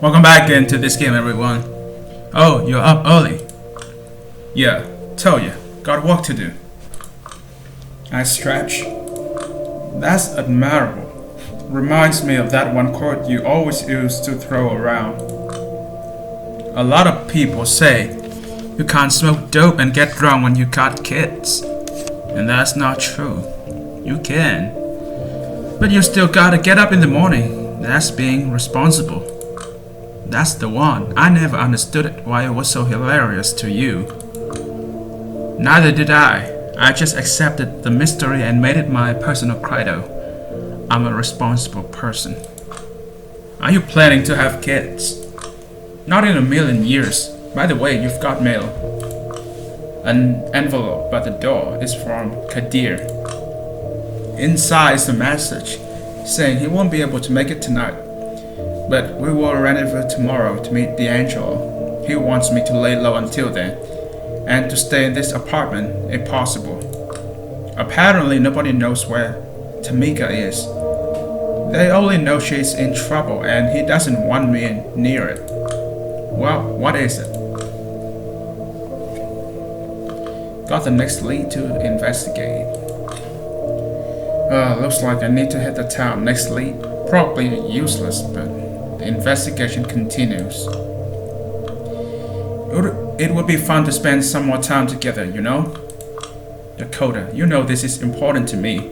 Welcome back into this game, everyone. Oh, you're up early. Yeah, tell you, got work to do. I stretch. That's admirable. Reminds me of that one quote you always used to throw around. A lot of people say you can't smoke dope and get drunk when you got kids. And that's not true. You can. But you still gotta get up in the morning. That's being responsible. That's the one. I never understood it, why it was so hilarious to you. Neither did I. I just accepted the mystery and made it my personal credo. I'm a responsible person. Are you planning to have kids? Not in a million years. By the way, you've got mail. An envelope by the door is from Kadir. Inside is a message saying he won't be able to make it tonight, but we will rendezvous tomorrow to meet D'Angelo. He wants me to lay low until then, and to stay in this apartment if possible. Apparently nobody knows where Tamika is. They only know she's in trouble and he doesn't want me near it. Well, what is it? Got the next lead to investigate. Looks like I need to hit the town. Next lead. Probably useless, but the investigation continues. It would be fun to spend some more time together, you know? Dakota, you know this is important to me.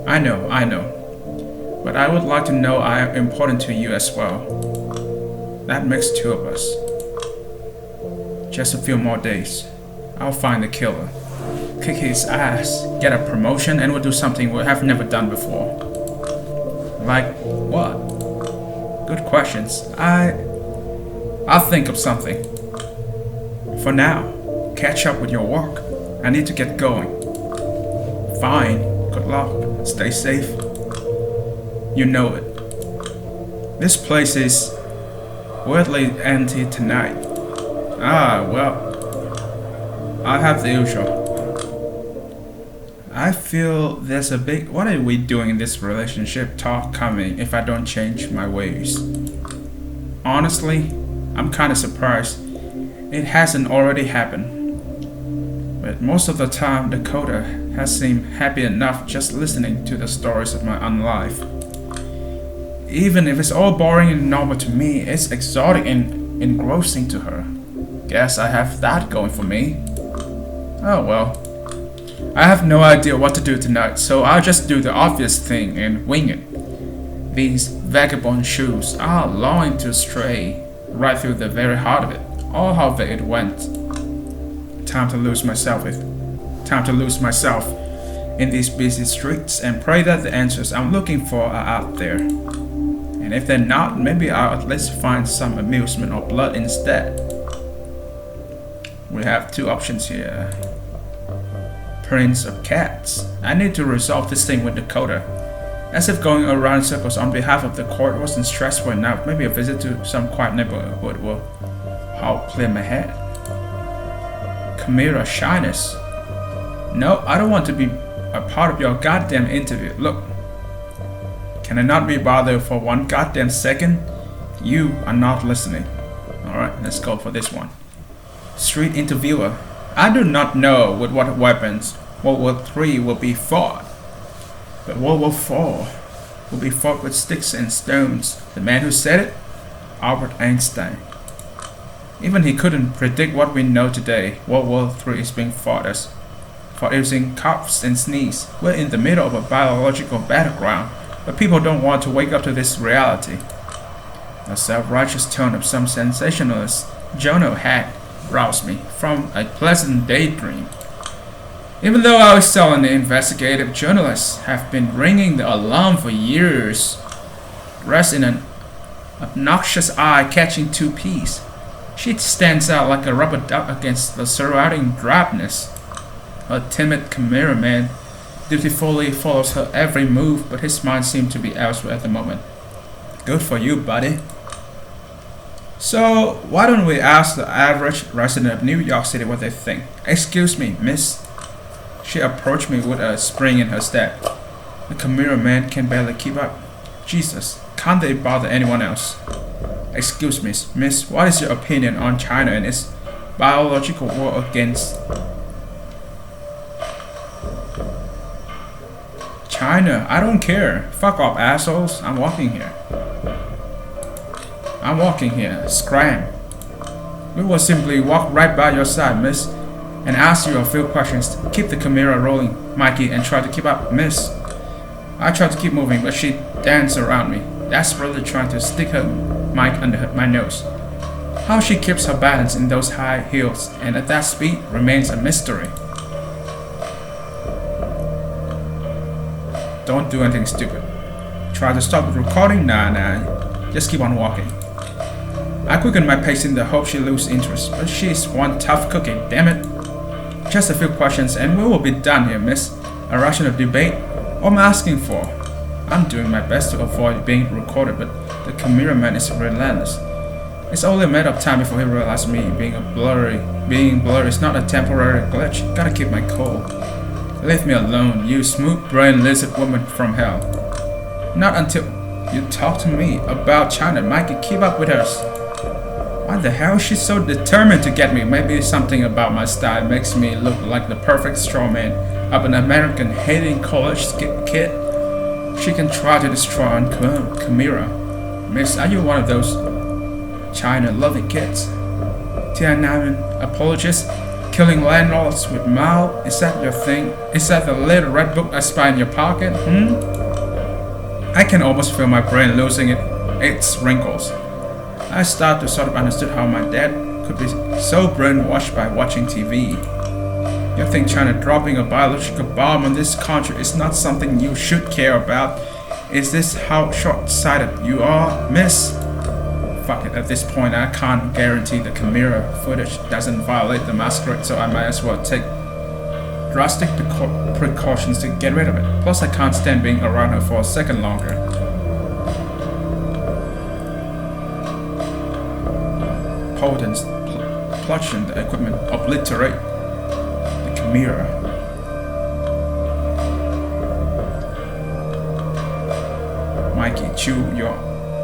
I know. But I would like to know I am important to you as well. That makes two of us. Just a few more days. I'll find the killer. Kick his ass, get a promotion, and we'll do something we have never done before. Like what? Good questions. I'll think of something. For now, catch up with your work. I need to get going. Fine. Good luck. Stay safe. You know it. This place is weirdly empty tonight. Well, I have the usual. I feel there's a big what are we doing in this relationship talk coming if I don't change my ways. Honestly, I'm kinda surprised it hasn't already happened. But most of the time Dakota has seemed happy enough just listening to the stories of my own life. Even if it's all boring and normal to me, it's exotic and engrossing to her. Guess I have that going for me. Oh well. I have no idea what to do tonight, so I'll just do the obvious thing and wing it. These vagabond shoes are longing to stray right through the very heart of it. Oh, how it went. Time to lose myself in these busy streets and pray that the answers I'm looking for are out there. And if they're not, maybe I'll at least find some amusement or blood instead. We have two options here. Prince of Cats. I need to resolve this thing with Dakota. As if going around in circles on behalf of the court wasn't stressful enough, maybe a visit to some quiet neighborhood will help clear my head. Camarilla shyness. No, I don't want to be a part of your goddamn interview. Look, can I not be bothered for one goddamn second? You are not listening. Alright, let's go for this one. Street interviewer. I do not know with what weapons World War III will be fought, but World War IV will be fought with sticks and stones. The man who said it? Albert Einstein. Even he couldn't predict what we know today. World War III is being fought using coughs and sneezes. We're in the middle of a biological battleground, but people don't want to wake up to this reality. The self-righteous tone of some sensationalist journal had roused me from a pleasant daydream. Even though I was still an investigative journalist, have been ringing the alarm for years. Dressed in an obnoxious eye-catching two-piece, she stands out like a rubber duck against the surrounding drabness. Her timid cameraman dutifully follows her every move, but his mind seems to be elsewhere at the moment. Good for you, buddy. So, why don't we ask the average resident of New York City what they think? Excuse me, miss. She approached me with a spring in her step. The cameraman can barely keep up. Jesus, can't they bother anyone else? Excuse me, miss, what is your opinion on China and its biological war against China? I don't care. Fuck off, assholes. I'm walking here. Scram. We will simply walk right by your side, miss, and ask you a few questions. Keep the Camarilla rolling, Mikey, and try to keep up, miss. I tried to keep moving, but she danced around me, desperately trying to stick her mic under my nose. How she keeps her balance in those high heels and at that speed remains a mystery. Don't do anything stupid. Try to stop the recording? Nah, just keep on walking. I quicken my pace in the hope she loses interest, but she's one tough cookie, damn it. Just a few questions and we will be done here, miss. A rational debate? What am I asking for? I'm doing my best to avoid being recorded, but the Camarilla man is relentless. It's only a matter of time before he realizes being blurry is not a temporary glitch. Gotta keep my cool. Leave me alone, you smooth-brained lizard woman from hell. Not until you talk to me about China, Mikey. Keep up with us. Why the hell is she so determined to get me? Maybe something about my style makes me look like the perfect straw man of an American-hating college kid. She can try to destroy Camarilla. Miss, are you one of those China-loving kids? Tiananmen apologists, killing landlords with Mao? Is that your thing? Is that the little red book I spy in your pocket? I can almost feel my brain losing its wrinkles. I start to sort of understand how my dad could be so brainwashed by watching TV. You think China dropping a biological bomb on this country is not something you should care about? Is this how short-sighted you are, miss? Fuck it, at this point I can't guarantee the Camarilla footage doesn't violate the Masquerade, so I might as well take drastic precautions to get rid of it. Plus I can't stand being around her for a second longer. Potence, plunges the equipment, obliterate the Camarilla. Mikey, chew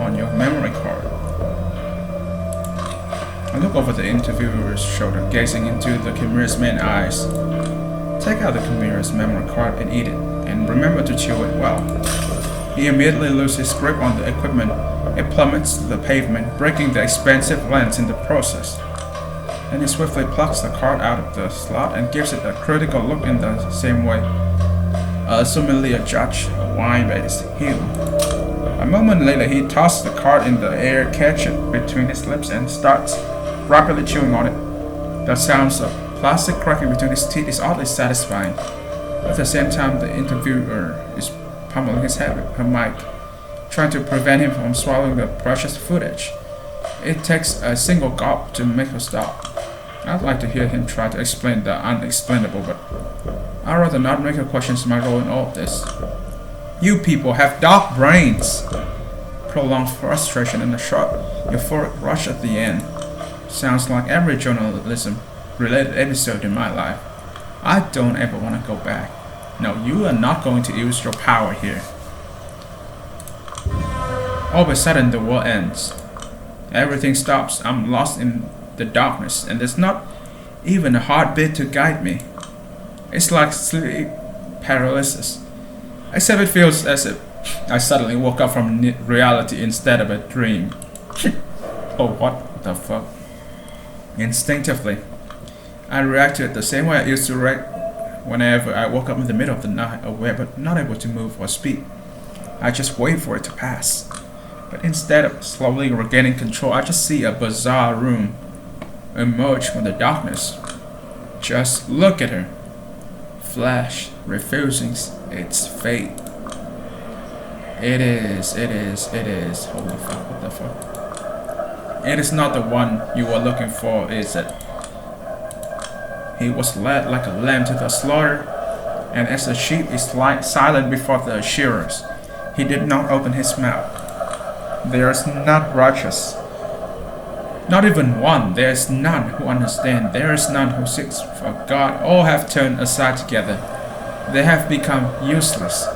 on your memory card. I look over the interviewer's shoulder, gazing into the Camarilla's man's eyes. Take out the Camarilla's memory card and eat it, and remember to chew it well. He immediately loses his grip on the equipment. It plummets to the pavement, breaking the expensive lens in the process. Then he swiftly plucks the card out of the slot and gives it a critical look in the same way. Assumingly a judge, a wine-based hue. A moment later, he tosses the card in the air, catches it between his lips, and starts rapidly chewing on it. The sounds of plastic cracking between his teeth is oddly satisfying. At the same time, the interviewer is pummeling his head with her mic, trying to prevent him from swallowing the precious footage. It takes a single gulp to make her stop. I'd like to hear him try to explain the unexplainable, but I'd rather not make her question my role in all of this. You people have dark brains! Prolonged frustration and a sharp, euphoric rush at the end. Sounds like every journalism-related episode in my life. I don't ever want to go back. No, you are not going to use your power here. All of a sudden, the world ends. Everything stops. I'm lost in the darkness, and there's not even a heartbeat to guide me. It's like sleep paralysis. Except it feels as if I suddenly woke up from reality instead of a dream. Oh, what the fuck? Instinctively, I reacted the same way I used to react whenever I woke up in the middle of the night, aware but not able to move or speak. I just wait for it to pass. But instead of slowly regaining control, I just see a bizarre room emerge from the darkness. Just look at her. Flesh refusing its fate. It is. Holy fuck, what the fuck? It is not the one you were looking for, is it? He was led like a lamb to the slaughter, and as a sheep is silent before the shearers, he did not open his mouth. There is none righteous. Not even one. There is none who understands. There is none who seeks for God. All have turned aside together. They have become useless.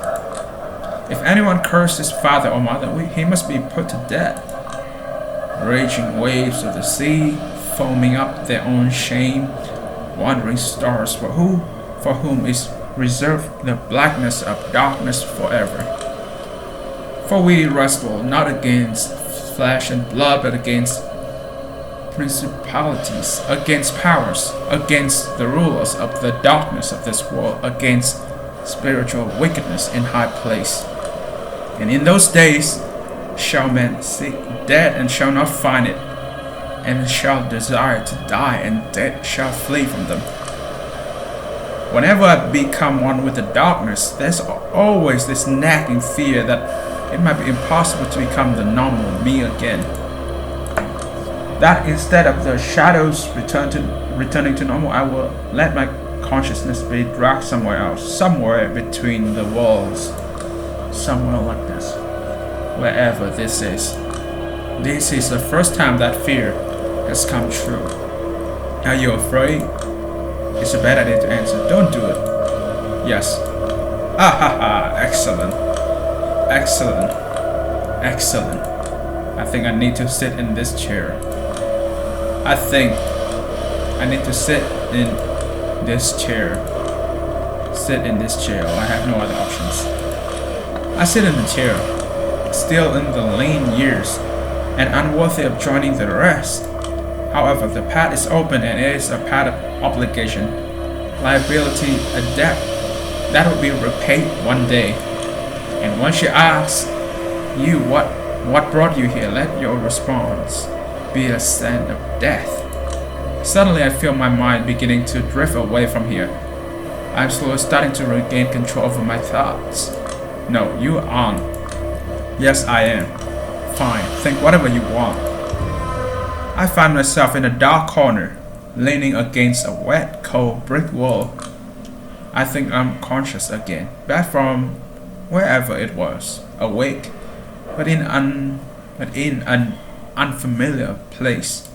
If anyone cursed his father or mother, he must be put to death. raging waves of the sea, foaming up their own shame, wandering stars for whom is reserved the blackness of darkness forever. For we wrestle not against flesh and blood, but against principalities, against powers, against the rulers of the darkness of this world, against spiritual wickedness in high place. And in those days shall men seek death and shall not find it, and shall desire to die, and death shall flee from them. Whenever I become one with the darkness, there's always this nagging fear that it might be impossible to become the normal me again. That instead of the shadows returning to normal, I will let my consciousness be dragged somewhere else, somewhere between the walls, somewhere like this, wherever this is. This is the first time that fear has come true. Are you afraid? It's a bad idea to answer. Don't do it. Yes. Ah ha ha. Excellent. Excellent. Excellent. I think I need to sit in this chair. I think I need to sit in this chair. Sit in this chair. I have no other options. I sit in the chair, still in the lean years, and unworthy of joining the rest. However, the path is open, and it is a path of obligation, liability, a debt that will be repaid one day. And once she asks you what brought you here, let your response be a scent of death. Suddenly I feel my mind beginning to drift away from here. I'm slowly starting to regain control over my thoughts. No, you aren't. Yes, I am. Fine, think whatever you want. I find myself in a dark corner, leaning against a wet, cold brick wall. I think I'm conscious again, back from wherever it was, awake, but in an unfamiliar place.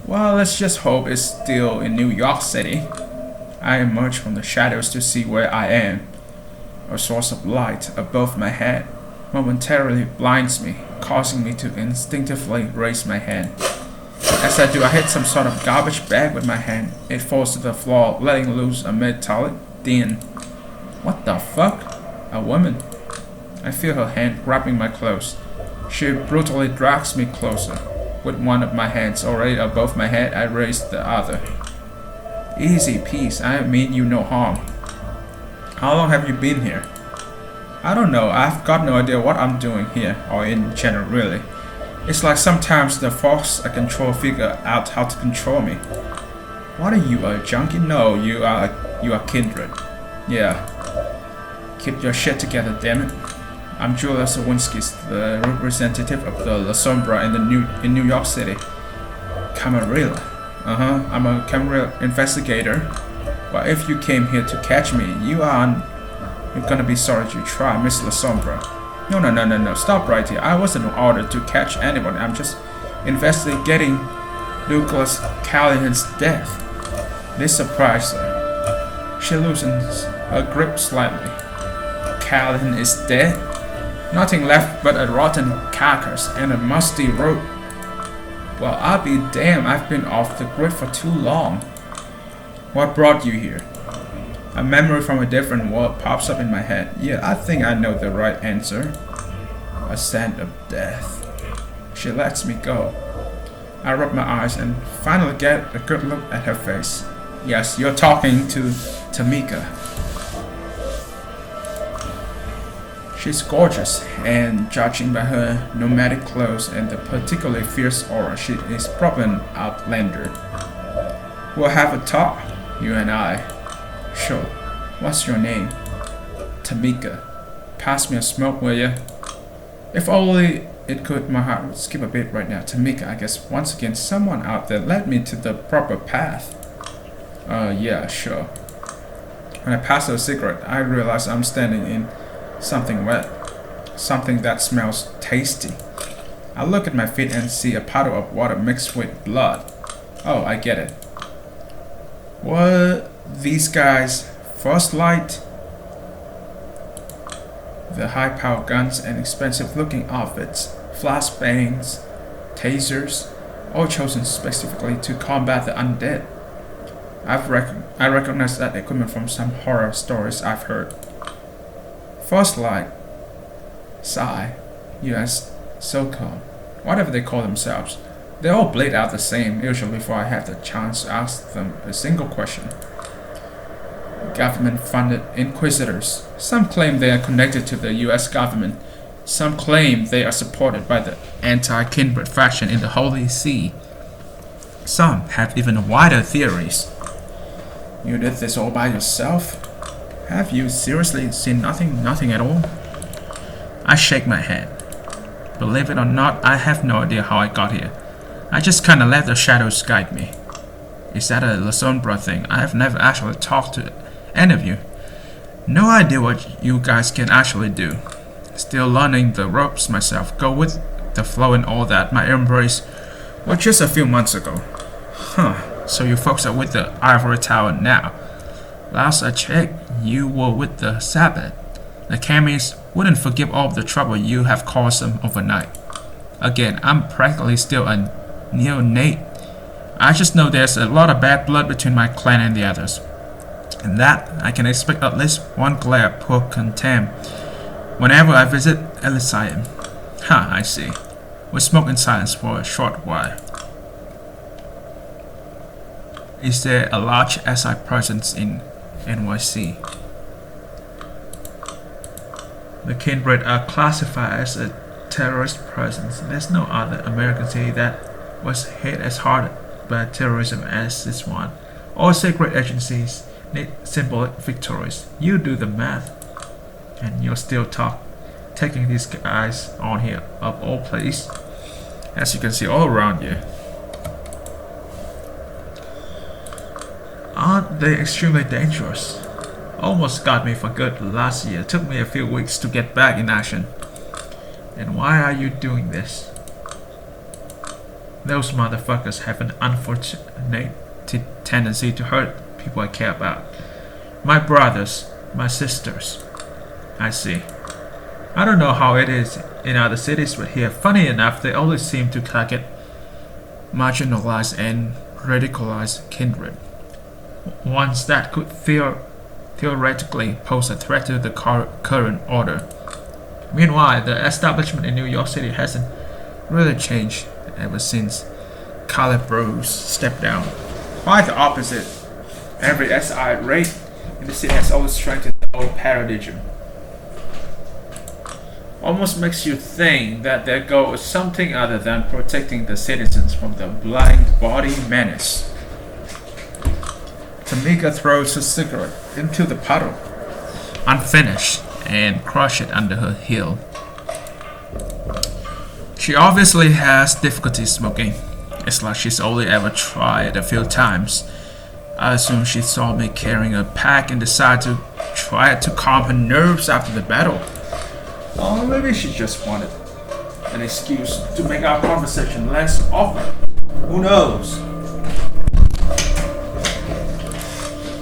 Well, let's just hope it's still in New York City. I emerge from the shadows to see where I am. A source of light above my head momentarily blinds me, causing me to instinctively raise my hand. As I do, I hit some sort of garbage bag with my hand. It falls to the floor, letting loose a metallic din. What the fuck? A woman. I feel her hand grabbing my clothes. She brutally drags me closer. With one of my hands already above my head, I raise the other. Easy peasy, I mean you no harm. How long have you been here? I don't know, I've got no idea what I'm doing here, or in general really. It's like sometimes the force I control figure out how to control me. What are you, a junkie? No, you are kindred. Yeah. Keep your shit together, damn it. I'm Julius Lewinsky, the representative of the La Sombra in New York City. Camarilla. I'm a Camarilla investigator. But if you came here to catch me, you're gonna be sorry you tried, Miss La Sombra. No, stop right here. I wasn't ordered to catch anyone. I'm just investigating Douglas Callahan's death. This surprised her. She loosens her grip slightly. Callahan is dead? Nothing left but a rotten carcass and a musty rope. Well, I'll be damned, I've been off the grid for too long. What brought you here? A memory from a different world pops up in my head. Yeah, I think I know the right answer. A scent of death. She lets me go. I rub my eyes and finally get a good look at her face. Yes, you're talking to Tamika. She's gorgeous, and judging by her nomadic clothes and the particularly fierce aura, she is probably an outlander. We'll have a talk, you and I. Sure. What's your name? Tamika. Pass me a smoke, will ya? If only it could, my heart would skip a beat right now. Tamika, I guess once again someone out there led me to the proper path. Yeah, sure. When I pass her a cigarette, I realize I'm standing in something wet. Something that smells tasty. I look at my feet and see a puddle of water mixed with blood. Oh, I get it. What? These guys? First light? The high-powered guns and expensive-looking outfits, flashbangs, tasers, all chosen specifically to combat the undead. I recognize that equipment from some horror stories I've heard. First Light, Psy, US, SOCOM, whatever they call themselves, they all bleed out the same usually before I have the chance to ask them a single question. Government-funded inquisitors. Some claim they are connected to the US government. Some claim they are supported by the anti-kindred faction in the Holy See. Some have even wider theories. You did this all by yourself? Have you seriously seen nothing at all? I shake my head. Believe it or not, I have no idea how I got here. I just kinda let the shadows guide me. Is that a La Sombra thing? I have never actually talked to any of you. No idea what you guys can actually do. Still learning the ropes myself. Go with the flow and all that. My embrace was just a few months ago. So you folks are with the Ivory Tower now. Last I checked, you were with the Sabbath. The Camis wouldn't forgive all of the trouble you have caused them overnight. Again, I'm practically still a neonate. I just know there's a lot of bad blood between my clan and the others. And that I can expect at least one glare of poor contempt whenever I visit Elysium. I see. We smoke in silence for a short while. Is there a large SI presence in NYC? The kindred are classified as a terrorist presence. There's no other American city that was hit as hard by terrorism as this one. All secret agencies need symbolic victories. You do the math, and you're still taking these guys on here of all places, as you can see all around you. Aren't they extremely dangerous? Almost got me for good last year. Took me a few weeks to get back in action. And why are you doing this? Those motherfuckers have an unfortunate tendency to hurt people I care about. My brothers, my sisters. I see. I don't know how it is in other cities, but here, funny enough, they always seem to target marginalized and radicalized kindred. Ones that could theoretically pose a threat to the current order. Meanwhile, the establishment in New York City hasn't really changed ever since Calibros stepped down. Quite the opposite. Every SI raid in the city has always strengthened the old paradigm. Almost makes you think that their goal is something other than protecting the citizens from the blind body menace. Tamika throws her cigarette into the puddle, unfinished, and crushes it under her heel. She obviously has difficulty smoking. It's like she's only ever tried a few times. I assume she saw me carrying a pack and decided to try it to calm her nerves after the battle. Or maybe she just wanted an excuse to make our conversation less awkward. Who knows?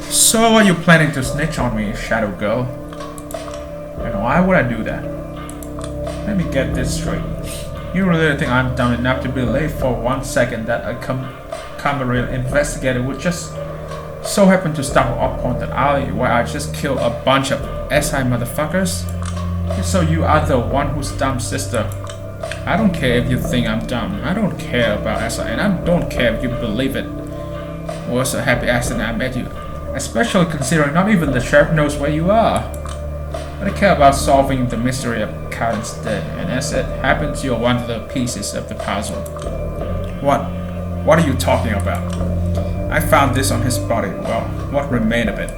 So are you planning to snitch on me, Shadow Girl? And why would I do that? Let me get this straight. You really think I'm dumb enough to believe for 1 second that a Camarilla investigator would just so happen to stumble upon the alley where I just killed a bunch of SI motherfuckers? So you are the one who's dumb, sister. I don't care if you think I'm dumb. I don't care about SI, and I don't care if you believe it. It was a happy accident I met you. Especially considering not even the sheriff knows where you are. But I care about solving the mystery of Karen's death, and as it happens, you're one of the pieces of the puzzle. What are you talking about? I found this on his body. Well, what remained of it.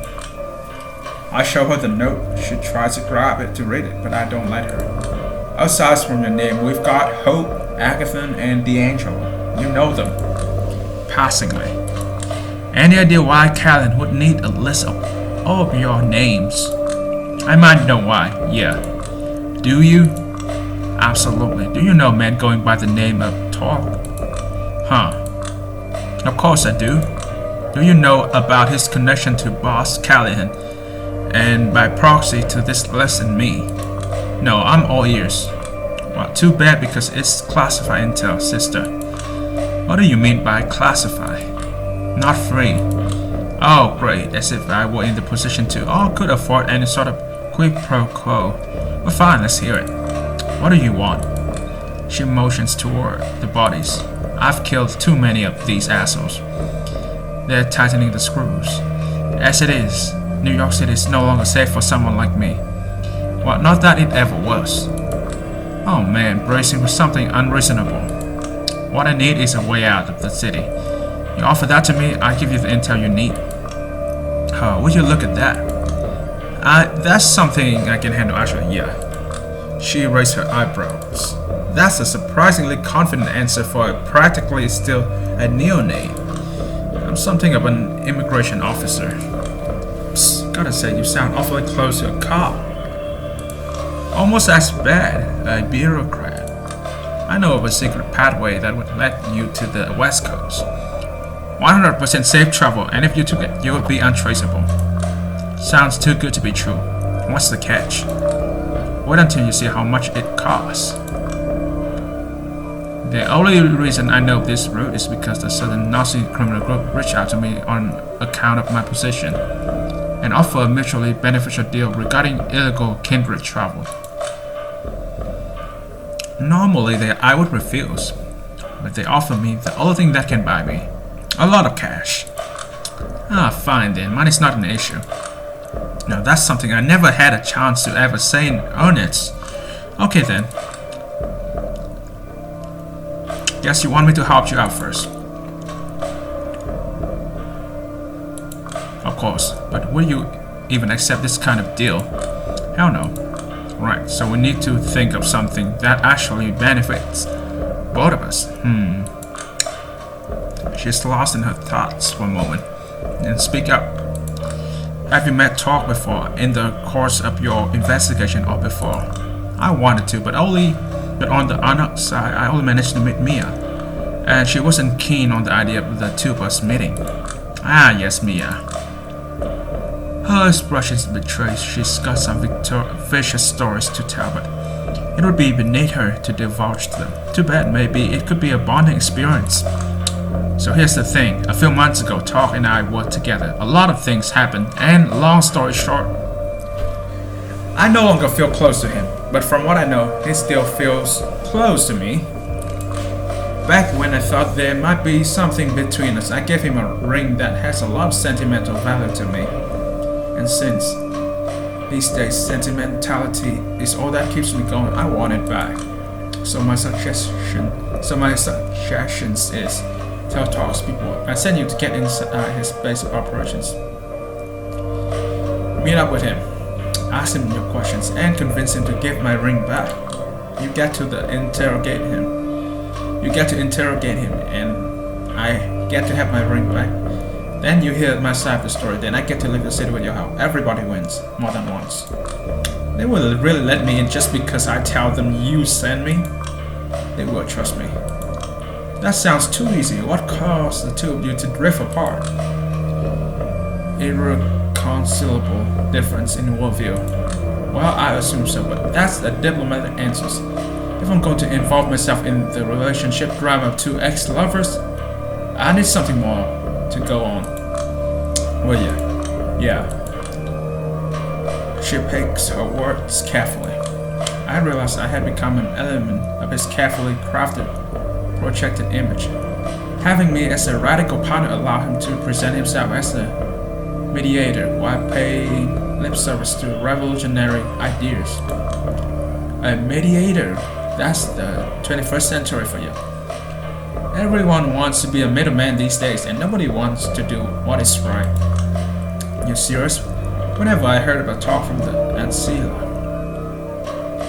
I show her the note. She tries to grab it to read it, but I don't let her. Aside from your name, we've got Hope, Agatha, and D'Angelo. You know them. Passingly. Any idea why Callan would need a list of all of your names? I might know why, yeah. Do you? Absolutely. Do you know a man going by the name of Talk? Of course I do. Do you know about his connection to Boss Callahan? And by proxy to this list and me? No, I'm all ears. Well, too bad because it's classified intel, sister. What do you mean by classify? Not free. Oh, great, as if I were in the position to or could afford any sort of quid pro quo. Well, fine, let's hear it. What do you want? She motions toward the bodies. I've killed too many of these assholes. They're tightening the screws. As it is, New York City is no longer safe for someone like me. Well, not that it ever was. Oh man, bracing for something unreasonable. What I need is a way out of the city. You offer that to me, I give you the intel you need. Oh, would you look at that? That's something I can handle, actually, yeah. She raised her eyebrows. That's a surprisingly confident answer for a practically still a neonate. I'm something of an immigration officer. Psst, gotta say, you sound awfully close to a cop. Almost as bad, a bureaucrat. I know of a secret pathway that would lead you to the West Coast. 100% safe travel, and if you took it, you would be untraceable. Sounds too good to be true. What's the catch? Wait until you see how much it costs. The only reason I know this route is because a certain Nazi criminal group reached out to me on account of my position and offer a mutually beneficial deal regarding illegal kindred travel. Normally I would refuse, but they offer me the only thing that can buy me. A lot of cash. Ah, fine then, money's not an issue. Now that's something I never had a chance to ever say in earnest. Okay then. Guess you want me to help you out first. Of course, but will you even accept this kind of deal? Hell no. Right, so we need to think of something that actually benefits both of us. She's lost in her thoughts for a moment. And speak up. Have you met Talk before in the course of your investigation or before? I wanted to, but on the Anarch side, I only managed to meet Mia. And she wasn't keen on the idea of the two of us meeting. Ah, yes, Mia. Her expressions betray she's got some vicious stories to tell, but it would be beneath her to divulge them. Too bad, maybe it could be a bonding experience. So here's the thing, a few months ago, Talk and I worked together. A lot of things happened, and long story short, I no longer feel close to him, but from what I know, he still feels close to me. Back when I thought there might be something between us, I gave him a ring that has a lot of sentimental value to me. And since these days sentimentality is all that keeps me going, I want it back. So my suggestions is tell Talk's people I send you to get inside his base of operations. Meet up with him, ask him your questions, and convince him to give my ring back. You get to interrogate him, and I get to have my ring back. Then you hear my side of the story. Then I get to leave the city with your help. Everybody wins, more than once. They will really let me in just because I tell them you send me? They will trust me. That sounds too easy. What caused the two of you to drift apart? Irreconcilable difference in worldview. Well, I assume so, but that's a diplomatic answer. If I'm going to involve myself in the relationship drama of two ex-lovers, I need something more to go on. Will you? Yeah. She picks her words carefully. I realized I had become an element of his carefully crafted, projected image. Having me as a radical partner allowed him to present himself as a mediator while paying lip service to revolutionary ideas. A mediator, that's the 21st century for you. Everyone wants to be a middleman these days, and nobody wants to do what is right. You serious? Whenever I heard about Talk from the Ancilla,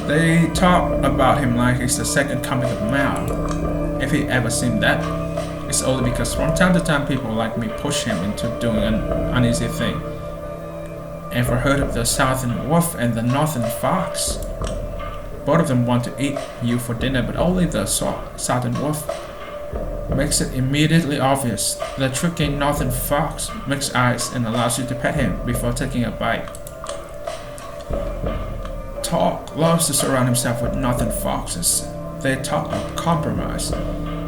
they talk about him like he's the second coming of Mao. If he ever seemed that, it's only because from time to time people like me push him into doing an uneasy thing. Ever heard of the Southern Wolf and the Northern Fox? Both of them want to eat you for dinner, but only the Southern Wolf makes it immediately obvious. The tricky Northern Fox makes eyes and allows you to pet him before taking a bite. Talk loves to surround himself with northern foxes. They talk of compromise.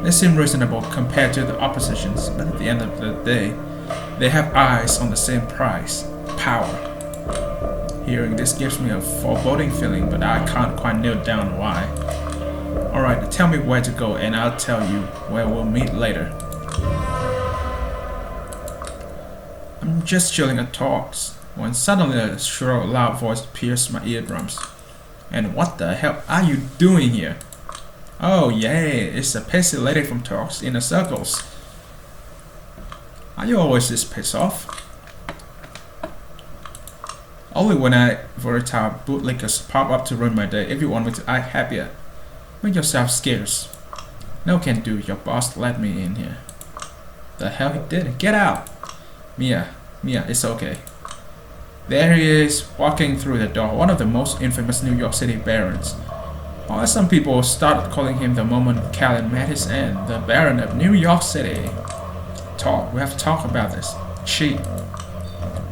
They seem reasonable compared to the oppositions, but at the end of the day, they have eyes on the same prize, power. Hearing this gives me a foreboding feeling, but I can't quite nail down why. Alright, tell me where to go and I'll tell you where we'll meet later. I'm just chilling at talks, when suddenly a shrill, loud voice pierced my eardrums. And what the hell are you doing here? Oh yay, it's a pissy lady from Talks Inner Circles. Are you always this pissed off? Only when volatile bootlickers pop up to ruin my day. If you want me to act happier, make yourself scarce. No can do, your boss let me in here. The hell he did? Get out! Mia, it's okay. There he is, walking through the door, one of the most infamous New York City barons. Or as some people started calling him the moment Callan met his end, the Baron of New York City. We have to talk about this.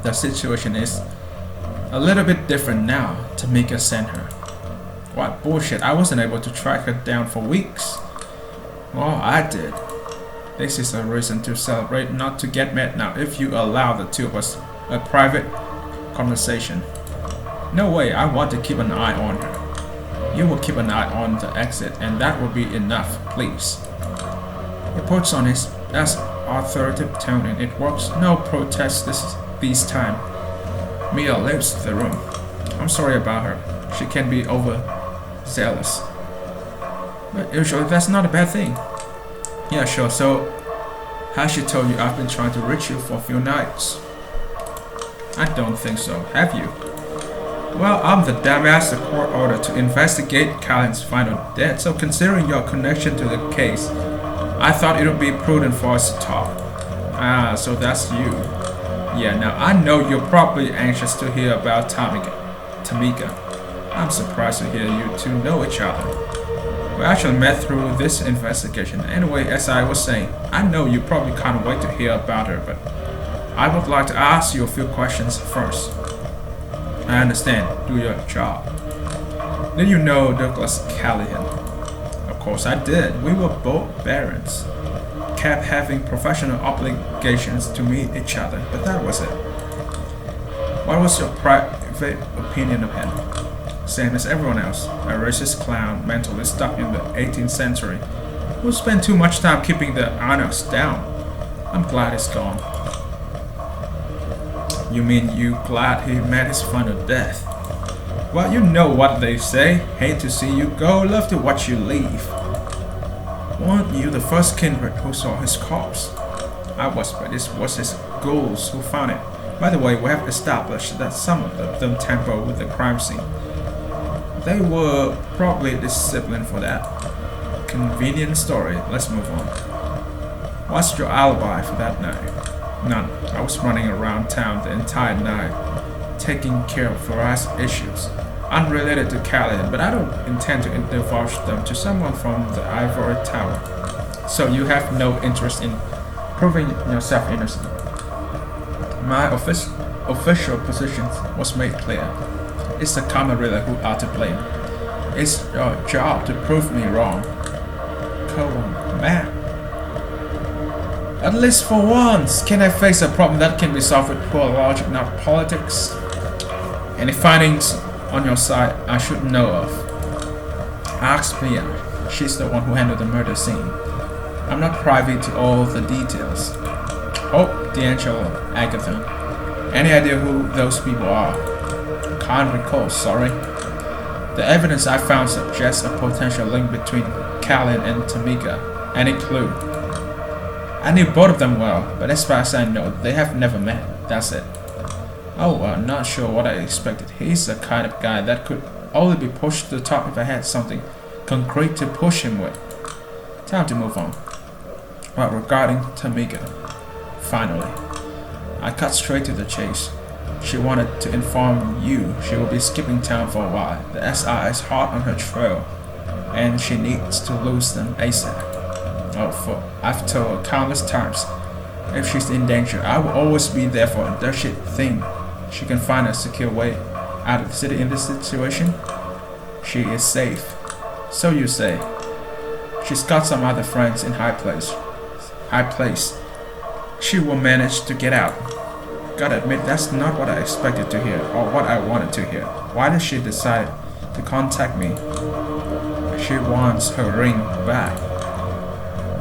The situation is a little bit different now. Tamika sent her. What bullshit, I wasn't able to track her down for weeks. Well, I did. This is a reason to celebrate, not to get mad now if you allow the two of us a private conversation. No way, I want to keep an eye on her. You will keep an eye on the exit and that will be enough, please. He puts on his best authoritative tone and it works. No protest this time. Mia leaves the room. I'm sorry about her. She can be overzealous. But usually that's not a bad thing. Yeah, sure. So, has she told you I've been trying to reach you for a few nights? I don't think so. Have you? Well, I'm the dumbass the court ordered to investigate Callan's final death, so considering your connection to the case, I thought it would be prudent for us to talk. Ah, so that's you. Yeah, now I know you're probably anxious to hear about Tamika. I'm surprised to hear you two know each other. We actually met through this investigation. Anyway, as I was saying, I know you probably can't wait to hear about her, but I would like to ask you a few questions first. I understand. Do your job. Did you know Douglas Callahan? Of course I did. We were both barons. Kept having professional obligations to meet each other, but that was it. What was your private opinion of him? Same as everyone else. A racist clown mentally stuck in the 18th century who spent too much time keeping the anarchs down. I'm glad he's gone. You mean you glad he met his final death? Well, you know what they say. Hate to see you go, love to watch you leave. Weren't you the first kindred who saw his corpse? I was, but it was his ghouls who found it. By the way, we have established that some of them tampered with the crime scene. They were probably disciplined for that. Convenient story. Let's move on. What's your alibi for that night? None. I was running around town the entire night, taking care of various issues, unrelated to Callahan, but I don't intend to divulge them to someone from the Ivory Tower. So you have no interest in proving yourself innocent. My official position was made clear. It's the Camarilla who are to blame. It's your job to prove me wrong. Come on, man. At least for once, can I face a problem that can be solved with poor logic, not politics? Any findings on your side I should know of? Ask Mia. She's the one who handled the murder scene. I'm not privy to all the details. Oh, D'Angelo, Agatha. Any idea who those people are? Can't recall, sorry. The evidence I found suggests a potential link between Callan and Tamika. Any clue? I knew both of them well, but as far as I know, they have never met. That's it. Oh, well, not sure what I expected. He's the kind of guy that could only be pushed to the top if I had something concrete to push him with. Time to move on. Well, regarding Tamika, finally, I cut straight to the chase. She wanted to inform you she will be skipping town for a while. The SI is hot on her trail, and she needs to lose them ASAP. I've told her countless times, if she's in danger, I will always be there for her. Does she think she can find a secure way out of the city in this situation? She is safe. So you say. She's got some other friends in high place. She will manage to get out. Gotta admit, that's not what I expected to hear, or what I wanted to hear. Why did she decide to contact me? She wants her ring back.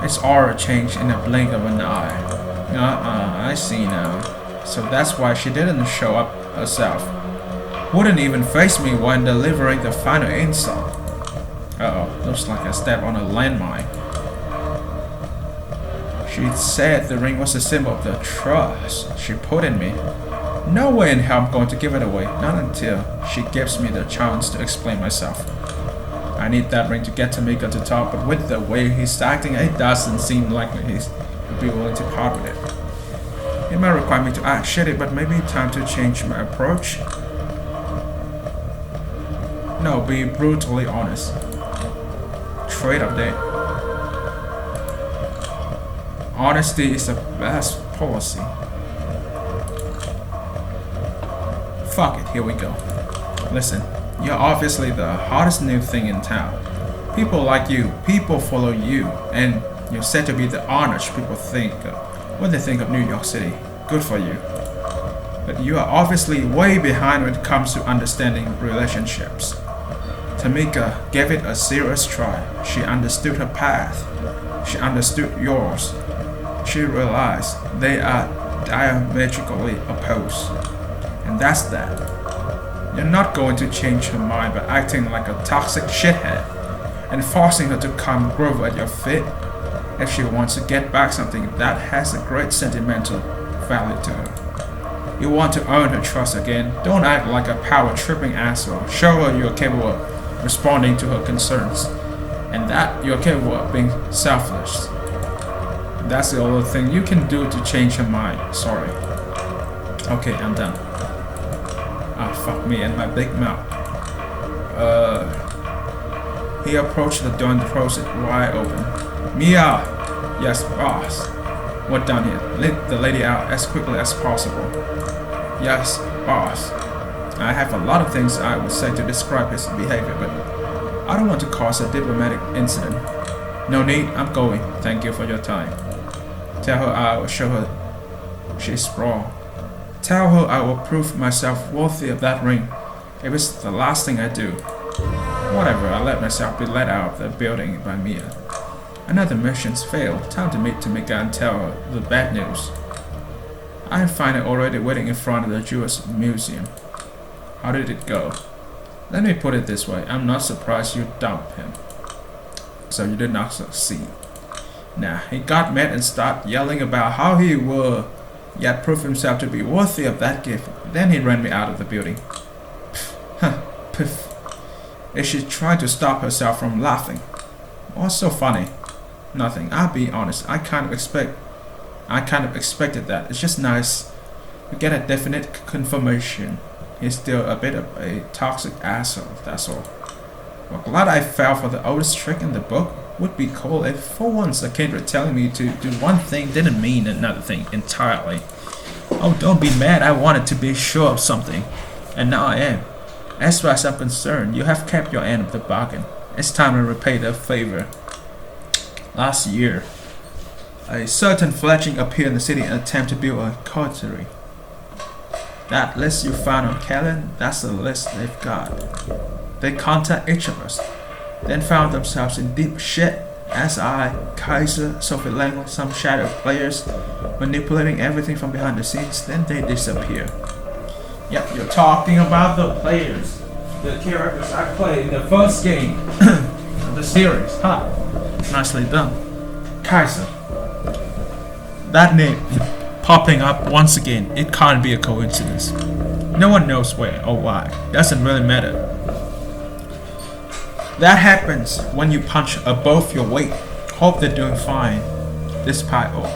Its aura changed in a blink of an eye. I see now. So that's why she didn't show up herself. Wouldn't even face me when delivering the final insult. Looks like I stepped on a landmine. She said the ring was a symbol of the trust she put in me. No way in hell I'm going to give it away, not until she gives me the chance to explain myself. I need that ring to get Tamika to talk, but with the way he's acting, it doesn't seem likely he'd be willing to part with it. It might require me to act shitty, but maybe time to change my approach. No, be brutally honest. Trade update. Honesty is the best policy. Fuck it, here we go. Listen, you're obviously the hottest new thing in town. People like you, people follow you, and you're said to be the Anarch people think when they think of New York City. Good for you. But you are obviously way behind when it comes to understanding relationships. Tamika gave it a serious try. She understood her path. She understood yours. She realized they are diametrically opposed. And that's that. You're not going to change her mind by acting like a toxic shithead and forcing her to come groove at your feet. If she wants to get back something that has a great sentimental value to her. You want to earn her trust again. Don't act like a power-tripping asshole. Show her you're capable of responding to her concerns, and that you're capable of being selfless. That's the only thing you can do to change her mind. Sorry. Okay, I'm done. Fuck me and my big mouth. He approached the door and closed it wide open. Mia! Yes, boss. What down here? Let the lady out as quickly as possible. Yes, boss. I have a lot of things I would say to describe his behavior, but I don't want to cause a diplomatic incident. No need, I'm going. Thank you for your time. Tell her I will show her she's wrong. Tell her I will prove myself worthy of that ring, if it's the last thing I do. Whatever, I let myself be let out of the building by Mia. Another mission's failed. Time to meet Tamika and tell her the bad news. I find her already waiting in front of the Jewish Museum. How did it go? Let me put it this way, I'm not surprised you dumped him. So you did not succeed. Nah, he got mad and started yelling about how he would yet prove himself to be worthy of that gift. Then he ran me out of the building. Piff. Is she trying to stop herself from laughing? What's so funny? Nothing. I'll be honest. I kind of expected that. It's just nice to get a definite confirmation. He's still a bit of a toxic asshole, that's all. Well, glad I fell for the oldest trick in the book. Would be cool if for once a kindred telling me to do one thing didn't mean another thing entirely. Oh, don't be mad, I wanted to be sure of something, and now I am. As far as I'm concerned, you have kept your end of the bargain. It's time to repay the favor. Last year, a certain fledgling appeared in the city and attempted to build a coterie. That list you found on Callan, that's the list they've got. They contact each of us, then found themselves in deep shit as I, Kaiser, Sophie Langle, some shadow players, manipulating everything from behind the scenes, then they disappear. Yep, you're talking about the players, the characters I played in the first game of the series. Huh, nicely done. Kaiser. That name popping up once again, it can't be a coincidence. No one knows where or why, doesn't really matter. That happens when you punch above your weight. Hope they're doing fine. Despite all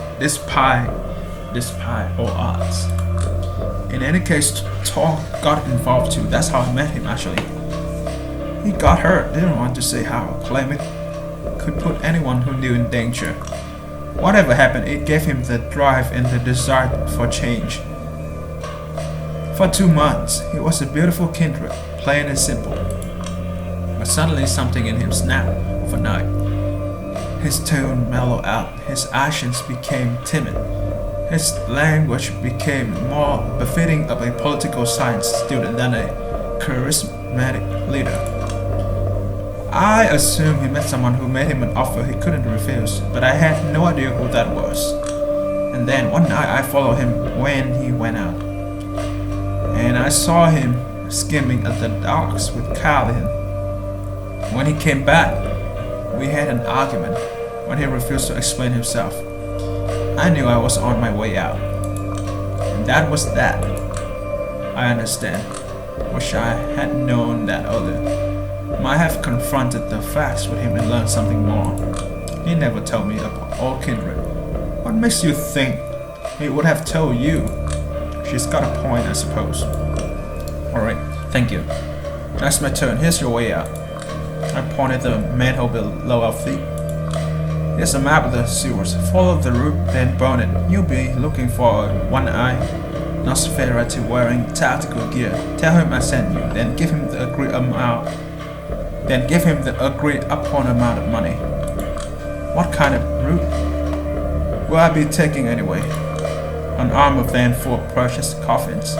odds. In any case, Tor got involved too. That's how I met him actually. He got hurt, didn't want to say how. Claim it could put anyone who knew in danger. Whatever happened, it gave him the drive and the desire for change. For 2 months, he was a beautiful kindred, plain and simple. A but suddenly something in him snapped overnight. His tone mellowed out, his actions became timid, his language became more befitting of a political science student than a charismatic leader. I assumed he met someone who made him an offer he couldn't refuse, but I had no idea who that was. And then one night I followed him when he went out, and I saw him skimming at the docks with Callahan. When he came back, we had an argument when he refused to explain himself. I knew I was on my way out, and that was that. I understand. Wish I had known that earlier. Might have confronted the facts with him and learned something more. He never told me about all kindred. What makes you think he would have told you? She's got a point, I suppose. Alright, thank you. That's my turn. Here's your way out. I pointed the manhole below our feet. Here's a map of the sewers. Follow the route, then burn it. You'll be looking for a one-eyed Masquerade wearing tactical gear. Tell him I sent you, then give him the agreed upon amount of money. What kind of route will I be taking anyway? An armored van full of precious coffins.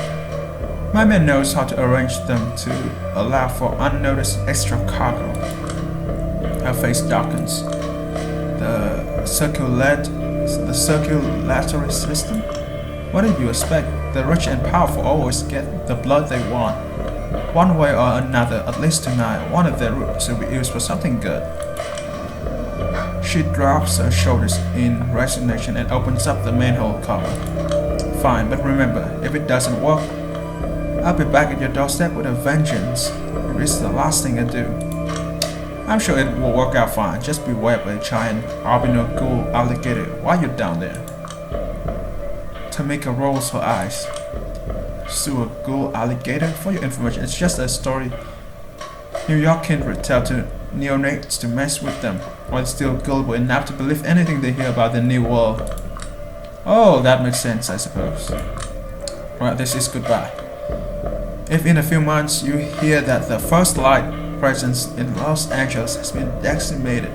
My man knows how to arrange them to allow for unnoticed extra cargo. Her face darkens. The circulatory system? What did you expect? The rich and powerful always get the blood they want. One way or another, at least tonight, one of their roots will be used for something good. She drops her shoulders in resignation and opens up the manhole cover. Fine, but remember, if it doesn't work, I'll be back at your doorstep with a vengeance. It is the last thing I do. I'm sure it will work out fine. Just beware of a giant albino ghoul alligator while you're down there. Tamika rolls her eyes. Sewer ghoul alligator? For your information, it's just a story New York kindred tell to neonates to mess with them, while still gullible enough to believe anything they hear about the new world. Oh, that makes sense, I suppose. Right, this is goodbye. If in a few months you hear that the First Light presence in Los Angeles has been decimated,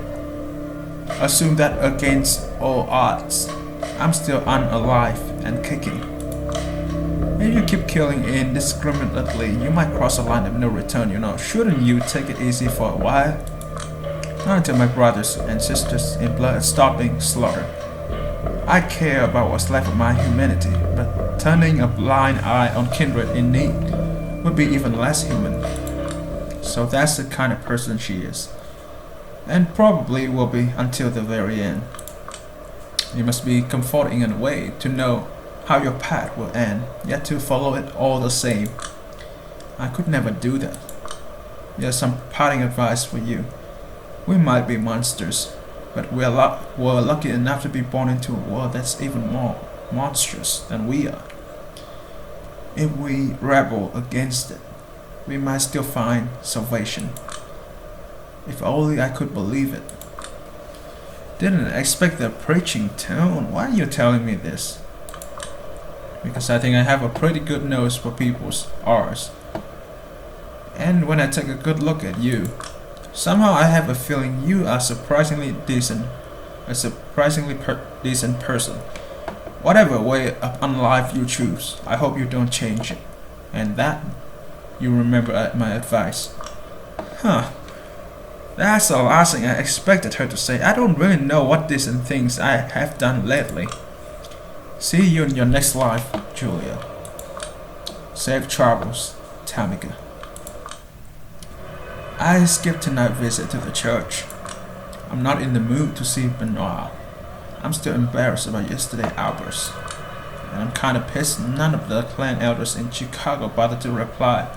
assume that against all odds, I'm still unalive and kicking. If you keep killing indiscriminately, you might cross a line of no return, you know. Shouldn't you take it easy for a while? Not until my brothers and sisters in blood stop being slaughtered. I care about what's left of my humanity, but turning a blind eye on kindred in need would be even less human. So that's the kind of person she is, and probably will be until the very end. It must be comforting in a way to know how your path will end, yet to follow it all the same. I could never do that. Here's some parting advice for you. We might be monsters, but we're lucky enough to be born into a world that's even more monstrous than we are. If we rebel against it, we might still find salvation. If only I could believe it. Didn't expect the preaching tone. Why are you telling me this? Because I think I have a pretty good nose for people's R's. And when I take a good look at you, somehow I have a feeling you are surprisingly decent. A surprisingly decent person. Whatever way of unlife you choose, I hope you don't change it. And that you remember my advice. Huh. That's the last thing I expected her to say. I don't really know what decent things I have done lately. See you in your next life, Julia. Safe travels, Tamika. I skipped tonight's visit to the church. I'm not in the mood to see Benoit. I'm still embarrassed about yesterday's outburst. And I'm kinda pissed none of the clan elders in Chicago bothered to reply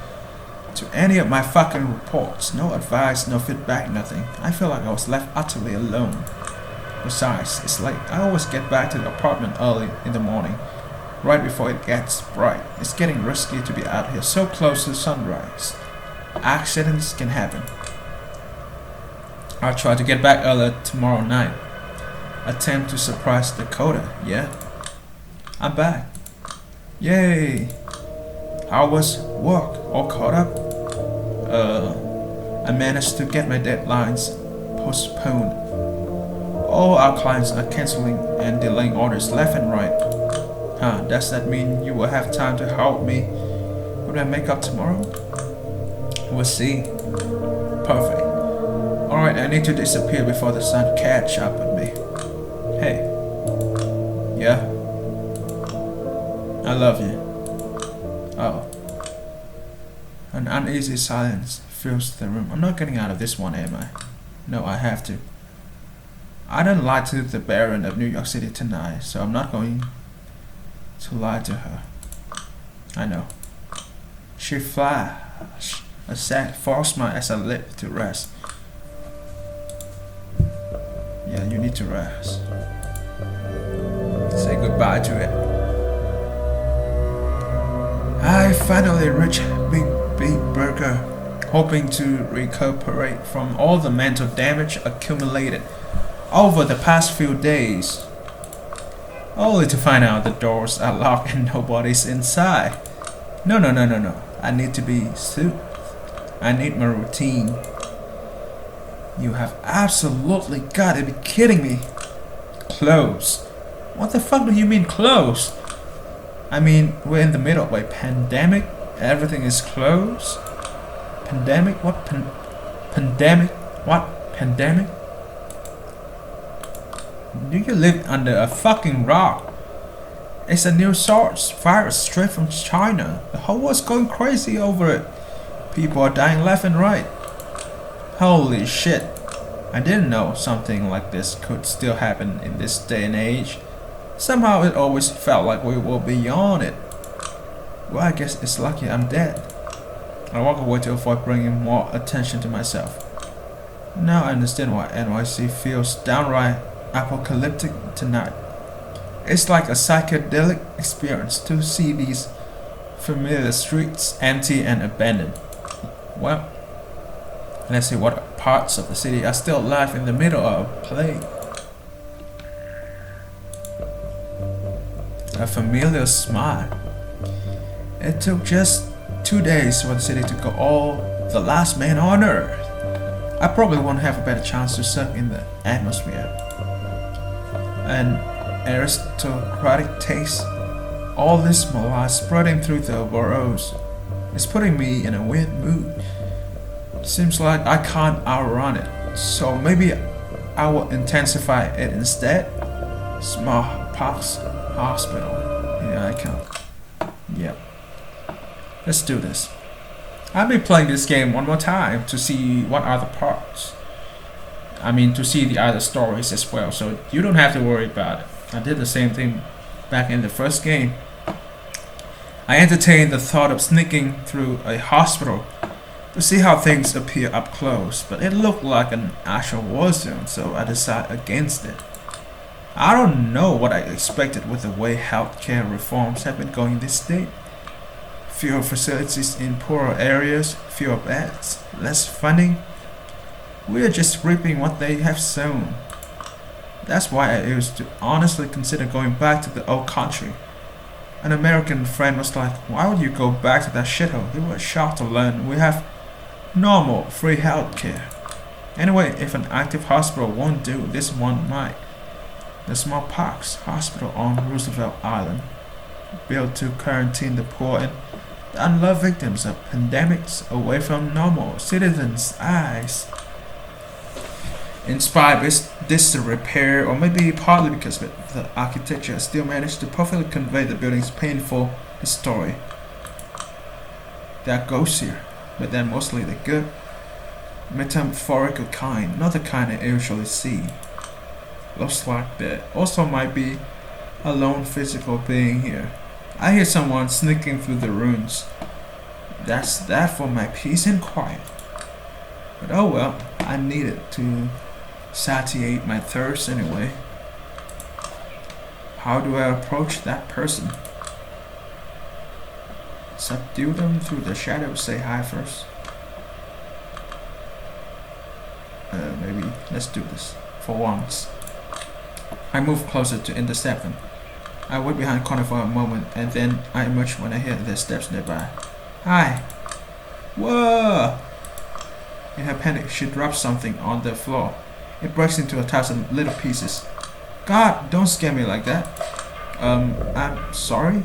to any of my fucking reports. No advice, no feedback, nothing. I feel like I was left utterly alone. Besides, it's late. I always get back to the apartment early in the morning, right before it gets bright. It's getting risky to be out here so close to sunrise. Accidents can happen. I'll try to get back early tomorrow night. Attempt to surprise Dakota, yeah? I'm back. Yay! How was work? All caught up? I managed to get my deadlines postponed. All our clients are canceling and delaying orders left and right. Huh, does that mean you will have time to help me with my makeup tomorrow? We'll see. Perfect. Alright, I need to disappear before the sun catch up with me. Hey. Yeah? I love you. Oh. An uneasy silence fills the room. I'm not getting out of this one, am I? No, I have to. I don't lie to the Baron of New York City tonight, so I'm not going to lie to her. I know. She flashed a sad false smile as I lit to rest. Yeah, you need to rest. Say goodbye to it. I finally reached Big Burger, hoping to recuperate from all the mental damage accumulated over the past few days, only to find out the doors are locked and nobody's inside. No. I need to be soothed. I need my routine. You have absolutely got to be kidding me. Close? What the fuck do you mean close? I mean, we're in the middle of a pandemic. Everything is closed. Pandemic? What pandemic? What pandemic? Do you live under a fucking rock? It's a new SARS virus straight from China. The whole world's going crazy over it. People are dying left and right. Holy shit. I didn't know something like this could still happen in this day and age. Somehow it always felt like we were beyond it. Well, I guess it's lucky I'm dead. I walk away to avoid bringing more attention to myself. Now I understand why NYC feels downright apocalyptic tonight. It's like a psychedelic experience to see these familiar streets empty and abandoned. Well, let's see what parts of the city are still alive in the middle of a plague. A familiar smile. It took just 2 days for the city to go all the last man on earth. I probably won't have a better chance to suck in the atmosphere. An aristocratic taste. All this melange spreading through the boroughs is putting me in a weird mood. Seems like I can't outrun it, so maybe I will intensify it instead. Smallpox hospital. Yeah, I can. Yep. Let's do this. I'll be playing this game one more time to see what other parts. I mean, to see the other stories as well, so you don't have to worry about it. I did the same thing back in the first game. I entertained the thought of sneaking through a hospital to see how things appear up close, but it looked like an actual war zone, so I decided against it. I don't know what I expected with the way healthcare reforms have been going this state. Fewer facilities in poorer areas, fewer beds, less funding. We're just reaping what they have sown. That's why I used to honestly consider going back to the old country. An American friend was like, why would you go back to that shithole? He was shocked to learn we have normal, free healthcare. Anyway, if an active hospital won't do, this one might. The smallpox hospital on Roosevelt Island, built to quarantine the poor and the unloved victims of pandemics away from normal citizens' eyes. Inspired by this repair, or maybe partly because the architecture still managed to perfectly convey the building's painful story. There are ghosts here, but they're mostly the good, metaphorical kind, not the kind I usually see. Looks like there also might be a lone physical being here. I hear someone sneaking through the ruins. That's that for my peace and quiet. But oh well, I needed to satiate my thirst anyway. How do I approach that person? Subdue them through the shadows, say hi first. Maybe let's do this for once. I move closer to intercept them. I wait behind corner for a moment and then I emerge when I hear their steps nearby. Hi. Whoa! In her panic, she drops something on the floor. It breaks into 1,000 little pieces. God, don't scare me like that. I'm sorry?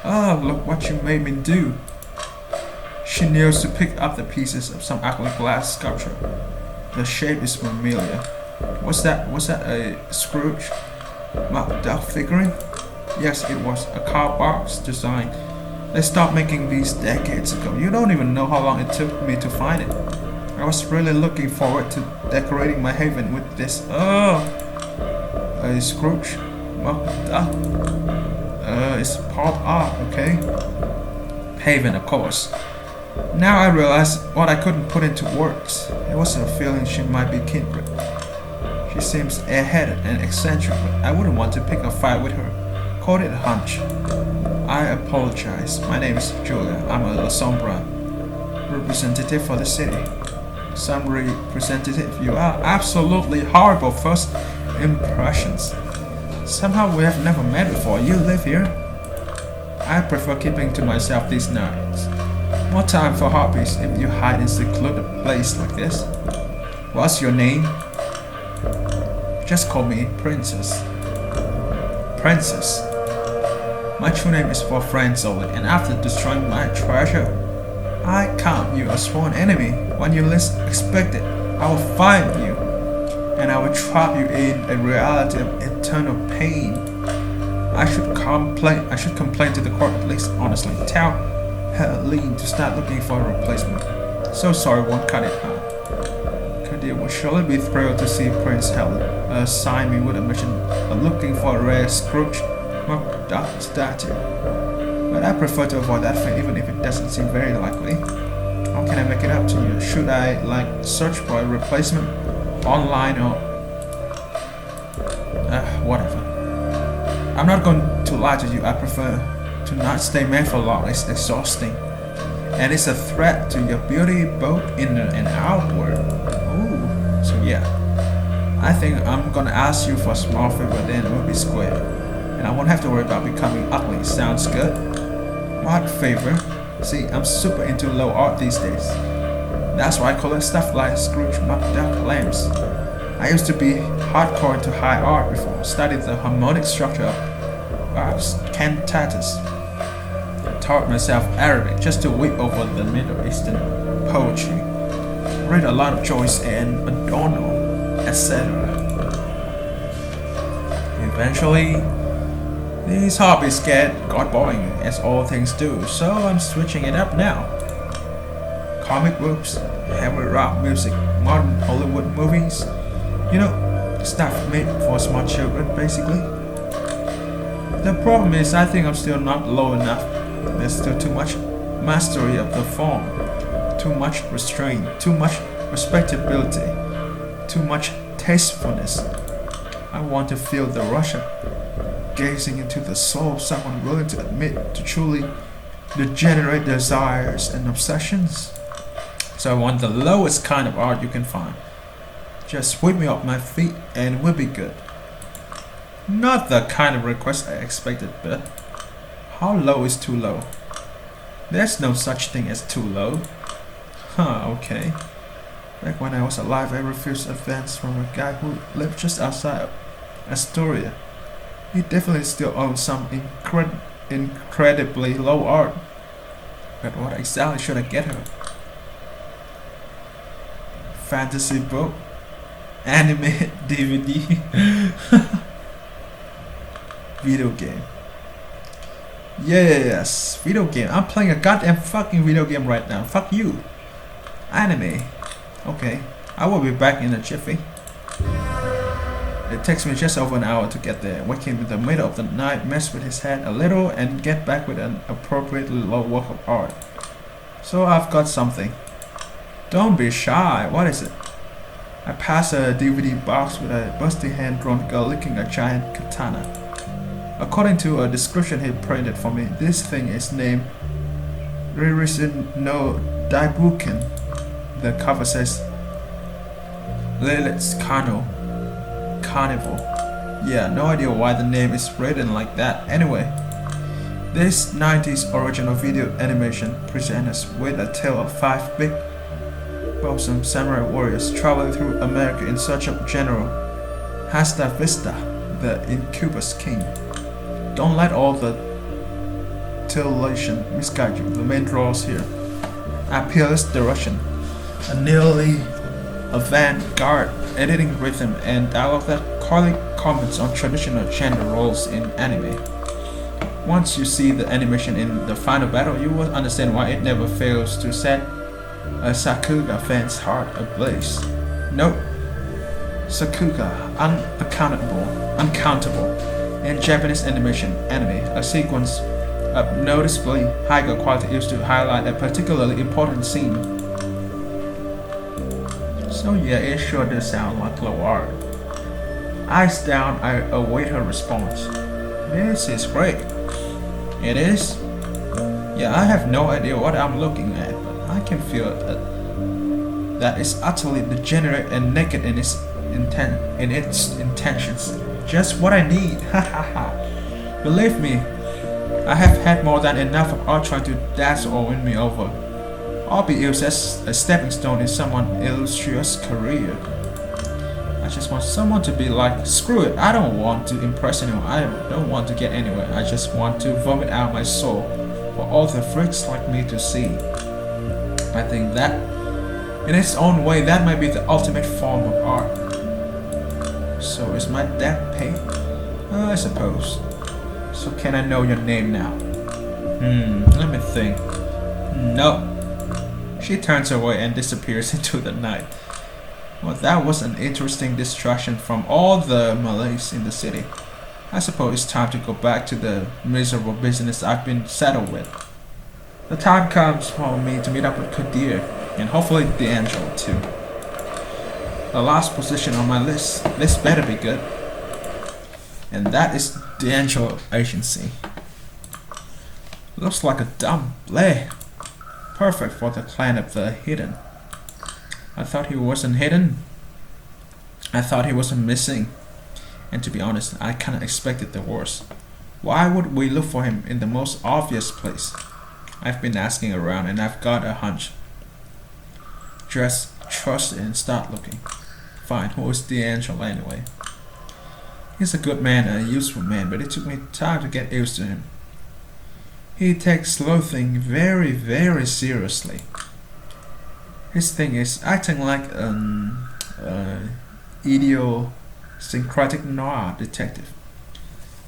Oh, look what you made me do. She kneels to pick up the pieces of some ugly glass sculpture. The shape is familiar. Was that a Scrooge McDuck figurine? Yes, it was a cardbox design. They stopped making these decades ago. You don't even know how long it took me to find it. I was really looking forward to decorating my haven with this. Oh, a Scrooge McDuck. It's pop art, okay? Haven, of course. Now I realize what I couldn't put into words. It was a feeling she might be kindred. She seems airheaded and eccentric, but I wouldn't want to pick a fight with her. Call it a hunch. I apologize. My name is Julia. I'm a La Sombra representative for the city. Some representative. You are absolutely horrible first impressions. Somehow we have never met before. You live here? I prefer keeping to myself these nights. More time for hobbies if you hide in a secluded place like this. What's your name? Just call me Princess. Princess. My true name is for friends only, and after destroying my treasure, I count you a sworn enemy. When you least expect it, I will find you, and I will trap you in a reality of eternal pain. I should complain to the court at least, honestly. Tell Helene to start looking for a replacement. So sorry, won't cut it out. Kadir will surely be thrilled to see Prince Helen assign me with a mission of looking for a rare Scrooge McDuck statue. But I prefer to avoid that fate even if it doesn't seem very likely. How can I make it up to you? Should I, search for a replacement online or... whatever. I'm not going to lie to you. I prefer to not stay married for long. It's exhausting. And it's a threat to your beauty both inner and outward. Ooh. So yeah. I think I'm gonna ask you for a small favor, then we'll be square. And I won't have to worry about becoming ugly. Sounds good? What favor? See, I'm super into low art these days. That's why I collect stuff like Scrooge McDuck lamps. I used to be hardcore into high art before. Studied the harmonic structure of cantatas. Taught myself Arabic just to weep over the Middle Eastern poetry. Read a lot of Joyce and Adorno, etc. Eventually, these hobbies got boring, as all things do, so I'm switching it up now. Comic books, heavy rock music, modern Hollywood movies, stuff made for smart children, basically. The problem is, I think I'm still not low enough. There's still too much mastery of the form, too much restraint, too much respectability, too much tastefulness. I want to feel the rush of gazing into the soul of someone willing to admit to truly degenerate desires and obsessions. So I want the lowest kind of art you can find. Just sweep me off my feet and we'll be good. Not the kind of request I expected, but how low is too low? There's no such thing as too low. Okay. Back when I was alive, I refused advance from a guy who lived just outside of Astoria. He definitely still owns some incredibly low art. But what exactly should I get her? Fantasy book? Anime DVD? Video game. Yes, video game. I'm playing a goddamn fucking video game right now. Fuck you. Anime. Okay, I will be back in a jiffy. It takes me just over an hour to get there. Wake him in the middle of the night, mess with his head a little, and get back with an appropriately low work of art. So I've got something. Don't be shy. What is it? I pass a DVD box with a busty hand-drawn girl licking a giant katana. According to a description he printed for me, this thing is named Ririsin no Daibuken. The cover says Lilith's Carnival. Yeah, no idea why the name is written like that. Anyway, this 90s original video animation presents us with a tale of 5 big about some samurai warriors traveling through America in search of General Hasta Vista, the Incubus King. Don't let all the titillation misguide you. The main draw is here. A peerless direction, a nearly avant-garde editing rhythm, and dialogue that clearly comments on traditional gender roles in anime. Once you see the animation in the final battle, you will understand why it never fails to set a Sakuga fan's heart ablaze. Note: Sakuga, uncountable. In Japanese animation anime, a sequence of noticeably higher quality used to highlight a particularly important scene. So yeah, it sure does sound like low art. Eyes down, I await her response. This is great. It is? Yeah, I have no idea what I'm looking at, but I can feel that it's utterly degenerate and naked in its intentions. Just what I need. Ha ha ha. Believe me, I have had more than enough of art trying to dazzle or win me over. I'll be used as a stepping stone in someone's illustrious career. I just want someone to be like, screw it, I don't want to impress anyone, I don't want to get anywhere, I just want to vomit out my soul for all the freaks like me to see. I think that, in its own way, that might be the ultimate form of art. So is my debt paid? I suppose. So can I know your name now? Let me think. No. She turns away and disappears into the night. Well, that was an interesting distraction from all the malaise in the city. I suppose it's time to go back to the miserable business I've been saddled with. The time comes for me to meet up with Kadir, and hopefully D'Angelo too. The last position on my list, this better be good. And that is D'Angelo Agency. Looks like a dumb bleh. Perfect for the clan of the hidden. I thought he wasn't hidden. I thought he wasn't missing. And to be honest, I kinda expected the worst. Why would we look for him in the most obvious place? I've been asking around and I've got a hunch. Just trust it and start looking. Fine, who is D'Angelo anyway? He's a good man and a useful man, but it took me time to get used to him. He takes sleuthing very, very seriously. His thing is acting like an idiosyncratic noir detective.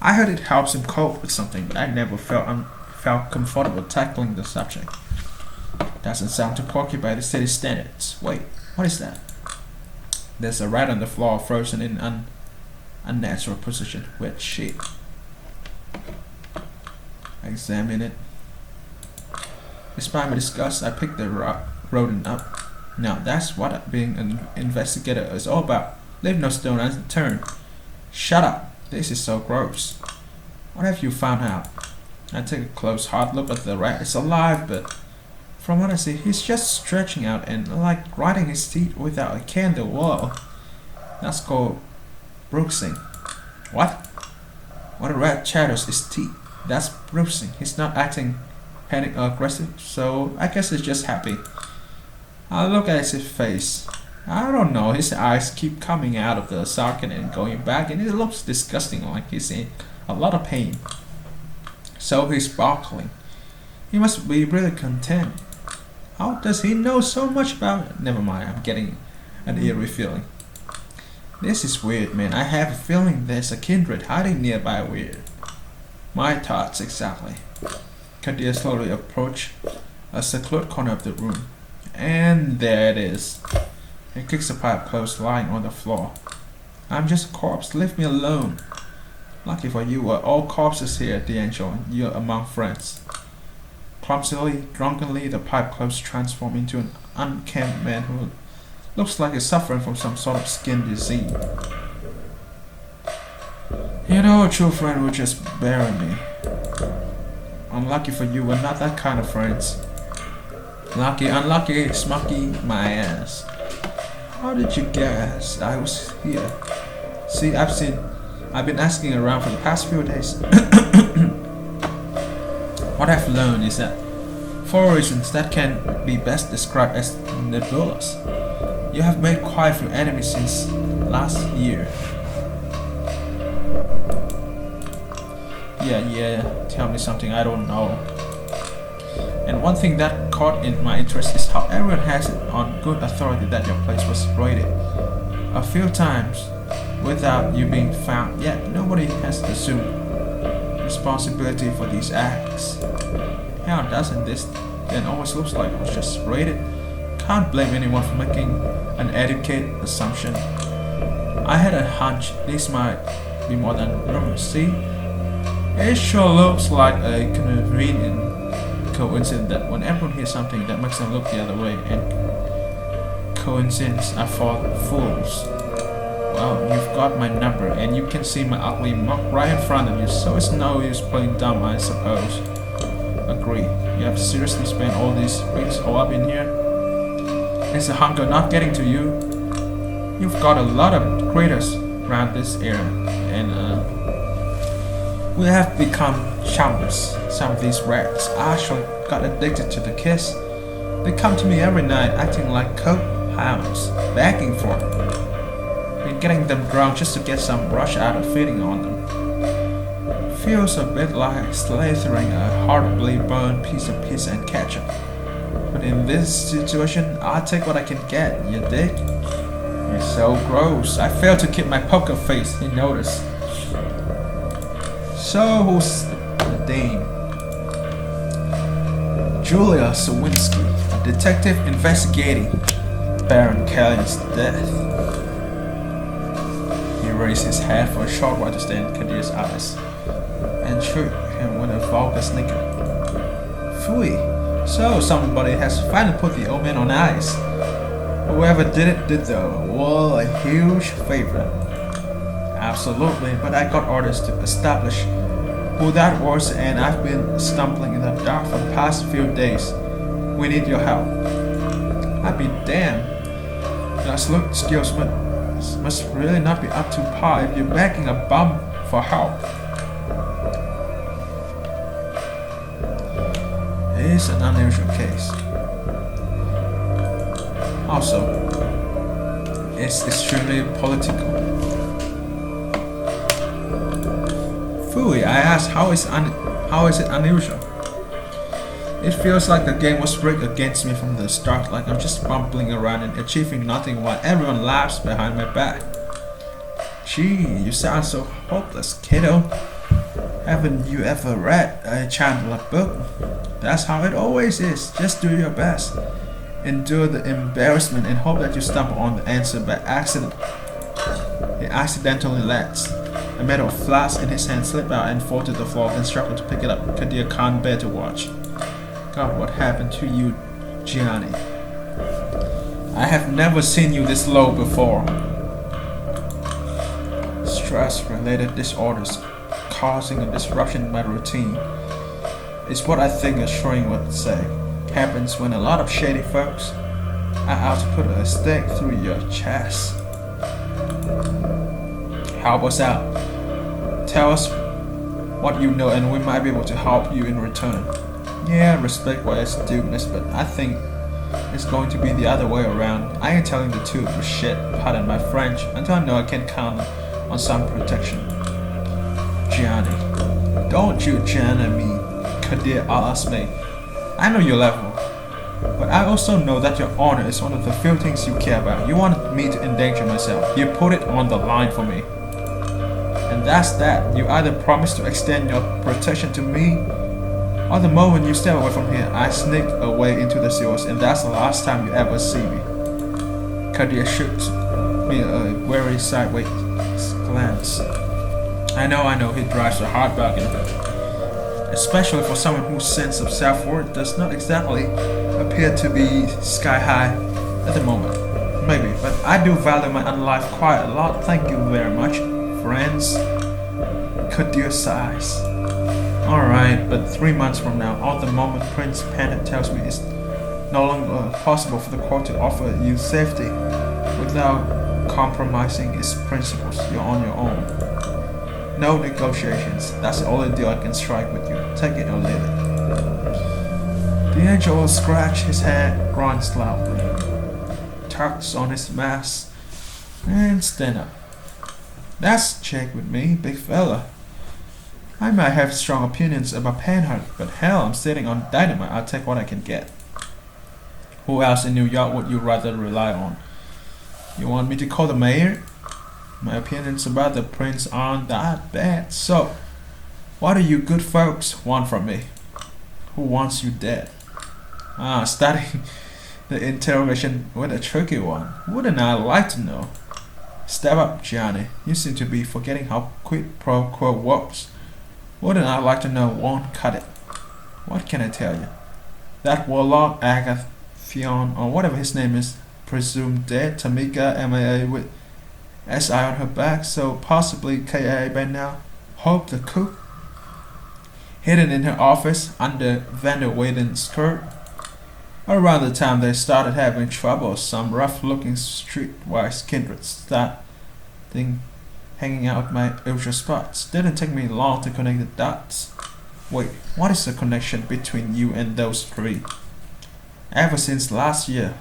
I heard it helps him cope with something, but I never felt comfortable tackling the subject. Doesn't sound too porky by the city standards. Wait, what is that? There's a rat on the floor, frozen in an unnatural position. Wet sheet. I examine it. Despite my disgust, I picked the rodent up. Now that's what being an investigator is all about. Leave no stone unturned. Shut up. This is so gross. What have you found out? I take a close hard look at the rat. It's alive, but from what I see, he's just stretching out and like grinding his teeth without a candle. Whoa. That's called bruising. What? What a rat chatters his teeth. That's bruising. He's not acting panic or aggressive, so I guess he's just happy. I look at his face. I don't know, his eyes keep coming out of the socket and going back, and it looks disgusting, like he's in a lot of pain. So he's sparkling. He must be really content. How does he know so much about it? Never mind, I'm getting an eerie feeling. This is weird, man. I have a feeling there's a kindred hiding nearby. Weird. My thoughts exactly. Kadir slowly approached a secluded corner of the room. And there it is. He kicks a pipe close, lying on the floor. I'm just a corpse. Leave me alone. Lucky for you, we're all corpses here, D'Angelo. You're among friends. Clumsily, drunkenly, the pipe close transforms into an unkempt man who looks like he's suffering from some sort of skin disease. You know, a true friend would just bury me. Unlucky for you, we're not that kind of friends. Lucky, unlucky, smucky, my ass. How did you guess I was here? See, I've been asking around for the past few days. What I've learned is that For reasons that can be best described as nebulous. You have made quite a few enemies since last year. Yeah, tell me something I don't know. And one thing that caught in my interest is how everyone has it on good authority that your place was raided a few times without you being found, yet nobody has assumed responsibility for these acts. How doesn't this then always looks like it was just raided? Can't blame anyone for making an educated assumption. I had a hunch this might be more than rumors. See? It sure looks like a convenient coincidence that when everyone hears something that makes them look the other way, and coincidences are for fools. Well, you've got my number, and you can see my ugly mug right in front of you, so it's no use playing dumb, I suppose. Agree. You have seriously spent all these weeks all up in here? Is the hunger not getting to you? You've got a lot of critters around this area, and we have become chumblers. Some of these rats actually got addicted to the kiss. They come to me every night acting like coke hounds, begging for it. And getting them drunk just to get some rush out of feeding on them. Feels a bit like slathering a horribly burned piece of pizza and ketchup. But in this situation, I'll take what I can get, you dig? You're so gross. I failed to keep my poker face, he noticed. So who's the dame? Julia Sawinski, a detective investigating Baron Kelly's death. He raised his head for a short while to stare in Kadir's eyes, and shook him with a vulgar snicker. Phooey, so somebody has finally put the old man on ice. Whoever did it did though. Well, a huge favor. Absolutely, but I got orders to establish who that was, and I've been stumbling in the dark for the past few days. We need your help. I'd be damned. Your sleuth skills must really not be up to par if you're begging a bum for help. It's an unusual case. Also, it's extremely political. Phooey, I asked, how is it unusual? It feels like the game was rigged against me from the start, like I'm just bumbling around and achieving nothing while everyone laughs behind my back. Gee, you sound so hopeless, kiddo. Haven't you ever read a Chandler book? That's how it always is. Just do your best. Endure the embarrassment and hope that you stumble on the answer by accident. He accidentally lets a metal flask in his hand slip out and fall to the floor, then struggled to pick it up. Kadir can't bear to watch. God, what happened to you, Gianni? I have never seen you this low before. Stress-related disorders causing a disruption in my routine is what I think a shrink would say. Happens when a lot of shady folks are out to put a stake through your chest. Help us out. Tell us what you know and we might be able to help you in return. Yeah, respect what is dudeness, but I think it's going to be the other way around. I ain't telling the truth for shit, pardon my French, until I know I can count on some protection. Gianni. Don't you Gianni me, Kadir asked me. I know your level, but I also know that your honor is one of the few things you care about. You wanted me to endanger myself. You put it on the line for me. And that's that. You either promise to extend your protection to me, or the moment you step away from here, I sneak away into the sewers, and that's the last time you ever see me. Kadir shoots me a wary sideways glance. I know, he drives a hard bargain. Especially for someone whose sense of self-worth does not exactly appear to be sky high at the moment. Maybe, but I do value my own life quite a lot. Thank you very much, friends. Kadir sighs. Alright, but 3 months from now, or the moment Prince Panda tells me it's no longer possible for the court to offer you safety without compromising its principles, you're on your own. No negotiations. That's the only deal I can strike with you. Take it or leave it. The angel scratches his head, grunts loudly, tugs on his mask, and stand up. That's check with me, big fella. I might have strong opinions about Panhard, but hell, I'm sitting on dynamite. I'll take what I can get. Who else in New York would you rather rely on? You want me to call the mayor? My opinions about the prince aren't that bad, so what do you good folks want from me? Who wants you dead? Starting the interrogation with a tricky one. Wouldn't I like to know? Step up, Johnny. You seem to be forgetting how quid pro quo works. Wouldn't I like to know won't cut it. What can I tell you? That warlock Agathion, or whatever his name is, presumed dead. Tamika MIA with SI on her back, so possibly KIA by now. Hope the cook. Hidden in her office under Vander Weyden's skirt. Around the time they started having trouble, some rough-looking streetwise kindred starting hanging out my usual spots. Didn't take me long to connect the dots. Wait, what is the connection between you and those three? Ever since last year,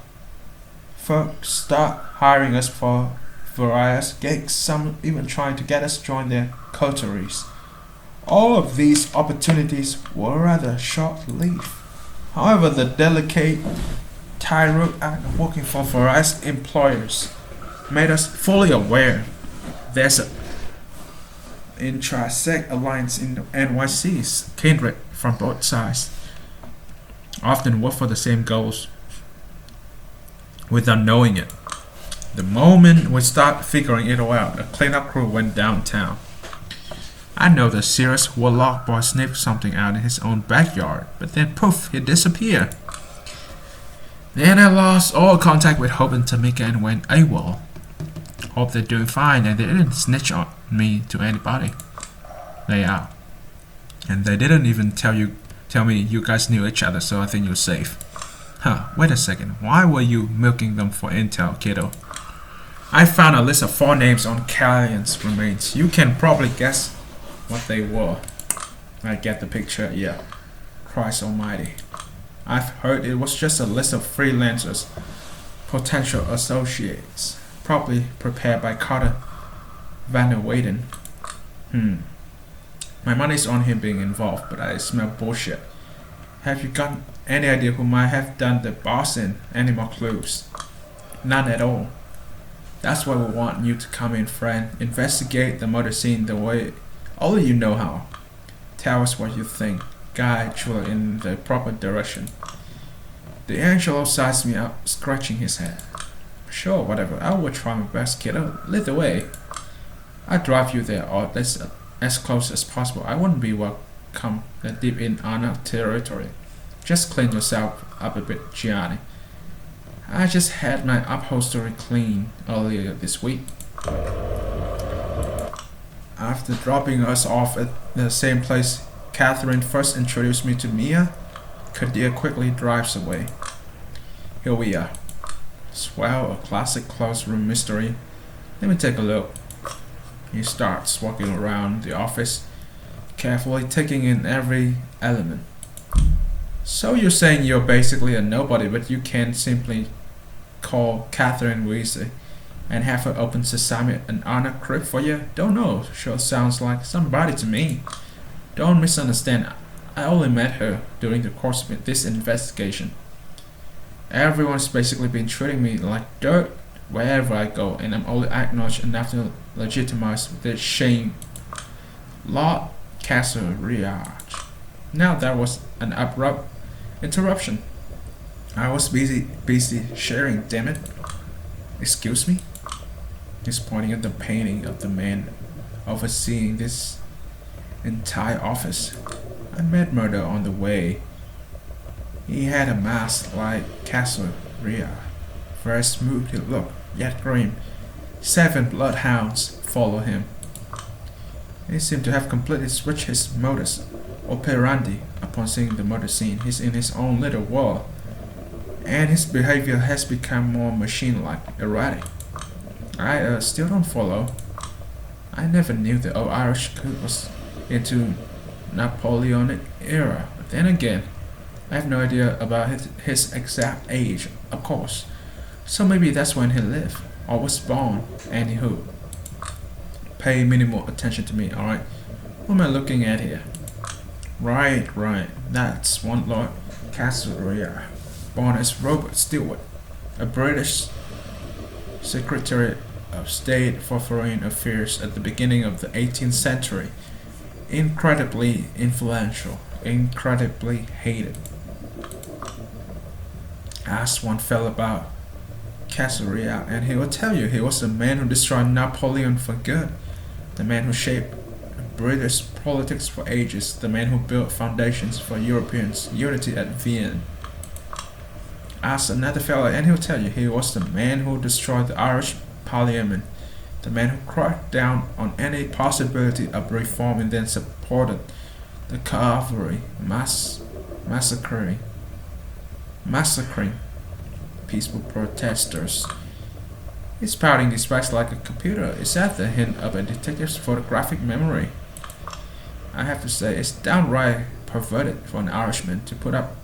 folks start hiring us for various gigs, some even trying to get us to join their coteries. All of these opportunities were rather short-lived. However, the delicate tightrope act of working for various employers made us fully aware there's an intrasect alliance in NYC's kindred from both sides often work for the same goals without knowing it. The moment we start figuring it all out, a cleanup crew went downtown. I know the serious warlock boy sniffed something out in his own backyard, but then poof, he disappeared. Then I lost all contact with Hope and Tamika and went AWOL. Hope they're doing fine and they didn't snitch on me to anybody. They are. And they didn't even tell me you guys knew each other, so I think you're safe. Wait a second. Why were you milking them for intel, kiddo? I found a list of 4 names on Callian's remains. You can probably guess what they were. I get the picture, yeah. Christ almighty. I've heard it was just a list of freelancers, potential associates, probably prepared by Carter Vander Weyden. My money's on him being involved, but I smell bullshit. Have you got any idea who might have done the boss in? Any more clues? None at all. That's why we want you to come in, friend. Investigate the murder scene the way only you know how. Tell us what you think. Guide Chula in the proper direction. The angel sized me up, scratching his head. Sure, whatever. I will try my best, kiddo. Lead the way. I'll drive you there, or as close as possible. I wouldn't be welcome that deep in Anarch territory. Just clean yourself up a bit, Gianni. I just had my upholstery cleaned earlier this week. After dropping us off at the same place Catherine first introduced me to Mia, Kadir quickly drives away. Here we are. Swell, a classic closed room mystery. Let me take a look. He starts walking around the office, carefully taking in every element. So you're saying you're basically a nobody, but you can simply call Catherine Weasley and have her open sesame an honor crypt for you? Don't know. Sure sounds like somebody to me. Don't misunderstand. I only met her during the course of this investigation. Everyone's basically been treating me like dirt wherever I go, and I'm only acknowledged enough to legitimize their shame. Lord Camarilla. Now that was an abrupt interruption. I was busy sharing, damn it. Excuse me? He's pointing at the painting of the man overseeing this entire office. I met Murder on the way. He had a mask like Camarilla. Very smooth he looked, yet grim. 7 bloodhounds follow him. He seemed to have completely switched his modus operandi upon seeing the murder scene. He's in his own little world, and his behavior has become more machine-like, erratic. I still don't follow. I never knew the old Irish cook was into Napoleonic era. But then again, I have no idea about his exact age, of course. So maybe that's when he lived, or was born. Anywho, pay minimal attention to me, alright? What am I looking at here? Right. That's one Lord Camarilla, born as Robert Stewart, a British Secretary of State for Foreign Affairs at the beginning of the 18th century. Incredibly influential, incredibly hated. Ask one fellow about Camarilla, and he will tell you he was the man who destroyed Napoleon for good, the man who shaped British politics for ages, the man who built foundations for Europeans' unity at Vienna. Ask another fellow, and he'll tell you he was the man who destroyed the Irish Parliament, the man who cracked down on any possibility of reform and then supported the cavalry massacring peaceful protesters. His spouting these facts like a computer is at the hint of a detective's photographic memory. I have to say, it's downright perverted for an Irishman to put up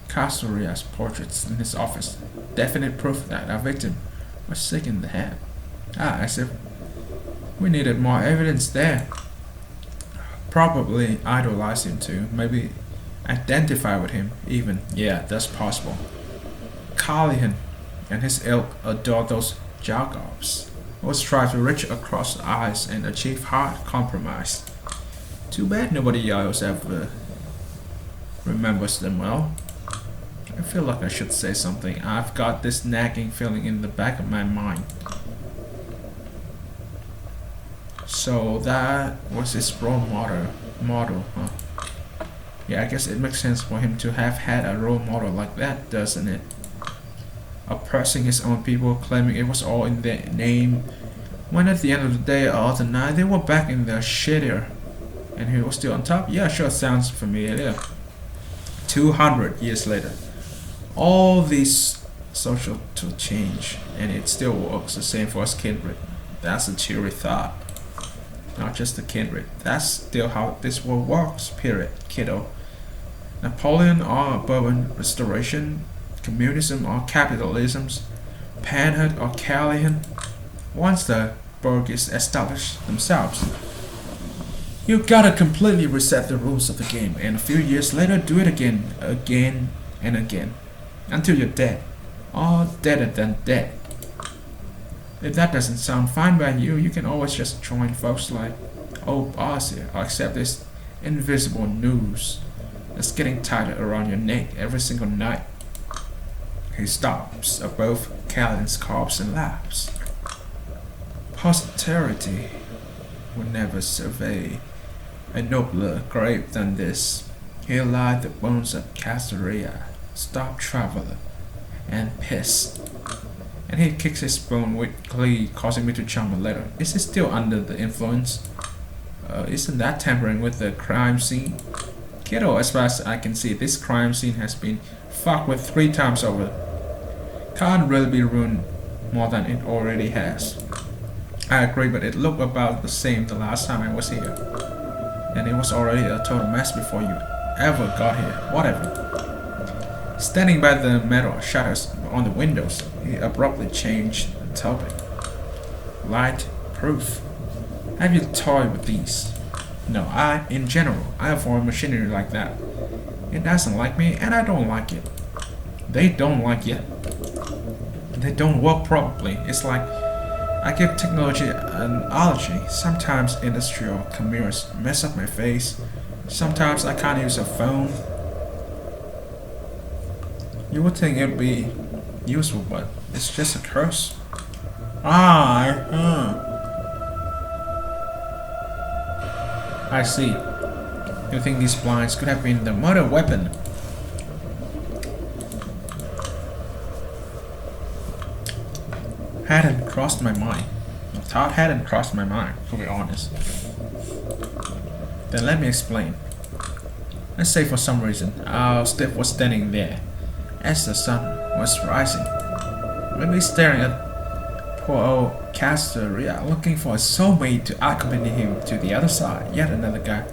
Camarilla's portraits in his office. Definite proof that our victim was sick in the head. As if we needed more evidence there. Probably idolize him too. Maybe identify with him even. Yeah, that's possible. Callahan and his ilk adore those Jacobs. Always try to reach across the eyes and achieve hard compromise. Too bad nobody else ever remembers them well. I feel like I should say something. I've got this nagging feeling in the back of my mind. So that was his role model, huh? Yeah, I guess it makes sense for him to have had a role model like that, doesn't it? Oppressing his own people, claiming it was all in their name, when at the end of the day or the night they were back in their shittier, and he was still on top. Yeah, sure, sounds familiar. 200 years later, all these social to change, and it still works the same for us kindred. That's a cheery thought. Not just the kindred. That's still how this world works, period, kiddo. Napoleon or Bourbon Restoration, communism or capitalism's, Panhard or Callahan, once the Burghers establish themselves, you gotta completely reset the rules of the game, and a few years later do it again and again, until you're dead, or deader than dead. If that doesn't sound fine by you, you can always just join folks like old boss here, or accept this invisible noose that's getting tighter around your neck every single night. He stops above Callan's corpse and laughs. Posterity will never survey a nobler grave than this. Here lie the bones of Camarilla, stop traveler, and piss. And he kicks his spoon with glee, causing me to chum a little. Is he still under the influence? Isn't that tampering with the crime scene? Kiddo, as far as I can see, this crime scene has been fucked with 3 times over. Can't really be ruined more than it already has. I agree, but it looked about the same the last time I was here. And it was already a total mess before you ever got here. Whatever. Standing by the metal shutters on the windows, he abruptly changed the topic. Light proof. Have you toyed with these? No, in general, I avoid machinery like that. It doesn't like me, and I don't like it. They don't like it. They don't work properly. It's like I give technology an allergy. Sometimes industrial chimeras mess up my face. Sometimes I can't use a phone. You would think it'd be useful, but it's just a curse. I see. You think these blinds could have been the murder weapon? Hadn't crossed my mind. The thought hadn't crossed my mind, to be honest. Then let me explain. Let's say for some reason, our Steve was standing there as the sun was rising, maybe staring at poor old Camarilla, looking for a soulmate to accompany him to the other side. Yet another guy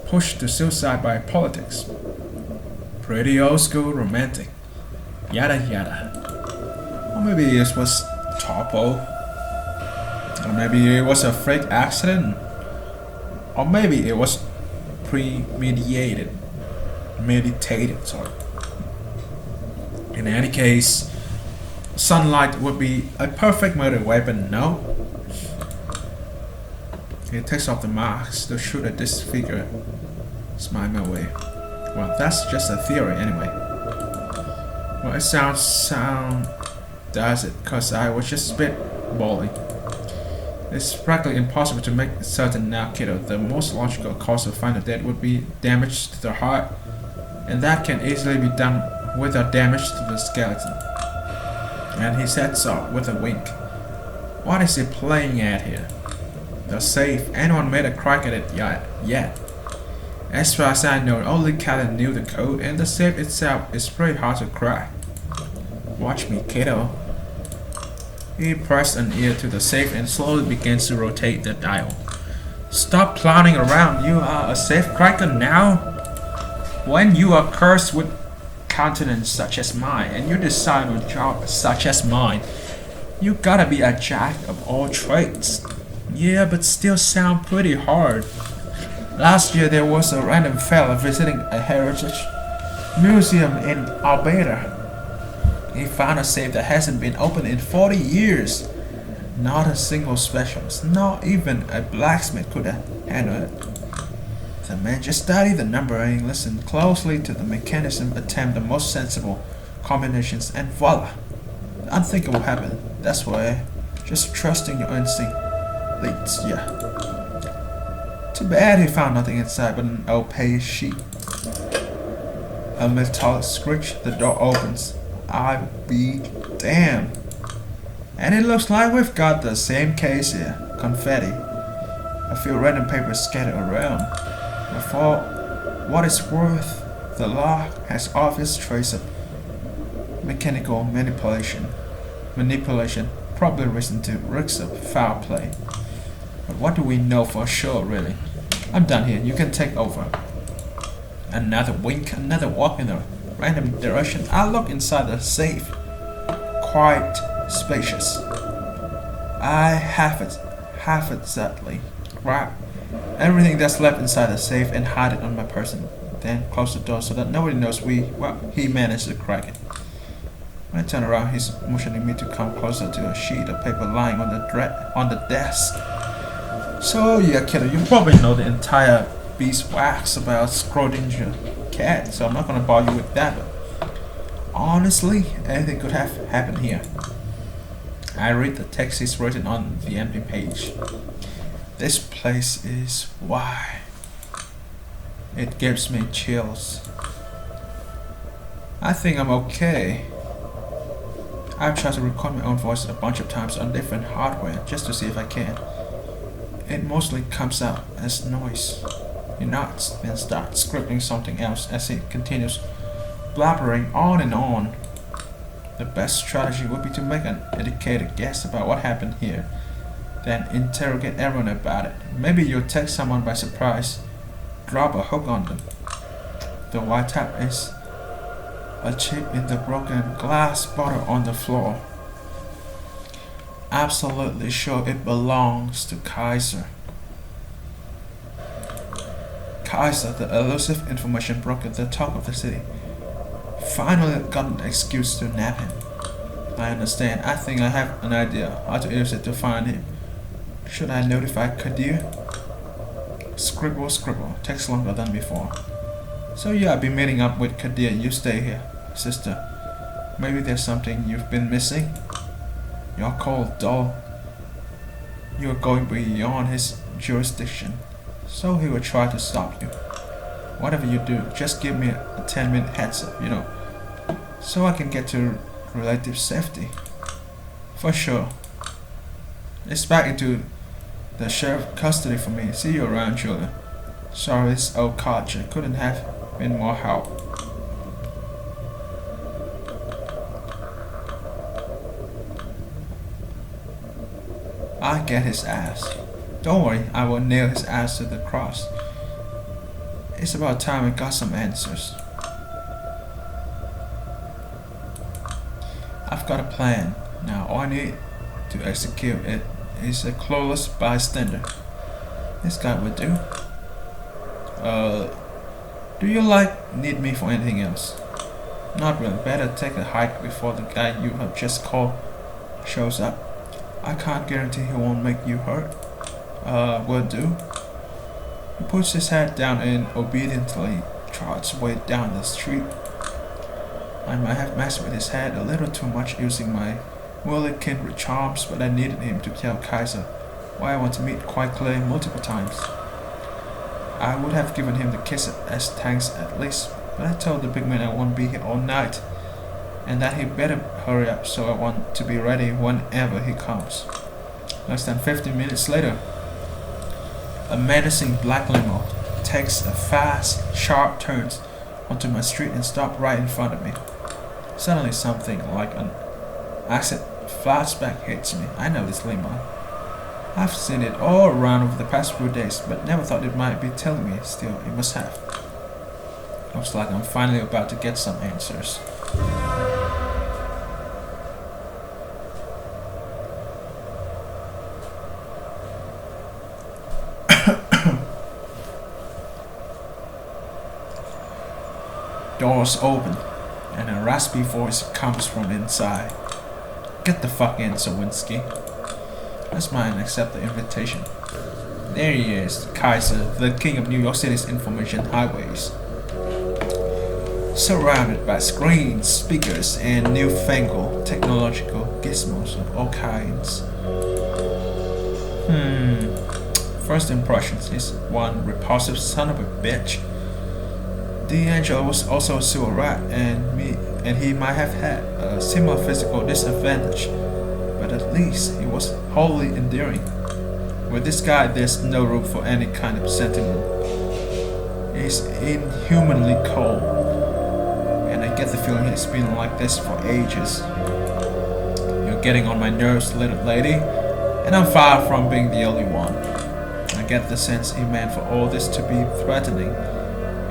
pushed to suicide by politics. Pretty old school romantic. Yada yada. Or maybe it was Topo. Or maybe it was a freak accident. Or maybe it was premeditated. Sorry. In any case, sunlight would be a perfect murder weapon, no? It takes off the mask to shoot at this figure. Smile my way. Well, that's just a theory anyway. Well, it sound does it, cause I was just spitballing. It's practically impossible to make certain now, kiddo. The most logical cause of finding dead would be damage to the heart, and that can easily be done without damage to the skeleton. And he said so with a wink. What is he playing at here? The safe. Anyone made a crack at it yet? As far as I know, only Callan knew the code, and the safe itself is pretty hard to crack. Watch me, kiddo. He pressed an ear to the safe and slowly began to rotate the dial. Stop clowning around. You are a safe cracker now? When you are cursed with countenance such as mine, and you decide on a job such as mine, you gotta be a jack of all trades. Yeah, but still sound pretty hard. Last year there was a random fella visiting a heritage museum in Alberta. He found a safe that hasn't been opened in 40 years. Not a single specialist, not even a blacksmith could handle it. The man just studied the numbering, listened closely to the mechanism, attempt the most sensible combinations, and voila! The unthinkable happened. That's why just trusting your instinct leads ya. Too bad he found nothing inside but an opaque sheet. A metallic screech, the door opens. I be damned. And it looks like we've got the same case here. Confetti. A few random papers scattered around. But for what it's worth, the law has obvious trace of mechanical manipulation, probably risen to risks of foul play. But what do we know for sure, really? I'm done here. You can take over. Another wink, another walk in a random direction. I look inside the safe. Quite spacious. I half it sadly. Grab everything that's left inside the safe and hide it on my person. Then close the door so that nobody knows he managed to crack it. When I turn around, he's motioning me to come closer to a sheet of paper lying on the desk. So yeah, kiddo, you probably know the entire beeswax about Schrodinger cat, so I'm not gonna bother you with that. But honestly, anything could have happened here. I read the text he's written on the empty page. This place is why. It gives me chills. I think I'm okay. I've tried to record my own voice a bunch of times on different hardware just to see if I can. It mostly comes out as noise. He nods, then starts scribbling something else as he continues blabbering on and on. The best strategy would be to make an educated guess about what happened here, then interrogate everyone about it. Maybe you'll take someone by surprise, drop a hook on them. The white tap is a chip in the broken glass bottle on the floor. Absolutely sure it belongs to Kaiser. Kaiser, the elusive information broker, the talk of the city, finally got an excuse to nab him. I understand. I think I have an idea how to use it to find him. Should I notify Kadir? Scribble. Takes longer than before. So yeah, I'll be meeting up with Kadir. You stay here, sister. Maybe there's something you've been missing. You're cold, doll. You're going beyond his jurisdiction, so he will try to stop you. Whatever you do, just give me a 10-minute heads up, so I can get to relative safety. For sure. It's back into the sheriff custody for me. See you around, Julia. Sorry, this old culture couldn't have been more help. I get his ass. Don't worry, I will nail his ass to the cross. It's about time we got some answers. I've got a plan. Now all I need to execute it is a clueless bystander. This guy would do. Do you need me for anything else? Not really. Better take a hike before the guy you have just called shows up. I can't guarantee he won't make you hurt. Will do. He puts his head down and obediently trots way down the street. I might have messed with his head a little too much using my worldly kindred charms, but I needed him to tell Kaiser why I want to meet quite clearly multiple times. I would have given him the kiss as thanks at least, but I told the big man I won't be here all night, and that he better hurry up, so I want to be ready whenever he comes. Less than 15 minutes later, a menacing black limo takes a fast, sharp turn onto my street and stops right in front of me. Suddenly something like an acid flashback hits me. I know this limo. I've seen it all around over the past few days, but never thought it might be telling me. Still, it must have. Looks like I'm finally about to get some answers. Doors open, and a raspy voice comes from inside. Get the fuck in, Sawinski. I smile and accept the invitation. There he is, Kaiser, the king of New York City's information highways. Surrounded by screens, speakers, and newfangled technological gizmos of all kinds. First impressions is one repulsive son of a bitch. D'Angelo was also a sewer rat, and he might have had a similar physical disadvantage, but at least he was wholly endearing. With this guy, there's no room for any kind of sentiment. He's inhumanly cold, and I get the feeling he's been like this for ages. You're getting on my nerves, little lady, and I'm far from being the only one. I get the sense he meant for all this to be threatening.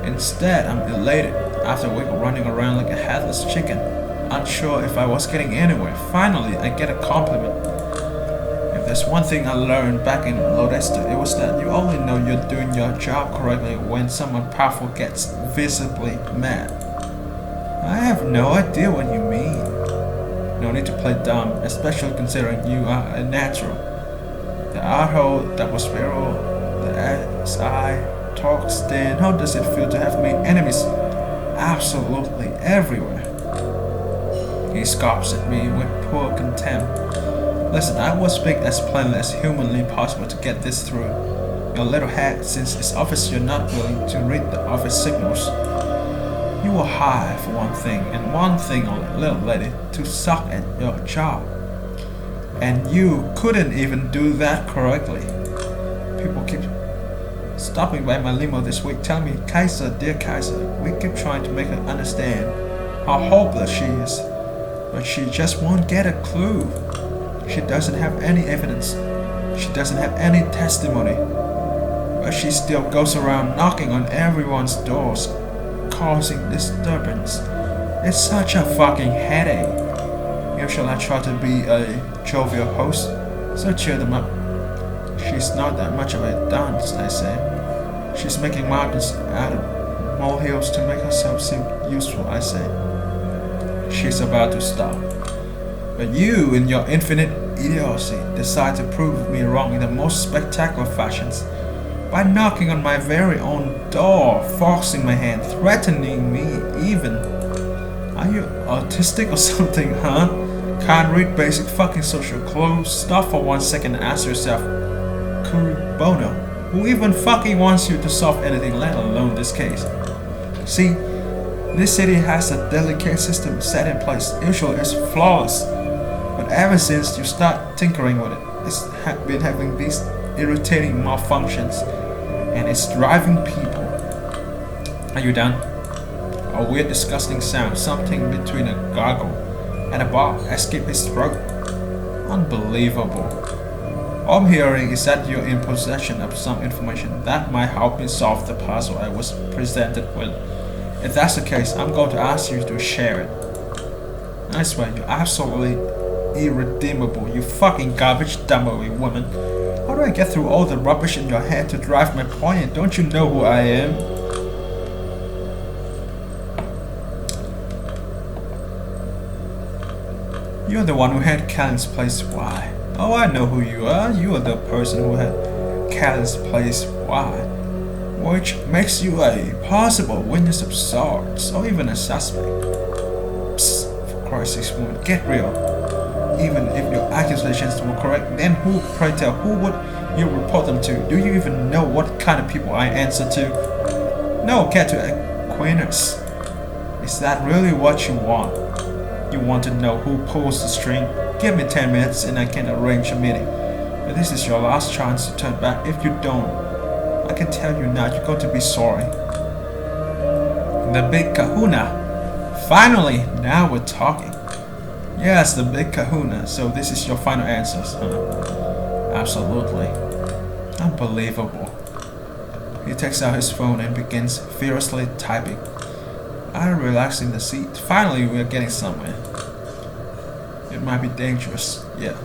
Instead, I'm elated. After a week of running around like a headless chicken, unsure if I was getting anywhere, finally I get a compliment. If there's one thing I learned back in Lodesta, it was that you only know you're doing your job correctly when someone powerful gets visibly mad. I have no idea what you mean. No need to play dumb, especially considering you are a natural. The art hole that was viral, the SI talks, then how does it feel to have made enemies absolutely everywhere? He scoffs at me with poor contempt. Listen, I will speak as plainly as humanly possible to get this through. Your little head, since it's obvious you're not willing to read the office signals. You were hired for one thing, and one thing only, little lady, to suck at your job. And you couldn't even do that correctly. People keep stopping by my limo this week, tell me, Kaiser, dear Kaiser, we keep trying to make her understand how hopeless she is, but she just won't get a clue. She doesn't have any evidence. She doesn't have any testimony, but she still goes around knocking on everyone's doors, causing disturbance. It's such a fucking headache. Usually I try to be a jovial host, so cheer them up. She's not that much of a dunce, I say. She's making mountains out of molehills to make herself seem useful, I say. She's about to stop. But you, in your infinite idiocy, decide to prove me wrong in the most spectacular fashions by knocking on my very own door, forcing my hand, threatening me even. Are you autistic or something, huh? Can't read basic fucking social clues? Stop for 1 second and ask yourself, Bono, who even fucking wants you to solve anything, let alone this case? See, this city has a delicate system set in place. Usually it's flawless, but ever since you start tinkering with it, it's been having these irritating malfunctions, and it's driving people. Are you done? A weird, disgusting sound, something between a gargle and a bark, escaped his throat. Unbelievable. All I'm hearing is that you're in possession of some information that might help me solve the puzzle I was presented with. If that's the case, I'm going to ask you to share it. I swear, you're absolutely irredeemable, you fucking garbage dumbery woman. How do I get through all the rubbish in your head to drive my point in? Don't you know who I am? You're the one who had Callan's place. Why? Oh, I know who you are. You are the person who had Callan's place. Why? Which makes you a possible witness of sorts, or even a suspect. Psst, for Christ's sake, woman, get real. Even if your accusations were correct, then who, pray tell, who would you report them to? Do you even know what kind of people I answer to? No, get to Aquinas. Is that really what you want? You want to know who pulls the string? Give me 10 minutes and I can arrange a meeting. But this is your last chance to turn back. If you don't, I can tell you now, you're going to be sorry. The big kahuna. Finally, now we're talking. Yes, the big kahuna. So this is your final answers, huh? Absolutely. Unbelievable. He takes out his phone and begins furiously typing. I relax in the seat. Finally, we're getting somewhere. It might be dangerous, yeah,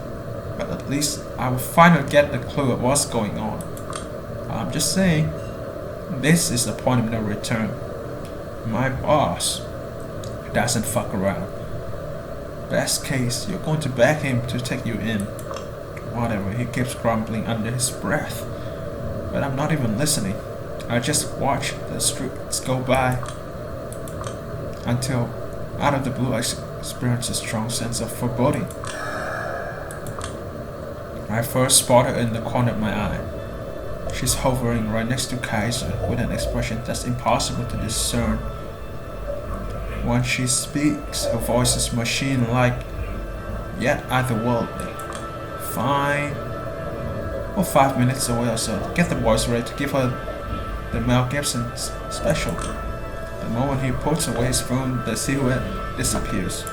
but at least I will finally get the clue of what's going on. I'm just saying, this is the point of no return. My boss doesn't fuck around. Best case, you're going to beg him to take you in. Whatever, he keeps grumbling under his breath. But I'm not even listening. I just watch the streets go by. Until, out of the blue, I experience a strong sense of foreboding. I first spot her in the corner of my eye. She's hovering right next to Kaiser with an expression that's impossible to discern. When she speaks, her voice is machine-like, yet otherworldly. Fine. Or 5 minutes away or so. Get the boys ready to give her the Mel Gibson special. The moment he puts away his phone, the silhouette disappears.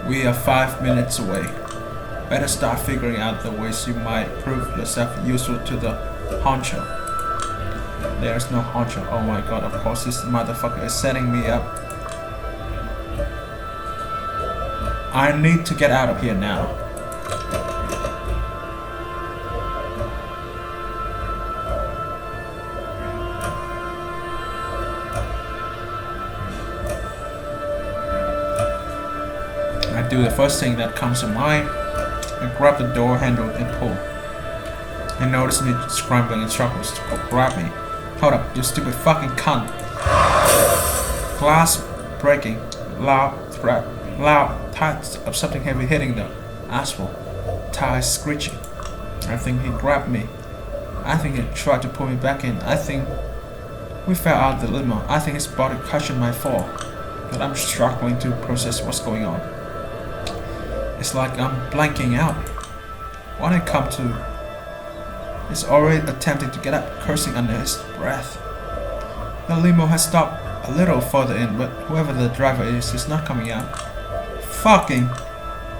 We are 5 minutes away. Better start figuring out the ways you might prove yourself useful to the honcho. There's no honcho. Oh my god, of course this motherfucker is setting me up. I need to get out of here now. I do the first thing that comes to mind. I grab the door handle and pull. He notices me scrambling and struggles to grab me. Hold up, you stupid fucking cunt. Glass breaking. Loud threat. Loud thuds of something heavy hitting the asphalt. Tires screeching. I think he grabbed me. I think he tried to pull me back in. I think we fell out of the limo. I think his body cushioned my fall. But I'm struggling to process what's going on. It's like I'm blanking out. When I come to, he's already attempting to get up, cursing under his breath. The limo has stopped a little further in, but whoever the driver is not coming out. Fucking!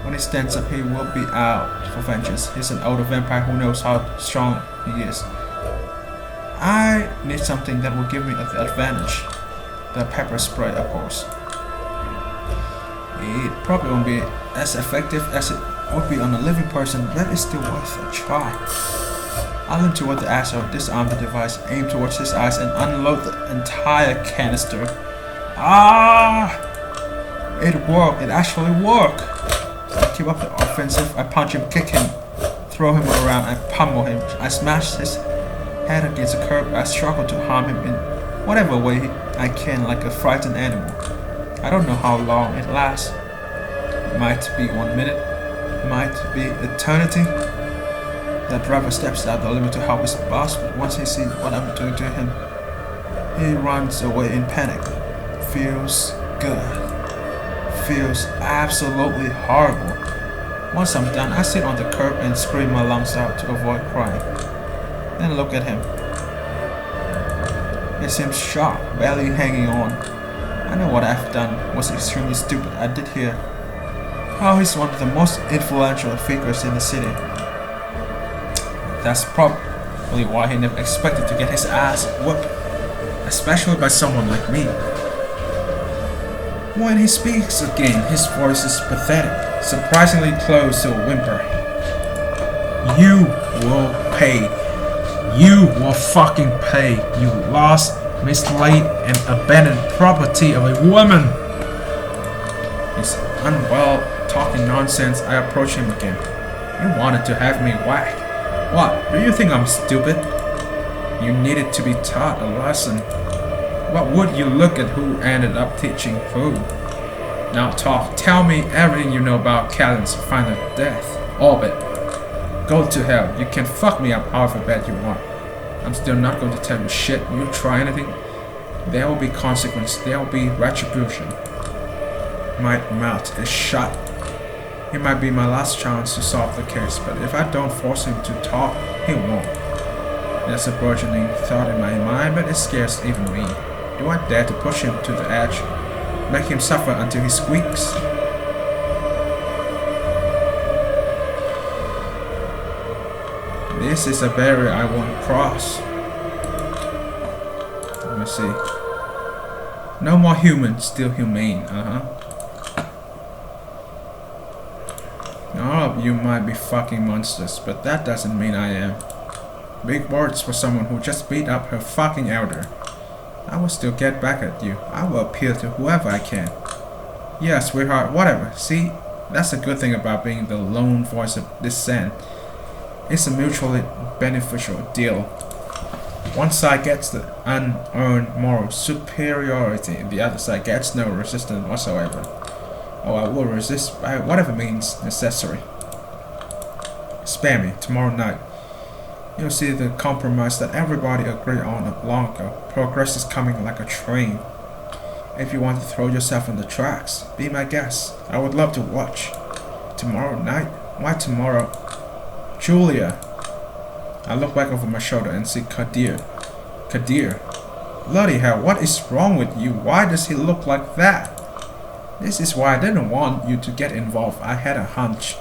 When he stands up, he will be out for vengeance. He's an older vampire who knows how strong he is. I need something that will give me the advantage. The pepper spray, of course. It probably won't be as effective as it would be on a living person, but it's still worth a try. I lean toward the asshole, disarm the device, aim towards his eyes, and unload the entire canister. Ah! It worked. It actually worked. I keep up the offensive. I punch him, kick him, throw him around, I pummel him. I smash his head against the curb. I struggle to harm him in whatever way I can, like a frightened animal. I don't know how long it lasts. It might be 1 minute. It might be eternity. The driver steps out the limo to help his boss, but once he sees what I'm doing to him, he runs away in panic. Feels good. Feels absolutely horrible. Once I'm done, I sit on the curb and scream my lungs out to avoid crying. Then look at him. He seems shocked, barely hanging on. I know what I've done was extremely stupid. I did hear how he's one of the most influential figures in the city. That's probably why he never expected to get his ass whooped, especially by someone like me. When he speaks again, his voice is pathetic, surprisingly close to a whimper. You will pay. You will fucking pay. You lost, mislaid, and abandoned property of a woman. He's unwell, talking nonsense. I approach him again. You wanted to have me whacked. What? Do you think I'm stupid? You needed to be taught a lesson. What would you look at who ended up teaching who? Now talk. Tell me everything you know about Callan's final death. All of it. Go to hell. You can fuck me up however bad you want. I'm still not going to tell you shit. You try anything, there will be consequence. There will be retribution. My mouth is shut. It might be my last chance to solve the case, but if I don't force him to talk, he won't. There's a burgeoning thought in my mind, but it scares even me. Do I dare to push him to the edge? Make him suffer until he squeaks? This is a barrier I won't cross. Let me see. No more human, still humane. All of you might be fucking monsters, but that doesn't mean I am. Big words for someone who just beat up her fucking elder. I will still get back at you. I will appeal to whoever I can. Yeah, sweetheart, whatever. See, that's a good thing about being the lone voice of dissent. It's a mutually beneficial deal. One side gets the unearned moral superiority, the other side gets no resistance whatsoever. Oh, I will resist by whatever means necessary. Spare me tomorrow night. You'll see the compromise that everybody agreed on long ago. Progress is coming like a train. If you want to throw yourself on the tracks, be my guest. I would love to watch. Tomorrow night? Why tomorrow? Julia. I look back over my shoulder and see Kadir. Kadir. Bloody hell, what is wrong with you? Why does he look like that? This is why I didn't want you to get involved. I had a hunch.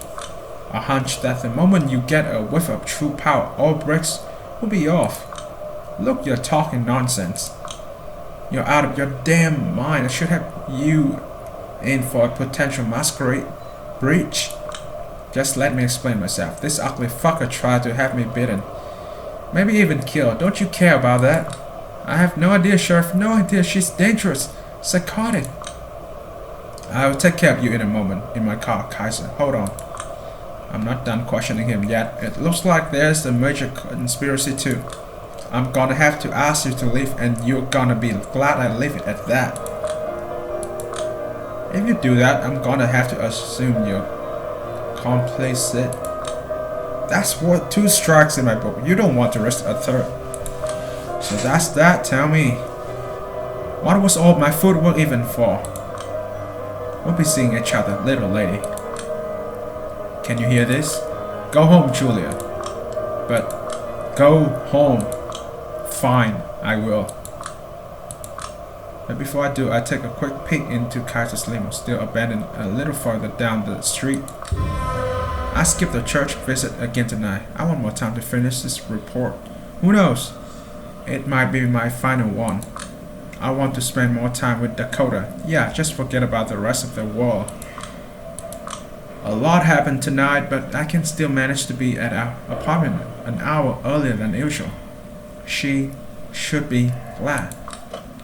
A hunch that the moment you get a whiff of true power, all bricks will be off. Look, you're talking nonsense. You're out of your damn mind. I should have you in for a potential masquerade breach. Just let me explain myself. This ugly fucker tried to have me bitten. Maybe even killed. Don't you care about that? I have no idea, Sheriff. No idea. She's dangerous. Psychotic. I will take care of you in a moment. In my car, Kaiser. Hold on. I'm not done questioning him yet. It looks like there's a major conspiracy too. I'm gonna have to ask you to leave, and you're gonna be glad I leave it at that. If you do that, I'm gonna have to assume you're complicit. That's worth 2 strikes in my book. You don't want to risk a third. So that's that. Tell me, what was all my footwork even for? We'll be seeing each other, little lady. Can you hear this? Go home, Julia. But go home. Fine, I will. But before I do, I take a quick peek into Kaiser's limo, still abandoned a little further down the street. I skip the church visit again tonight. I want more time to finish this report. Who knows? It might be my final one. I want to spend more time with Dakota. Yeah, just forget about the rest of the world. A lot happened tonight, but I can still manage to be at our apartment an hour earlier than usual. She should be glad.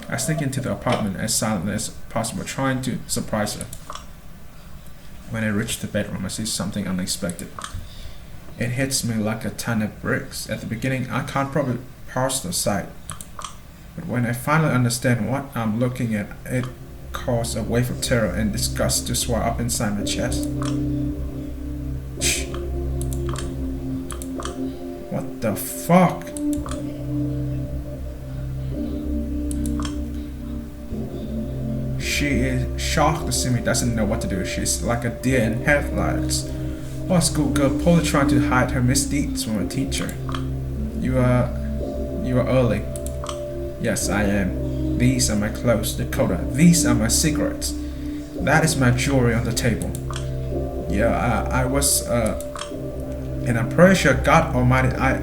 I sneak into the apartment as silently as possible, trying to surprise her. When I reach the bedroom, I see something unexpected. It hits me like a ton of bricks. At the beginning, I can't probably parse the sight. But when I finally understand what I'm looking at, it causes a wave of terror and disgust to swell up inside my chest. Shh. What the fuck? She is shocked to see me, doesn't know what to do. She's like a deer in headlights. Or a schoolgirl probably trying to hide her misdeeds from a teacher. You are early. Yes, I am. These are my clothes, Dakota. These are my cigarettes. That is my jewelry on the table. Yeah, I was, and I'm pretty sure God Almighty, I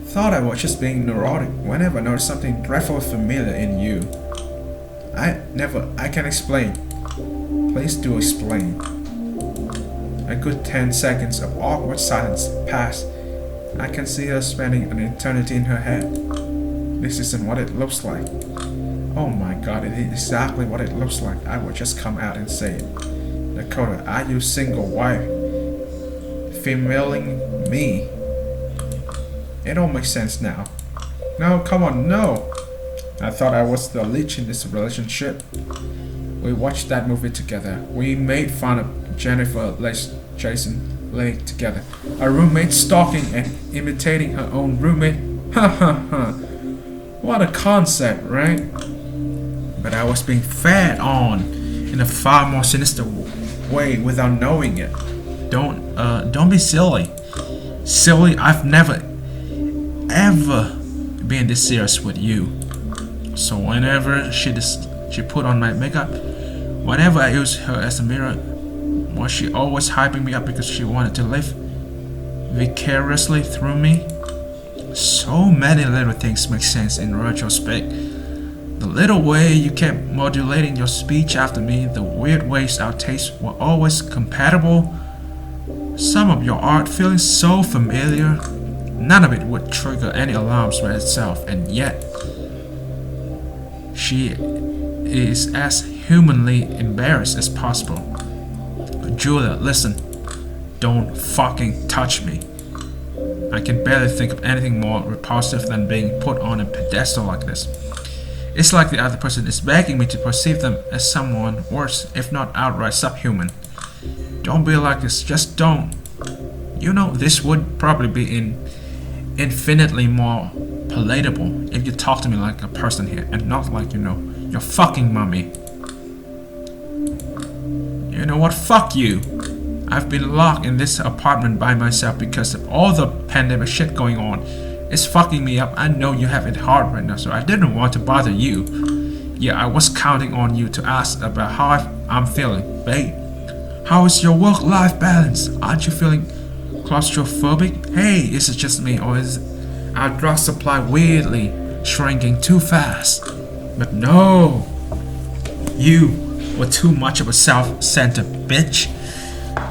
thought I was just being neurotic whenever I noticed something dreadfully familiar in you. I can explain. Please do explain. A good 10 seconds of awkward silence pass. I can see her spending an eternity in her head. This isn't what it looks like. Oh my god, it is exactly what it looks like. I would just come out and say it. Dakota, are you single wife? Femaling me? It all makes sense now. No, come on, no! I thought I was the leech in this relationship. We watched that movie together. We made fun of Jennifer Jason Leigh together. A roommate stalking and imitating her own roommate. Ha ha ha. What a concept, right? But I was being fed on in a far more sinister way without knowing it. Don't be silly. Silly, I've never ever been this serious with you. So whenever she put on my makeup, whenever I used her as a mirror, was she always hyping me up because she wanted to live vicariously through me? So many little things make sense in retrospect. The little way you kept modulating your speech after me, the weird ways our tastes were always compatible, some of your art feeling so familiar, none of it would trigger any alarms by itself, and yet she is as humanly embarrassed as possible. Julia, listen, don't fucking touch me. I can barely think of anything more repulsive than being put on a pedestal like this. It's like the other person is begging me to perceive them as someone worse, if not outright subhuman. Don't be like this, just don't. You know, this would probably be infinitely more palatable if you talk to me like a person here and not like, your fucking mummy. You know what? Fuck you. I've been locked in this apartment by myself because of all the pandemic shit going on. It's fucking me up. I know you have it hard right now, so I didn't want to bother you. Yeah, I was counting on you to ask about how I'm feeling. Babe, how is your work-life balance? Aren't you feeling claustrophobic? Hey, is it just me, or is our drug supply weirdly shrinking too fast? But no, you were too much of a self-centered bitch.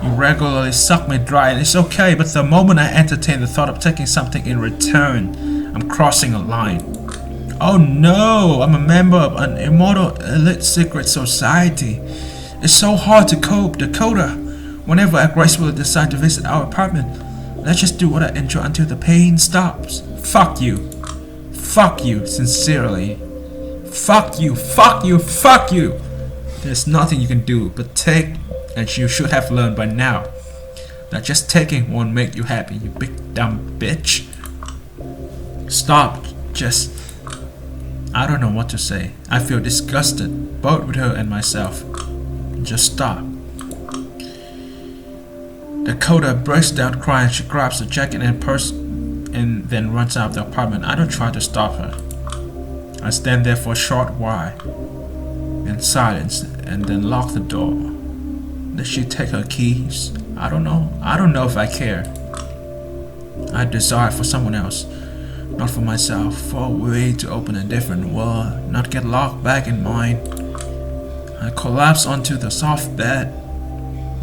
You regularly suck me dry, and it's okay, but the moment I entertain the thought of taking something in return, I'm crossing a line. Oh no, I'm a member of an immortal elite secret society. It's so hard to cope, Dakota. Whenever I gracefully decide to visit our apartment, let's just do what I enjoy until the pain stops. Fuck you. Fuck you, sincerely. Fuck you, fuck you, fuck you. There's nothing you can do but take, and you should have learned by now that just taking won't make you happy, you big dumb bitch. Stop, just... I don't know what to say. I feel disgusted, both with her and myself. Just stop. Dakota breaks down crying. She grabs the jacket and purse and then runs out of the apartment. I don't try to stop her. I stand there for a short while in silence and then lock the door. Did she take her keys? I don't know. I don't know if I care. I desire for someone else, not for myself, for a way to open a different world, not get locked back in mine. I collapse onto the soft bed.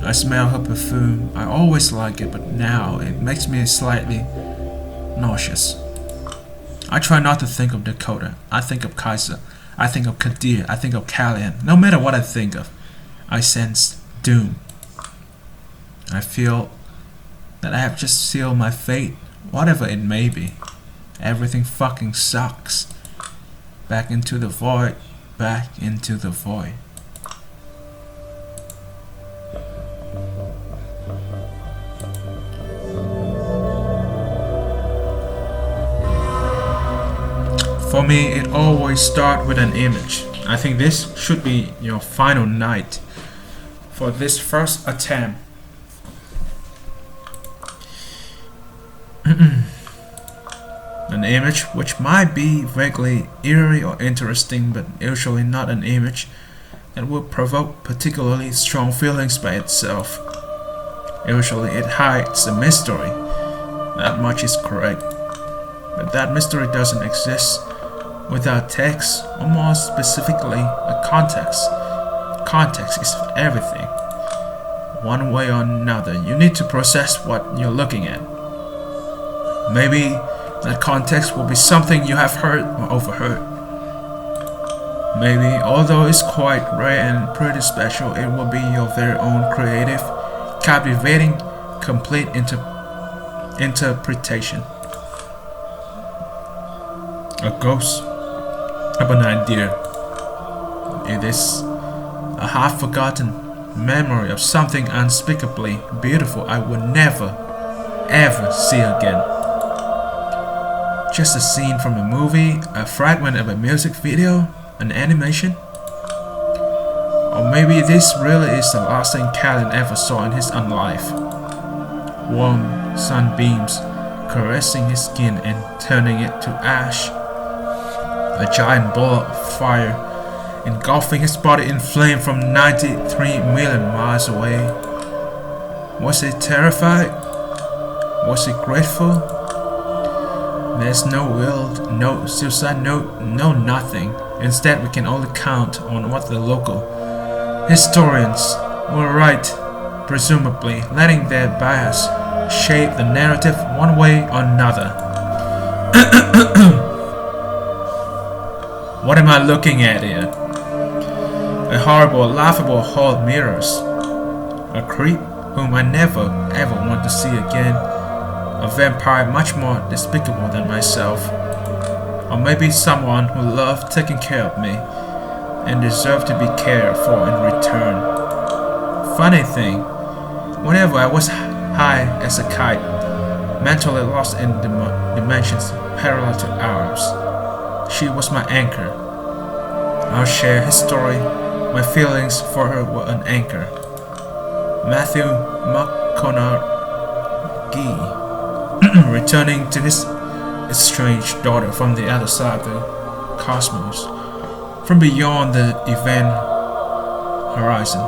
I smell her perfume. I always like it, but now it makes me slightly nauseous. I try not to think of Dakota. I think of Kaiser. I think of Kadir. I think of Callian. No matter what I think of, I sense doom. I feel that I have just sealed my fate, whatever it may be. Everything fucking sucks. Back into the void. Back into the void. For me, it always starts with an image. I think this should be your final night for this first attempt. An image which might be vaguely eerie or interesting, but usually not an image that will provoke particularly strong feelings by itself. Usually it hides a mystery. That much is correct. But that mystery doesn't exist without text, or more specifically, a context. Context is everything. One way or another, you need to process what you're looking at. Maybe that context will be something you have heard or overheard. Maybe, although it's quite rare and pretty special, it will be your very own creative, captivating, complete interpretation. A ghost of an idea. It is a half-forgotten memory of something unspeakably beautiful I will never, ever see again. Just a scene from a movie, a fragment of a music video, an animation? Or maybe this really is the last thing Callan ever saw in his own life. Warm sunbeams caressing his skin and turning it to ash. A giant ball of fire engulfing his body in flame from 93 million miles away. Was he terrified? Was he grateful? There's no will, no suicide note, no nothing. Instead, we can only count on what the local historians will write, presumably letting their bias shape the narrative one way or another. What am I looking at here? A horrible, laughable hall of mirrors. A creep whom I never ever want to see again. A vampire much more despicable than myself. Or maybe someone who loved taking care of me and deserved to be cared for in return. Funny thing, whenever I was high as a kite, mentally lost in dimensions parallel to ours, she was my anchor. Our shared history, my feelings for her were an anchor. Matthew McConaughey, returning to his estranged daughter from the other side of the cosmos, from beyond the event horizon,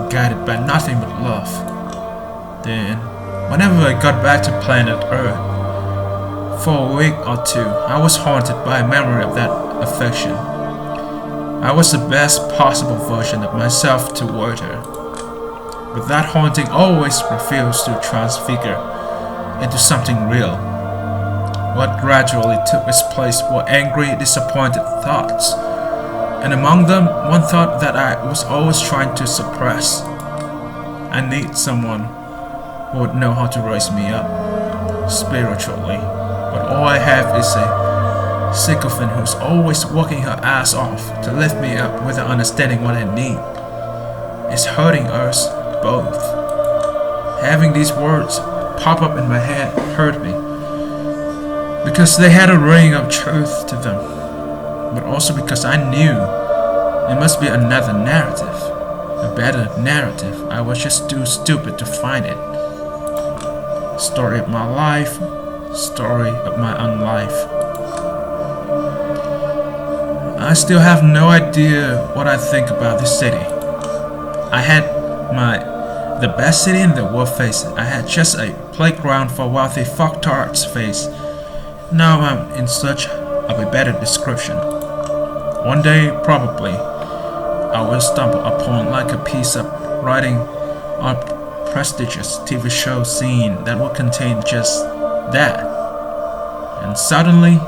guided by nothing but love. Then, whenever I got back to planet Earth, for a week or two, I was haunted by a memory of that affection. I was the best possible version of myself toward her, but that haunting always refused to transfigure into something real. What gradually took its place were angry, disappointed thoughts, and among them, one thought that I was always trying to suppress. I need someone who would know how to raise me up, spiritually, but all I have is a sycophant who's always working her ass off to lift me up without understanding what I need. It's hurting us both. Having these words pop up in my head hurt me, because they had a ring of truth to them, but also because I knew there must be another narrative, a better narrative. I was just too stupid to find it. Story of my life, story of my own life. I still have no idea what I think about this city. I had the best city in the world face. I had just a playground for wealthy fucktards face. Now I'm in search of a better description. One day, probably, I will stumble upon like a piece of writing or prestigious TV show scene that will contain just that. And suddenly,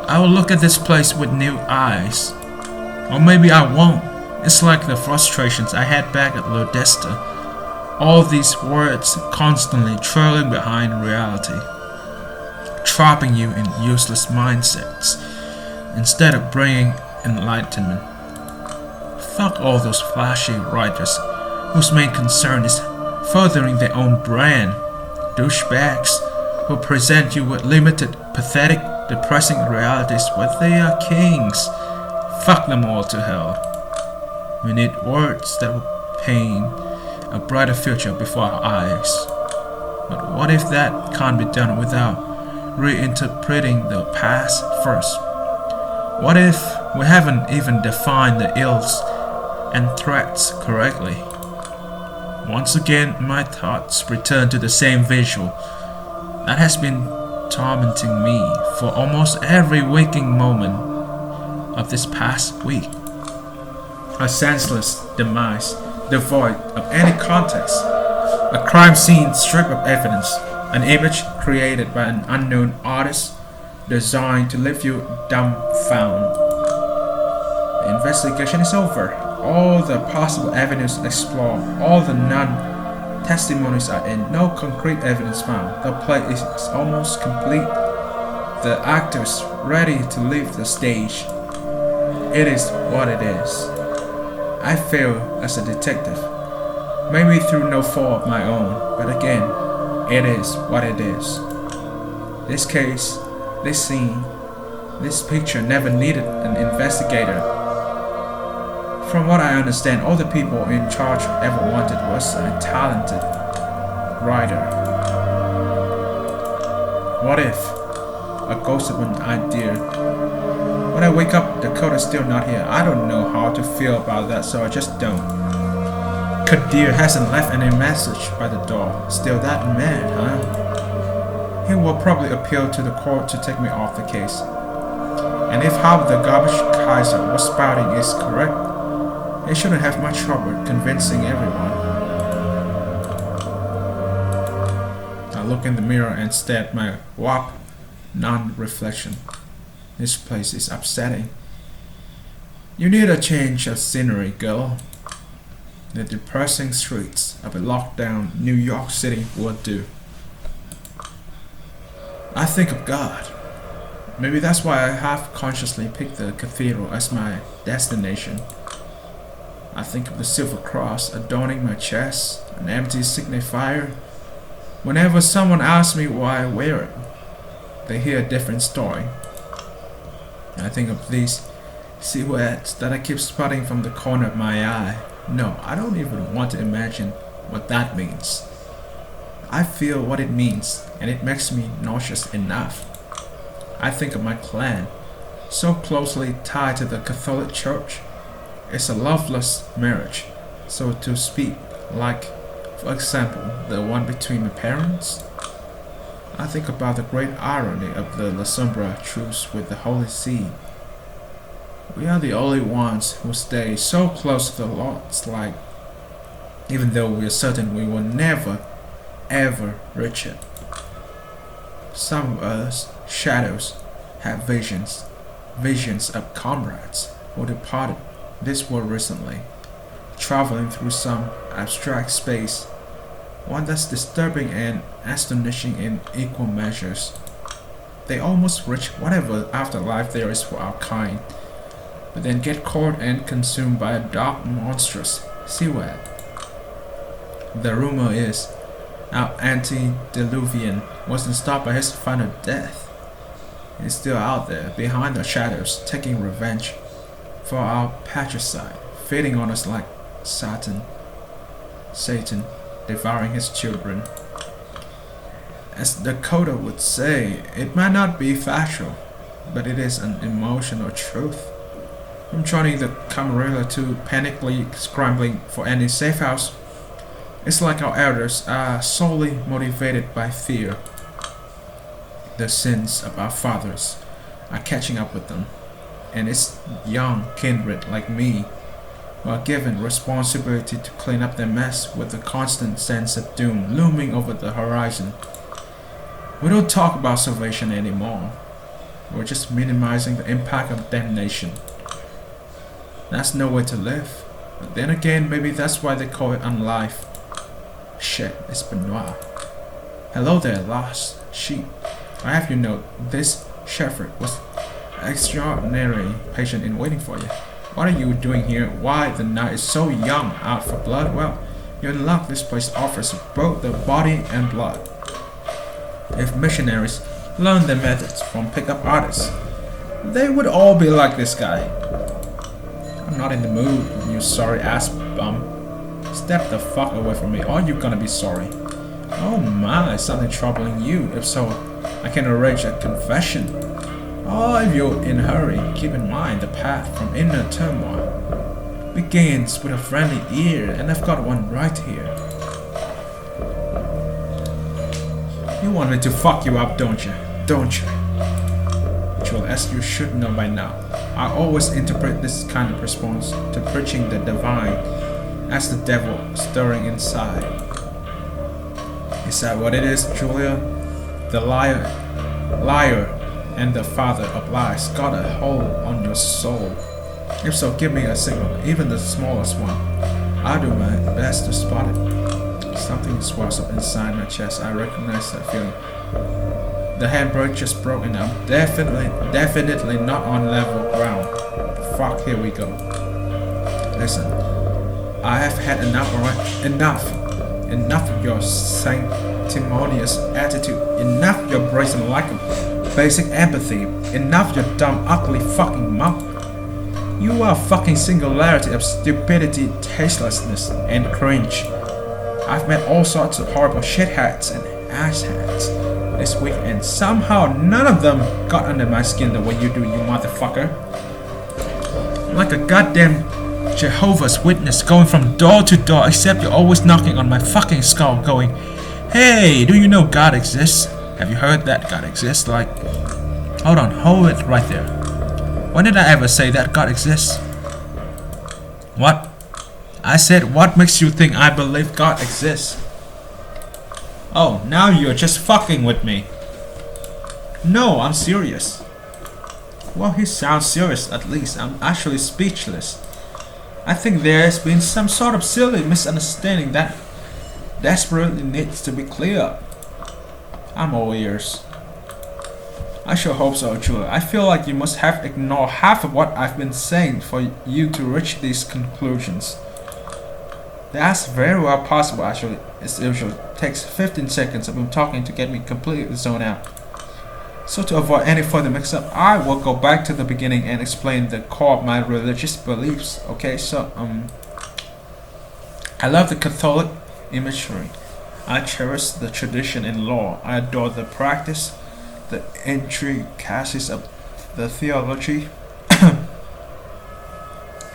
I will look at this place with new eyes. Or maybe I won't. It's like the frustrations I had back at Lodesta. All these words constantly trailing behind reality, trapping you in useless mindsets instead of bringing enlightenment. Fuck all those flashy writers whose main concern is furthering their own brand. Douchebags who present you with limited, pathetic, depressing realities where they are kings. Fuck them all to hell. We need words that will paint a brighter future before our eyes. But what if that can't be done without reinterpreting the past first? What if we haven't even defined the ills and threats correctly? Once again, my thoughts return to the same visual that has been tormenting me for almost every waking moment of this past week. A senseless demise, devoid of any context. A crime scene stripped of evidence. An image created by an unknown artist designed to leave you dumbfounded. The investigation is over. All the possible avenues explored. All the non-testimonies are in. No concrete evidence found. The play is almost complete. The actors ready to leave the stage. It is what it is. I fail as a detective. Maybe through no fault of my own, but again, it is what it is. This case, this scene, this picture never needed an investigator. From what I understand, all the people in charge ever wanted was a talented writer. What if? A ghost of an idea. When I wake up, Dakota's still not here. I don't know how to feel about that, so I just don't. Kadir hasn't left any message by the door. Still that mad, huh? He will probably appeal to the court to take me off the case. And if how the garbage Kaiser was spouting is correct, he shouldn't have much trouble convincing everyone. I look in the mirror and stare at my warped non-reflection. This place is upsetting. You need a change of scenery, girl. The depressing streets of a locked-down New York City would do. I think of God. Maybe that's why I have consciously picked the cathedral as my destination. I think of the silver cross adorning my chest, an empty signifier. Whenever someone asks me why I wear it, they hear a different story. I think of these silhouettes that I keep spotting from the corner of my eye. No, I don't even want to imagine what that means. I feel what it means, and it makes me nauseous enough. I think of my clan, so closely tied to the Catholic Church. It's a loveless marriage, so to speak, like, for example, the one between my parents. I think about the great irony of the La Sombra truce with the Holy See. We are the only ones who stay so close to the Lord's light, even though we are certain we will never, ever reach it. Some of us, shadows, have visions of comrades who departed this world recently, traveling through some abstract space, one that's disturbing and astonishing in equal measures. They almost reach whatever afterlife there is for our kind, but then get caught and consumed by a dark, monstrous silhouette. The rumor is our antediluvian wasn't stopped by his final death. He's still out there, behind the shadows, taking revenge for our patricide, feeding on us like Satan, devouring his children. As Dakota would say, it might not be factual, but it is an emotional truth. From joining the Camarilla to panically scrambling for any safe house, it's like our elders are solely motivated by fear. The sins of our fathers are catching up with them, and it's young kindred like me who are given responsibility to clean up their mess with the constant sense of doom looming over the horizon. We don't talk about salvation anymore. We're just minimizing the impact of damnation. That's no way to live. But then again, maybe that's why they call it unlife. Shit, it's Benoit. Hello there, lost sheep. I have you note, this shepherd was extraordinarily patient in waiting for you. What are you doing here? Why the night is so young, out for blood? Well, you're in luck. This place offers both the body and blood. If missionaries learned their methods from pickup artists, they would all be like this guy. I'm not in the mood, you sorry ass bum. Step the fuck away from me, or you're gonna be sorry. Oh my, something troubling you. If so, I can arrange a confession. Oh, if you're in a hurry, keep in mind the path from inner turmoil begins with a friendly ear, and I've got one right here. You want me to fuck you up, don't you? Don't you? Well, as you should know by now, I always interpret this kind of response to preaching the divine as the devil stirring inside. Is that what it is, Julia? The liar, and the father of lies got a hold on your soul. If so, give me a signal, even the smallest one. I'll do my best to spot it. Something swells up inside my chest. I recognize that feeling. The handbrake just broke and I'm definitely not on level ground. Fuck, here we go. Listen, I have had enough, alright? Enough of your sanctimonious attitude. Enough your brazen lack of basic empathy. Enough your dumb, ugly fucking mouth. You are a fucking singularity of stupidity, tastelessness, and cringe. I've met all sorts of horrible shitheads and assheads this week, and somehow none of them got under my skin the way you do, you motherfucker. Like a goddamn Jehovah's Witness going from door to door, except you're always knocking on my fucking skull going, hey, do you know God exists? Have you heard that God exists? Like, hold it right there. When did I ever say that God exists? What? I said, what makes you think I believe God exists? Oh, now you're just fucking with me. No, I'm serious. Well, he sounds serious at least. I'm actually speechless. I think there's been some sort of silly misunderstanding that desperately needs to be cleared up. I'm all ears. I sure hope so, Julia. I feel like you must have ignored half of what I've been saying for you to reach these conclusions. That's very well possible, actually. As usual, it takes 15 seconds of him talking to get me completely zoned out. So to avoid any further mix-up, I will go back to the beginning and explain the core of my religious beliefs. Okay, so I love the Catholic imagery. I cherish the tradition and law. I adore the practice, the intricacies of the theology,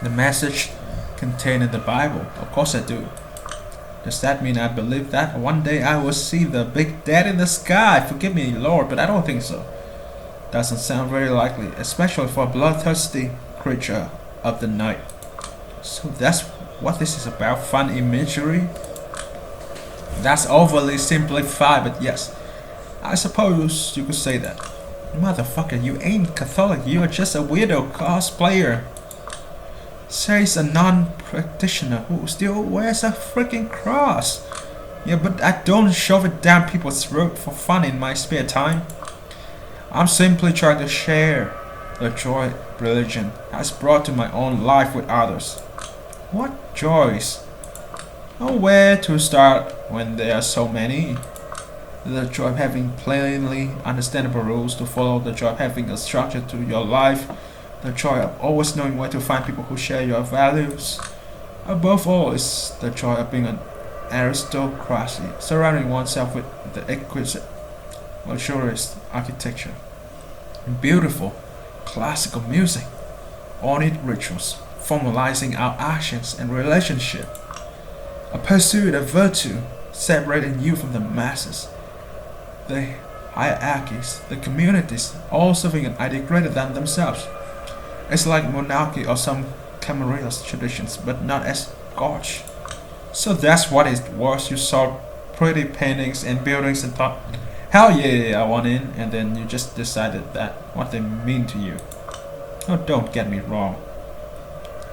the message contained in the Bible. Of course I do. Does that mean I believe that one day I will see the big dead in the sky? Forgive me, Lord, but I don't think so. Doesn't sound very likely, especially for a bloodthirsty creature of the night. So that's what this is about, fun imagery? That's overly simplified, but yes, I suppose you could say that. Motherfucker, you ain't Catholic, you are just a weirdo cosplayer. Says a non-practitioner who still wears a freaking cross. Yeah, but I don't shove it down people's throat for fun in my spare time. I'm simply trying to share the joy religion has brought to my own life with others. What joys? Oh, where to start when there are so many? The joy of having plainly understandable rules to follow, the joy of having a structure to your life, the joy of always knowing where to find people who share your values. Above all is the joy of being an aristocracy, surrounding oneself with the exquisite, luxurious architecture, and beautiful classical music, ornate rituals, formalizing our actions and relationship, a pursuit of virtue, separating you from the masses, the hierarchies, the communities, all serving an idea greater than themselves. It's like monarchy or some Camarilla's traditions, but not as gauche. So that's what it was. You saw pretty paintings and buildings and thought, hell yeah, I want in, and then you just decided that what they mean to you. Oh, don't get me wrong.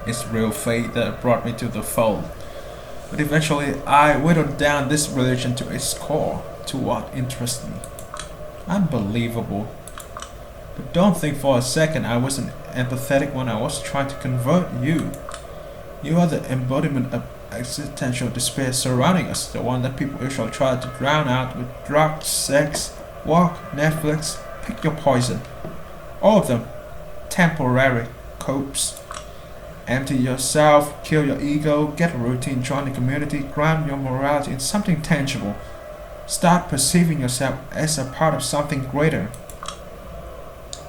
It's real fate that brought me to the fold. But eventually I whittled down this religion to its core, to what interests me. Unbelievable. But don't think for a second I wasn't empathetic when I was trying to convert you. You are the embodiment of existential despair surrounding us, the one that people usually try to drown out with drugs, sex, work, Netflix, pick your poison. All of them temporary copes. Empty yourself, kill your ego, get a routine, join the community, ground your morality in something tangible. Start perceiving yourself as a part of something greater.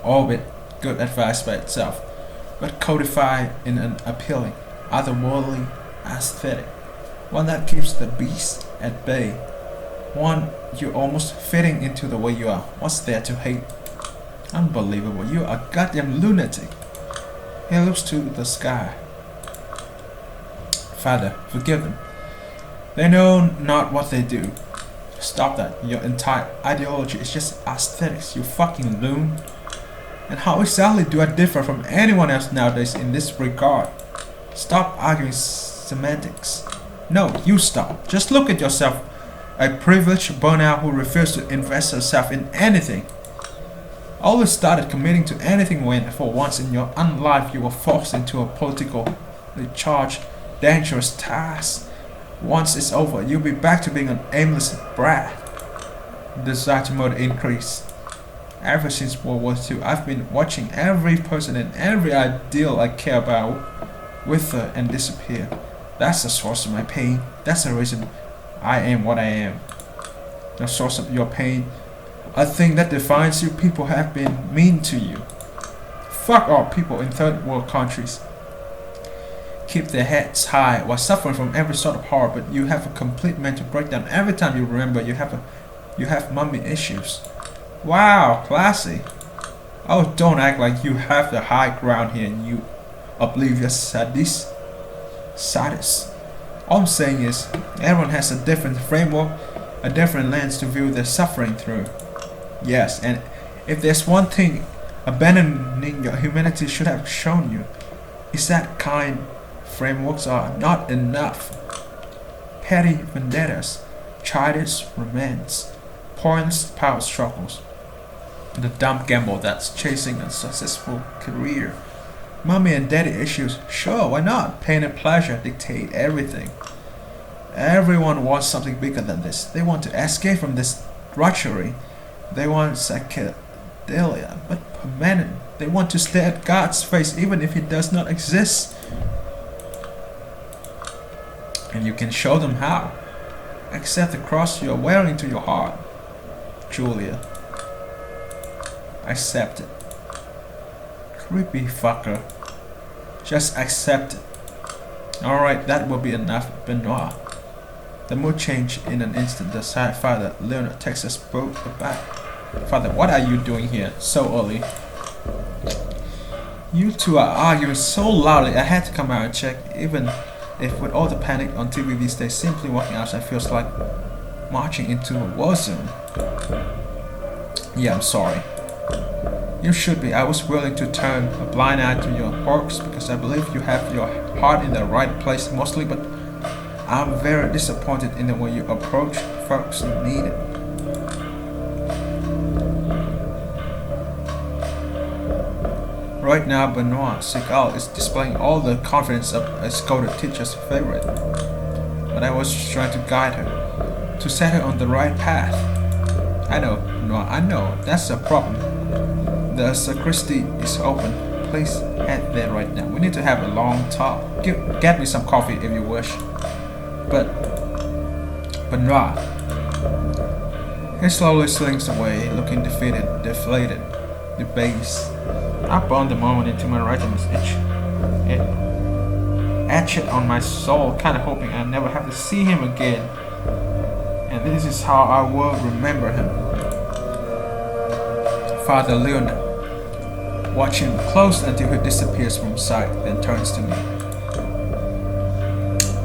All with good advice by itself, but codified in an appealing, otherworldly aesthetic. One that keeps the beast at bay. One you're almost fitting into the way you are. What's there to hate? Unbelievable, you are a goddamn lunatic. He looks to the sky. Father, forgive them. They know not what they do. Stop that. Your entire ideology is just aesthetics, you fucking loon. And how exactly do I differ from anyone else nowadays in this regard? Stop arguing semantics. No, you stop. Just look at yourself. A privileged burnout who refused to invest herself in anything. Always started committing to anything when, for once in your life, you were forced into a politically charged, dangerous task. Once it's over, you'll be back to being an aimless brat. Desire to murder increase. Ever since World War II, I've been watching every person and every ideal I care about wither and disappear. That's the source of my pain. That's the reason I am what I am. The source of your pain. A thing that defines you. People have been mean to you. Fuck all people in third world countries. Keep their heads high while suffering from every sort of horror, but you have a complete mental breakdown every time you remember you have mummy issues. Wow, classy. Oh, don't act like you have the high ground here and you oblivious sadist. All I'm saying is, everyone has a different framework, a different lens to view their suffering through. Yes, and if there's one thing abandoning your humanity should have shown you, is that kind frameworks are not enough. Petty vendettas, childish romance, pointless power struggles, the dumb gamble that's chasing a successful career. Mommy and daddy issues, sure, why not? Pain and pleasure dictate everything. Everyone wants something bigger than this. They want to escape from this drudgery. They want psychedelia, but permanent. They want to stare at God's face even if He does not exist. And you can show them how. Accept the cross you are wearing to your heart. Julia. Accept it. Creepy fucker. Just accept it. Alright, that will be enough, Benoit. The mood changed in an instant. The father, Leonard, Texas, broke back. Father, what are you doing here so early? You two are arguing so loudly I had to come out and check. Even if with all the panic on TV these days, simply walking outside feels like marching into a war zone. Yeah, I'm sorry. You should be. I was willing to turn a blind eye to your quirks because I believe you have your heart in the right place mostly, but I'm very disappointed in the way you approach folks who need it. Right now, Benoit Segal is displaying all the confidence of a scolded teacher's favorite. But I was just trying to guide her, to set her on the right path. I know, Benoit, I know, that's the problem. The sacristy is open. Please head there right now. We need to have a long talk. Get me some coffee if you wish. But Benoit. He slowly slinks away, looking defeated, deflated, debased. I burned the moment into my regiment's etch it on my soul, kinda hoping I never have to see him again. And this is how I will remember him. Father Leonard. Watch him close until he disappears from sight, then turns to me.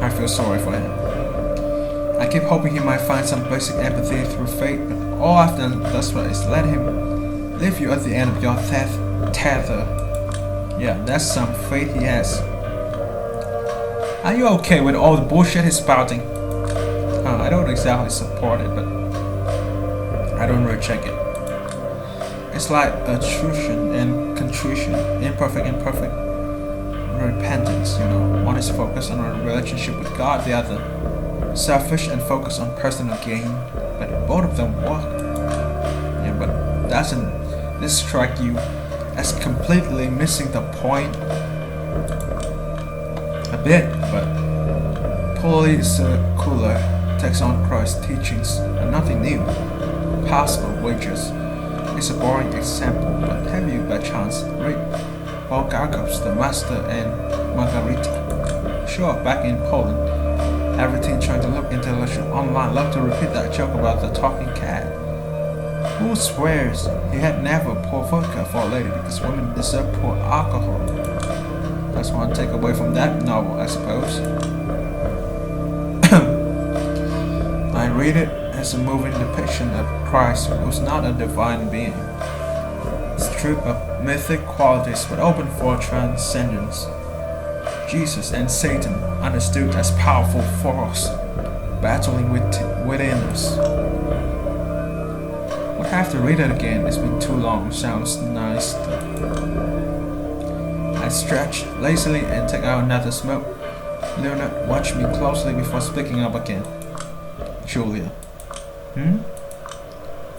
I feel sorry for him. I keep hoping he might find some basic empathy through fate, but all I've done thus far is let him leave you at the end of your tether. Yeah, that's some fate he has. Are you okay with all the bullshit he's spouting? I don't exactly support it, but I don't really check it. It's like attrition and contrition, imperfect and perfect repentance, you know. One is focused on a relationship with God, the other selfish and focused on personal gain, but both of them work. Yeah, but doesn't this strike you as completely missing the point? A bit, but polysecular takes on Christ's teachings are nothing new. Paschal wages is a boring example, but have you by chance read Bulgakov's The Master and Margarita? Sure, back in Poland, everything trying to look intellectual online love to repeat that joke about the talking cat. Who swears he had never poured vodka for a lady because women deserve poor alcohol? That's one takeaway from that novel, I suppose. I read it as a moving depiction of Christ, who was not a divine being, stripped of mythic qualities but open for transcendence. Jesus and Satan understood as powerful force, battling within us. Would have to read it again, it's been too long, sounds nice though. I stretch lazily and take out another smoke. Leonard watched me closely before speaking up again. Julia.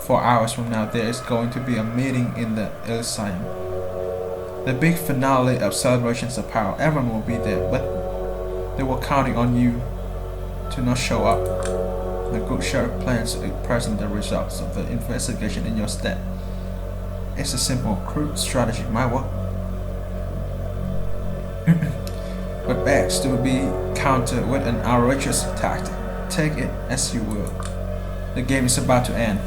4 hours from now there is going to be a meeting in the Elysium. The big finale of Celebrations of Power. Everyone will be there, but they were counting on you to not show up. The good sheriff plans to present the results of the investigation in your stead. It's a simple, crude strategy, my work. But begs to be countered with an outrageous tactic. Take it as you will. The game is about to end.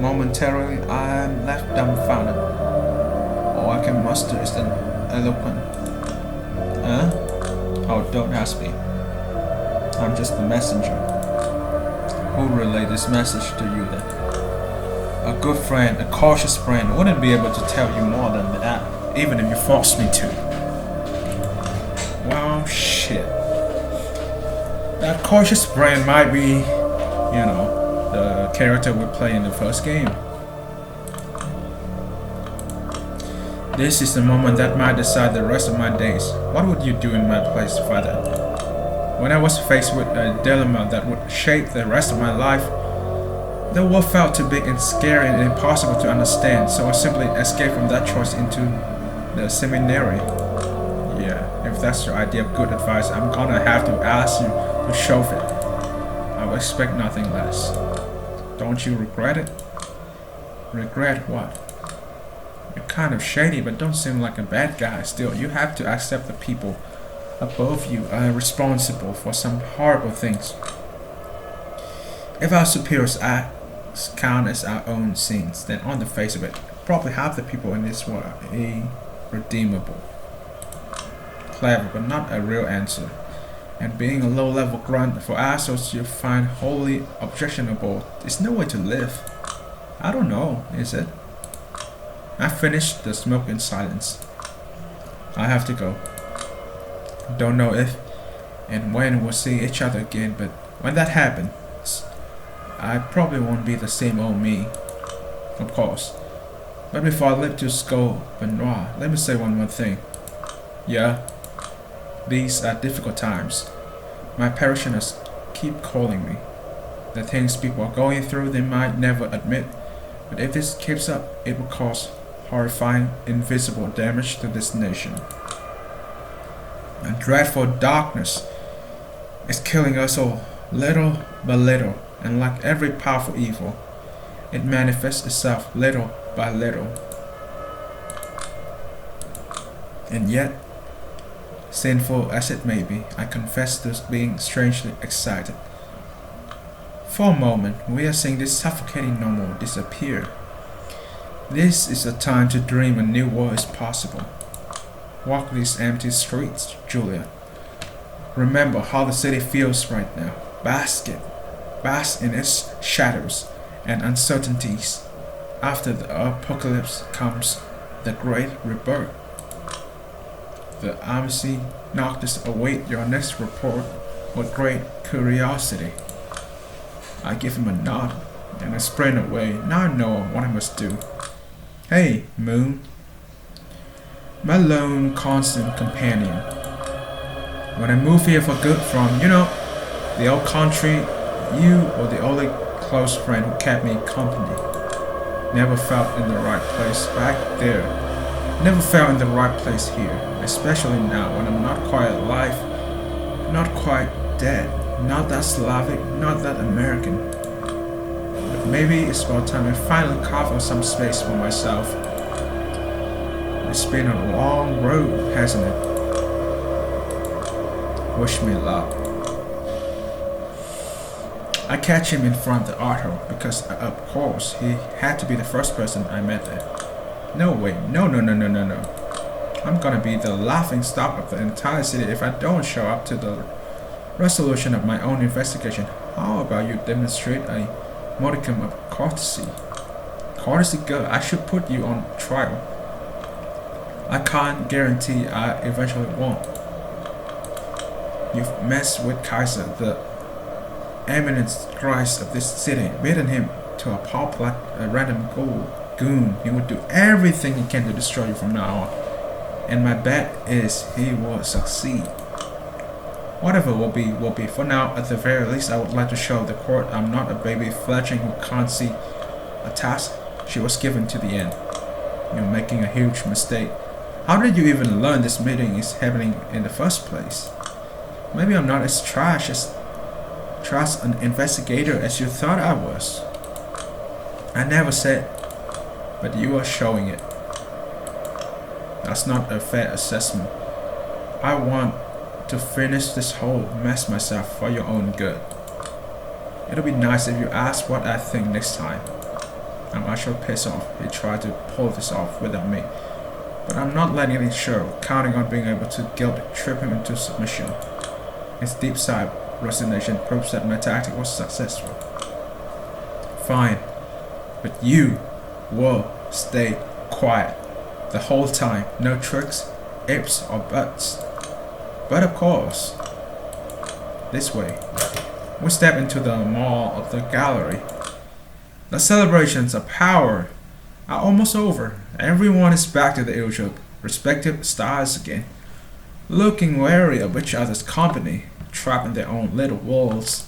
Momentarily, I am left dumbfounded. All I can muster is an eloquent, Oh, don't ask me. I'm just the messenger. Who relayed this message to you then? A good friend, a cautious friend, wouldn't be able to tell you more than that, even if you forced me to. Well, shit. That cautious friend might be, the character we play in the first game. This is the moment that might decide the rest of my days. What would you do in my place, Father? When I was faced with a dilemma that would shape the rest of my life, the world felt too big and scary and impossible to understand, so I simply escaped from that choice into the seminary. Yeah, if that's your idea of good advice, I'm gonna have to ask you to shove it. I would expect nothing less. Don't you regret it? Regret what? You're kind of shady, but don't seem like a bad guy. Still, you have to accept the people above you are responsible for some horrible things. If our superiors acts count as our own sins, then on the face of it, probably half the people in this world are irredeemable. Clever, but not a real answer. And being a low-level grunt for assholes you find wholly objectionable is no way to live. I don't know, is it? I finished the smoke in silence. I have to go. Don't know if and when we'll see each other again, but when that happens, I probably won't be the same old me. Of course. But before I leave to Skull Benoit, let me say one more thing. Yeah, these are difficult times. My parishioners keep calling me. The things people are going through they might never admit, but if this keeps up, it will cause horrifying, invisible damage to this nation. A dreadful darkness is killing us all, little by little, and like every powerful evil, it manifests itself little by little. And yet, sinful as it may be, I confess to being strangely excited. For a moment, we are seeing this suffocating normal disappear. This is a time to dream a new world is possible. Walk these empty streets, Julia. Remember how the city feels right now. Bask in its shadows and uncertainties. After the apocalypse comes the great rebirth. The embassy noctis await your next report with great curiosity. I give him a nod and I sprint away. Now I know what I must do. Hey, Moon. My lone constant companion. When I moved here for good from, the old country, you were the only close friend who kept me company. Never felt in the right place back there. Never felt in the right place here. Especially now when I'm not quite alive, not quite dead, not that Slavic, not that American. But maybe it's about time I finally carve out some space for myself. It's been a long road, hasn't it? Wish me luck. I catch him in front of the auto because, of course, he had to be the first person I met there. No way, no. I'm gonna be the laughing stock of the entire city if I don't show up to the resolution of my own investigation. How about you demonstrate a modicum of courtesy? Courtesy, girl, I should put you on trial. I can't guarantee I eventually won't. You've messed with Kaiser, the eminent Christ of this city, beaten him to a pulp like a random goon. He would do everything he can to destroy you from now on. And my bet is he will succeed. Whatever will be, will be. For now, at the very least, I would like to show the court I'm not a baby fledgling who can't see a task she was given to the end. You're making a huge mistake. How did you even learn this meeting is happening in the first place? Maybe I'm not as trash an investigator as you thought I was. I never said, but you are showing it. That's not a fair assessment. I want to finish this whole mess myself for your own good. It'll be nice if you ask what I think next time. I'm actually pissed off he tried to pull this off without me. But I'm not letting it show, counting on being able to guilt trip him into submission. His deep sigh resignation proves that my tactic was successful. Fine, but you will stay quiet the whole time. No tricks, ifs, or buts. But of course, this way. We step into the mall of the gallery. The celebrations of power are almost over. Everyone is back to the usual respective styles again, looking wary of each other's company, trapped in their own little worlds.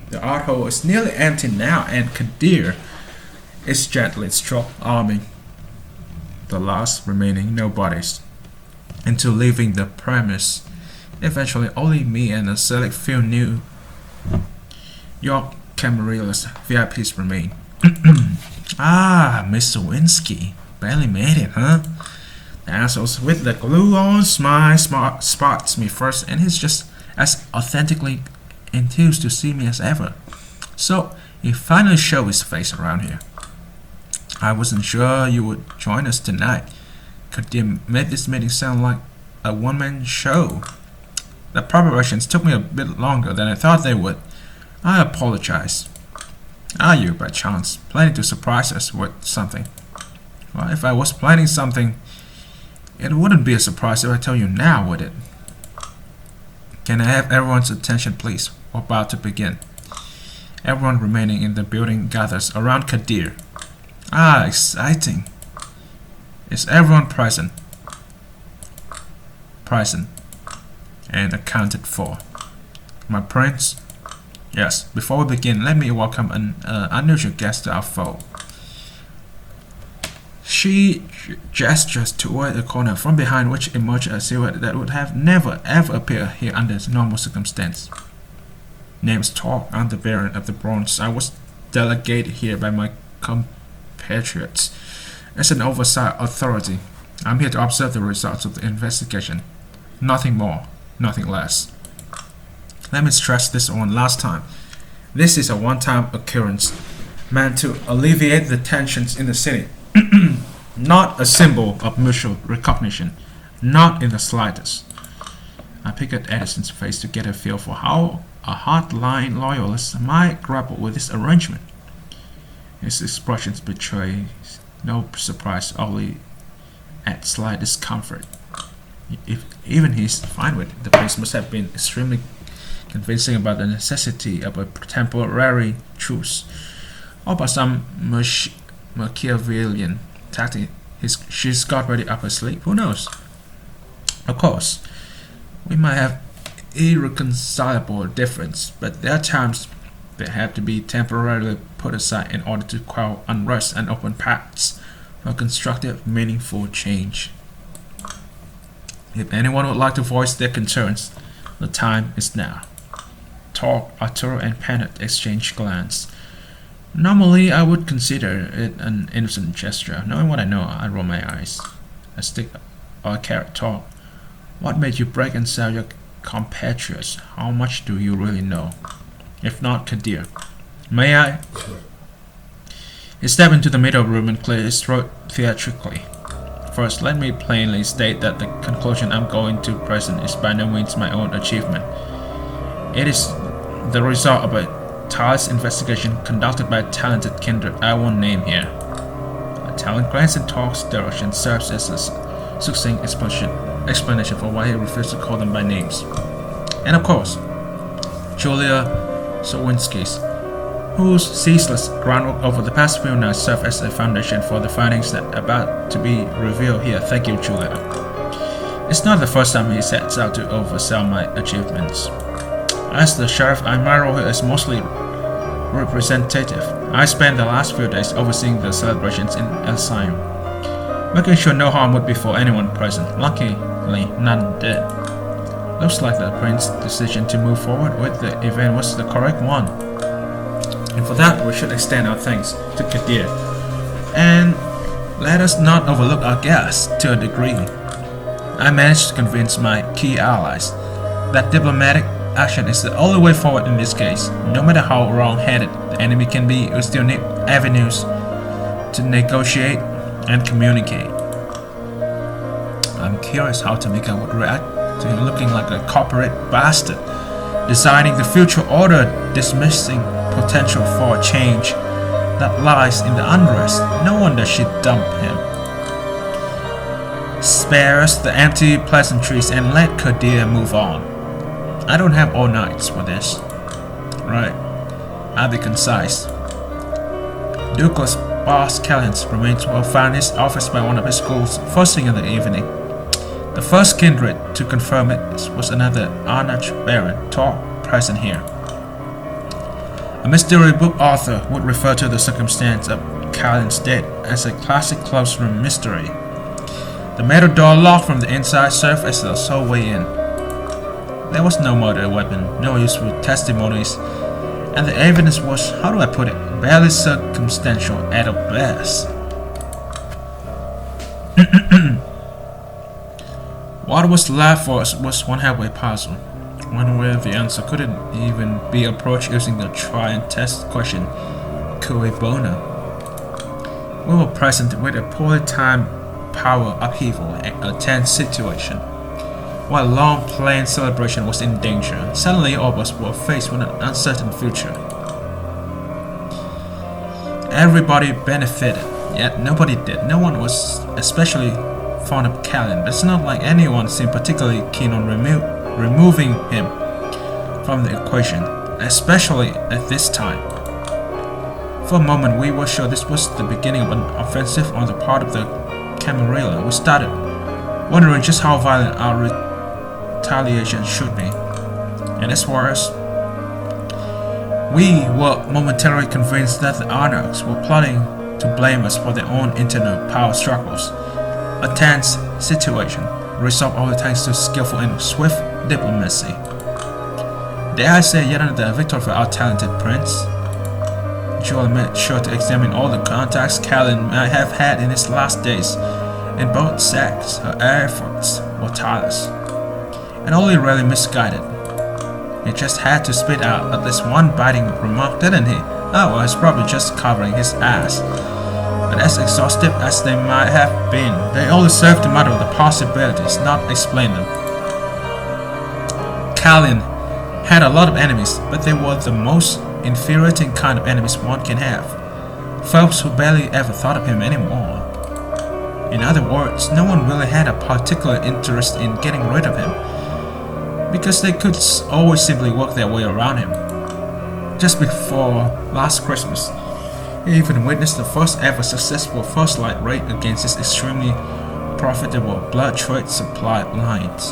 The art hall is nearly empty now, and Kadir is gently arming the last remaining nobodies into leaving the premise. Eventually, only me and a select few New York Camarilla's VIPs remain. Ah, Mr. Winsky. Barely made it, huh? The assholes with the glue on smile spots me first, and he's just as authentically enthused to see me as ever. So, he finally showed his face around here. I wasn't sure you would join us tonight. Could you make this meeting sound like a one-man show? The preparations took me a bit longer than I thought they would. I apologize. Are you, by chance, planning to surprise us with something? Well, if I was planning something, it wouldn't be a surprise if I tell you now, would it? Can I have everyone's attention, please? We're about to begin. Everyone remaining in the building gathers around Kadir. Ah, exciting. Is everyone present? Present. And accounted for. My prince? Yes, before we begin, let me welcome an unusual guest to our fold. She gestures toward the corner from behind which emerged a silhouette that would have never ever appeared here under normal circumstances. Name's Talk. I'm the variant of the Bronze. I was delegated here by my compatriots as an oversight authority. I'm here to observe the results of the investigation. Nothing more, nothing less. Let me stress this one last time. This is a one-time occurrence meant to alleviate the tensions in the city. Not a symbol of mutual recognition. Not in the slightest. I picked at Edison's face to get a feel for how a hardline loyalist might grapple with this arrangement. His expressions betray no surprise, only at slight discomfort. If even he's fine with it, the place must have been extremely convincing about the necessity of a temporary truce, or by some Machiavellian tactic she's got ready up her sleeve. Who knows? Of course, we might have irreconcilable difference, but there are times they have to be temporarily put aside in order to quell unrest and open paths for constructive, meaningful change. If anyone would like to voice their concerns, the time is now. Talk, Arturo and Pennant exchange glance. Normally, I would consider it an innocent gesture. Knowing what I know, I roll my eyes. A stick or a carrot. Talk. What made you break and sell your compatriots? How much do you really know? If not, Kadir. May I? He stepped into the middle room and cleared his throat theatrically. First, let me plainly state that the conclusion I'm going to present is by no means my own achievement. It is the result of a tireless investigation conducted by a talented kindred I won't name here. A talent grants and talks direction serves as a succinct explanation for why he refused to call them by names. And of course, Julia Sowinski's, whose ceaseless groundwork over the past few nights served as a foundation for the findings that are about to be revealed here. Thank you, Julia. It's not the first time he sets out to oversell my achievements. As the sheriff, my role here is mostly representative. I spent the last few days overseeing the celebrations in Elsiam, making sure no harm would befall anyone present. Luckily, none did. Looks like the prince's decision to move forward with the event was the correct one. And for that, we should extend our thanks to Kadir. And let us not overlook our guests to a degree. I managed to convince my key allies that diplomatic action is the only way forward in this case. No matter how wrong-headed the enemy can be, we still need avenues to negotiate and communicate. I'm curious how Tamika would react to him looking like a corporate bastard, designing the future order, dismissing potential for a change that lies in the unrest. No wonder she'd dump him. Spare us the empty pleasantries and let Kadir move on. I don't have all nights for this. Right. I'll be concise. Douglas Boss Callens remains well found in his office by one of his schools first thing in the evening. The first kindred to confirm it was another Anarch Baron, Tor, present here. A mystery book author would refer to the circumstance of Callens' death as a classic close-room mystery. The metal door locked from the inside served as the sole way in. There was no murder weapon, no useful testimonies, and the evidence was, how do I put it, barely circumstantial at best. What was left for us was one halfway puzzle, one where the answer couldn't even be approached using the try and test question, cui bono. We were present with a poorly timed power upheaval, a tense situation. While a long planned celebration was in danger, suddenly all of us were faced with an uncertain future. Everybody benefited, yet nobody did. No one was especially fond of Callan, but it's not like anyone seemed particularly keen on removing him from the equation, especially at this time. For a moment we were sure this was the beginning of an offensive on the part of the Camarilla. We started wondering just how violent our retaliation should be. And as far as we were momentarily convinced that the Anarchs were plotting to blame us for their own internal power struggles. A tense situation, resolved only thanks to skillful and swift diplomacy. Dare I say yet another victory for our talented prince? Joel made sure to examine all the contacts Callan might have had in his last days. In both sects, her efforts were tireless, and only rarely misguided. He just had to spit out at least one biting remark, didn't he? Oh, well, he's probably just covering his ass. But as exhaustive as they might have been, they only served to muddle the possibilities, not explain them. Callan had a lot of enemies, but they were the most infuriating kind of enemies one can have. Folks who barely ever thought of him anymore. In other words, no one really had a particular interest in getting rid of him, because they could always simply work their way around him. Just before last Christmas, he even witnessed the first ever successful first light raid against his extremely profitable blood trade supply lines.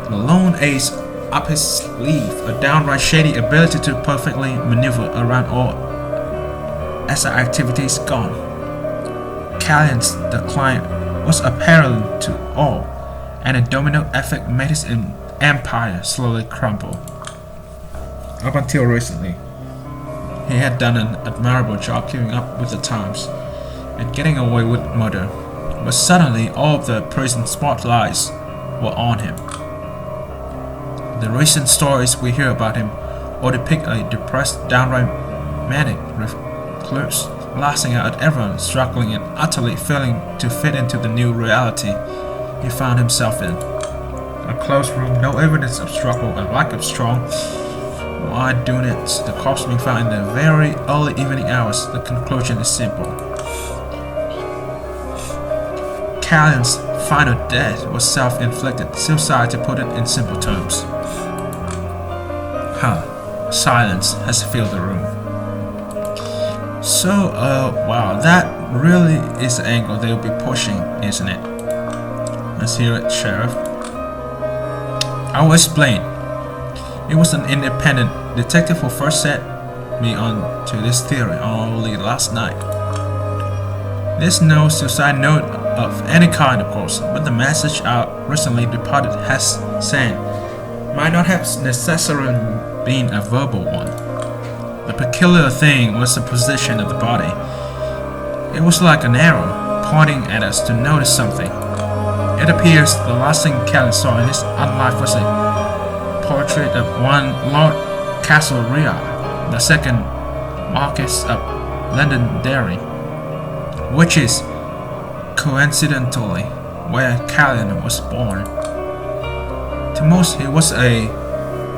The lone ace up his sleeve, a downright shady ability to perfectly maneuver around all as our activities gone. Callan's decline was apparent to all, and a domino effect made his empire slowly crumble. Up until recently, he had done an admirable job keeping up with the times and getting away with murder, but suddenly all of the prison spotlights were on him. The recent stories we hear about him all depict a depressed, downright manic recluse lasting out at everyone, struggling and utterly failing to fit into the new reality he found himself in. A closed room, no evidence of struggle and lack of strong wide units, the corpse being found in the very early evening hours. The conclusion is simple. Callan's final death was self-inflicted, suicide to put it in simple terms. Silence has filled the room. So, wow, that really is the angle they'll be pushing, isn't it? Let's hear it, Sheriff. I will explain. It was an independent detective who first set me on to this theory only last night. There's no suicide note of any kind, of course, but the message our recently departed has sent might not have necessarily been a verbal one. The peculiar thing was the position of the body. It was like an arrow pointing at us to notice something. It appears the last thing Callan saw in his life was a portrait of one Lord Camarilla, the second Marquess of Londonderry, which is coincidentally where Callan was born. To most, he was a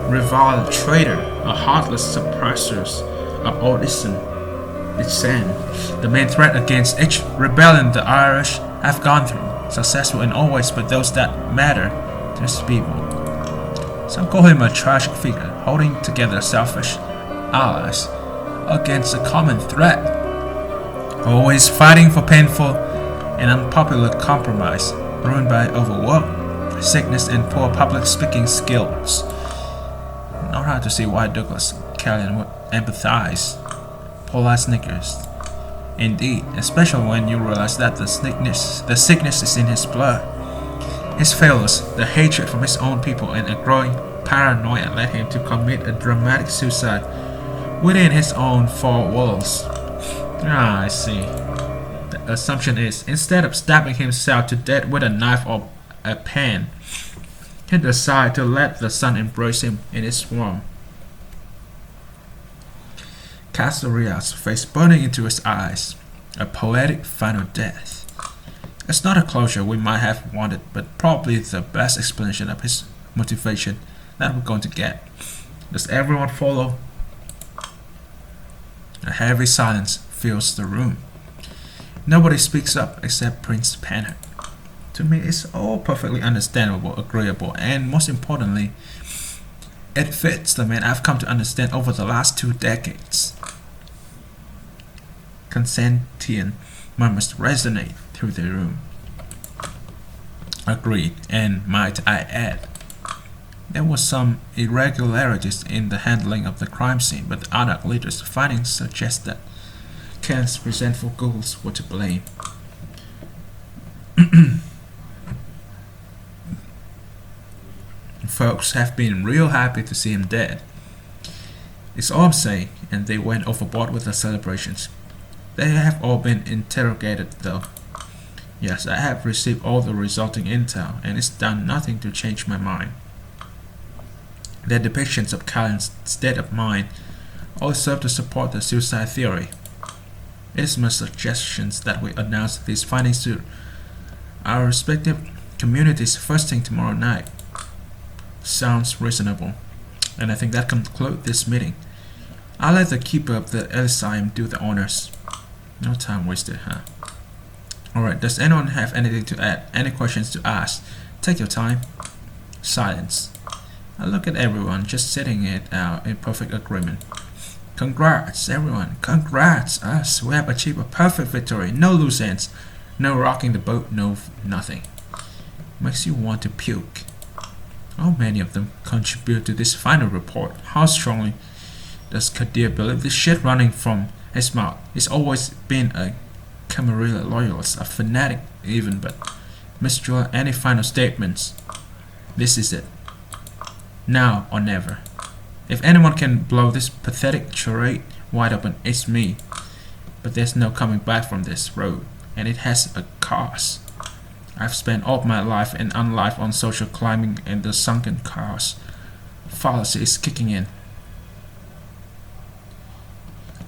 reviled traitor, a heartless suppressor of old descent. The main threat against each rebellion the Irish have gone through, successful in all ways but those that matter to his people. Some call him a tragic figure, holding together selfish allies against a common threat, always fighting for painful and unpopular compromise, ruined by overwork, sickness, and poor public speaking skills. Not hard to see why Douglas Callan would empathize. Polite snickers. Indeed, especially when you realize that the sickness is in his blood. His failures, the hatred from his own people, and a growing paranoia led him to commit a dramatic suicide within his own four walls. I see. The assumption is, instead of stabbing himself to death with a knife or a pen, he decided to let the sun embrace him in its warmth. Camarilla's face burning into his eyes, a poetic final death. It's not a closure we might have wanted, but probably the best explanation of his motivation that we're going to get. Does everyone follow? A heavy silence fills the room. Nobody speaks up except Prince Panic. To me, it's all perfectly understandable, agreeable, and most importantly, it fits the man I've come to understand over the last 2 decades. Consentient murmurs resonate through the room. Agreed, and might I add, there were some irregularities in the handling of the crime scene, but the Anarch leaders' findings suggest that Ken's resentful ghouls were to blame. Folks have been real happy to see him dead. It's all I'm saying, and they went overboard with the celebrations. They have all been interrogated though. Yes, I have received all the resulting intel, and it's done nothing to change my mind. Their depictions of Callan's state of mind all serve to support the suicide theory. It is my suggestions that we announce these findings to our respective communities first thing tomorrow night. Sounds reasonable, and I think that concludes this meeting. I'll let the keeper of the Elysium do the honors. No time wasted, huh? Alright, does anyone have anything to add? Any questions to ask? Take your time. Silence. I look at everyone just sitting it out in perfect agreement. Congrats, everyone. Congrats, us. We have achieved a perfect victory. No loose ends. No rocking the boat. No nothing. Makes you want to puke. How many of them contribute to this final report? How strongly does Kadir believe this shit running from his mouth? He's always been a Camarilla loyalist, a fanatic even, but Mr. Any final statements? This is it. Now or never. If anyone can blow this pathetic charade wide open, it's me. But there's no coming back from this road, and it has a cost. I've spent all my life and unlife on social climbing, and the sunken cost fallacy is kicking in.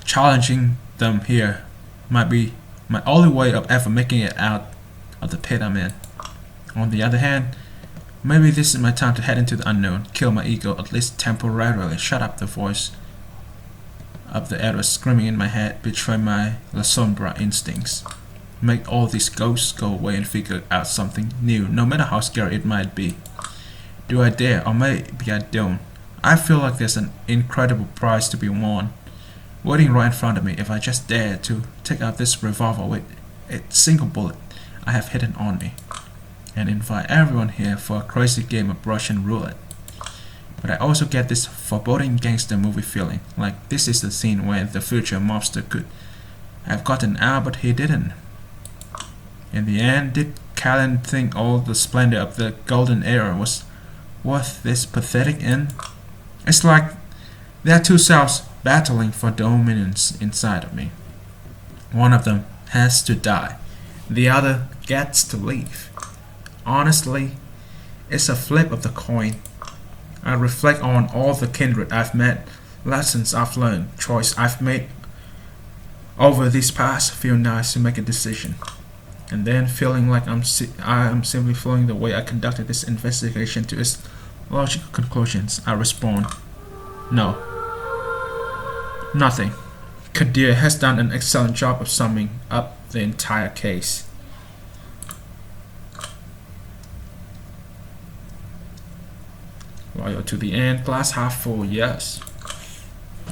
Challenging them here might be my only way of ever making it out of the pit I'm in. On the other hand, maybe this is my time to head into the unknown, kill my ego, at least temporarily, shut up the voice of the Eros screaming in my head, betray my La Sombra instincts. Make all these ghosts go away and figure out something new, no matter how scary it might be. Do I dare, or maybe I don't? I feel like there's an incredible prize to be won, waiting right in front of me if I just dare to take out this revolver with a single bullet I have hidden on me, and invite everyone here for a crazy game of Russian roulette. But I also get this foreboding gangster movie feeling, like this is the scene where the future mobster could have gotten out but he didn't. In the end, did Callan think all the splendor of the golden era was worth this pathetic end? It's like there are two selves battling for dominance inside of me. One of them has to die, the other gets to live. Honestly, it's a flip of the coin. I reflect on all the kindred I've met, lessons I've learned, choice I've made over these past few nights to make a decision. And then feeling like I am simply following the way I conducted this investigation to its logical conclusions, I respond, no. Nothing. Kadir has done an excellent job of summing up the entire case. Loyal to the end, glass half full, yes.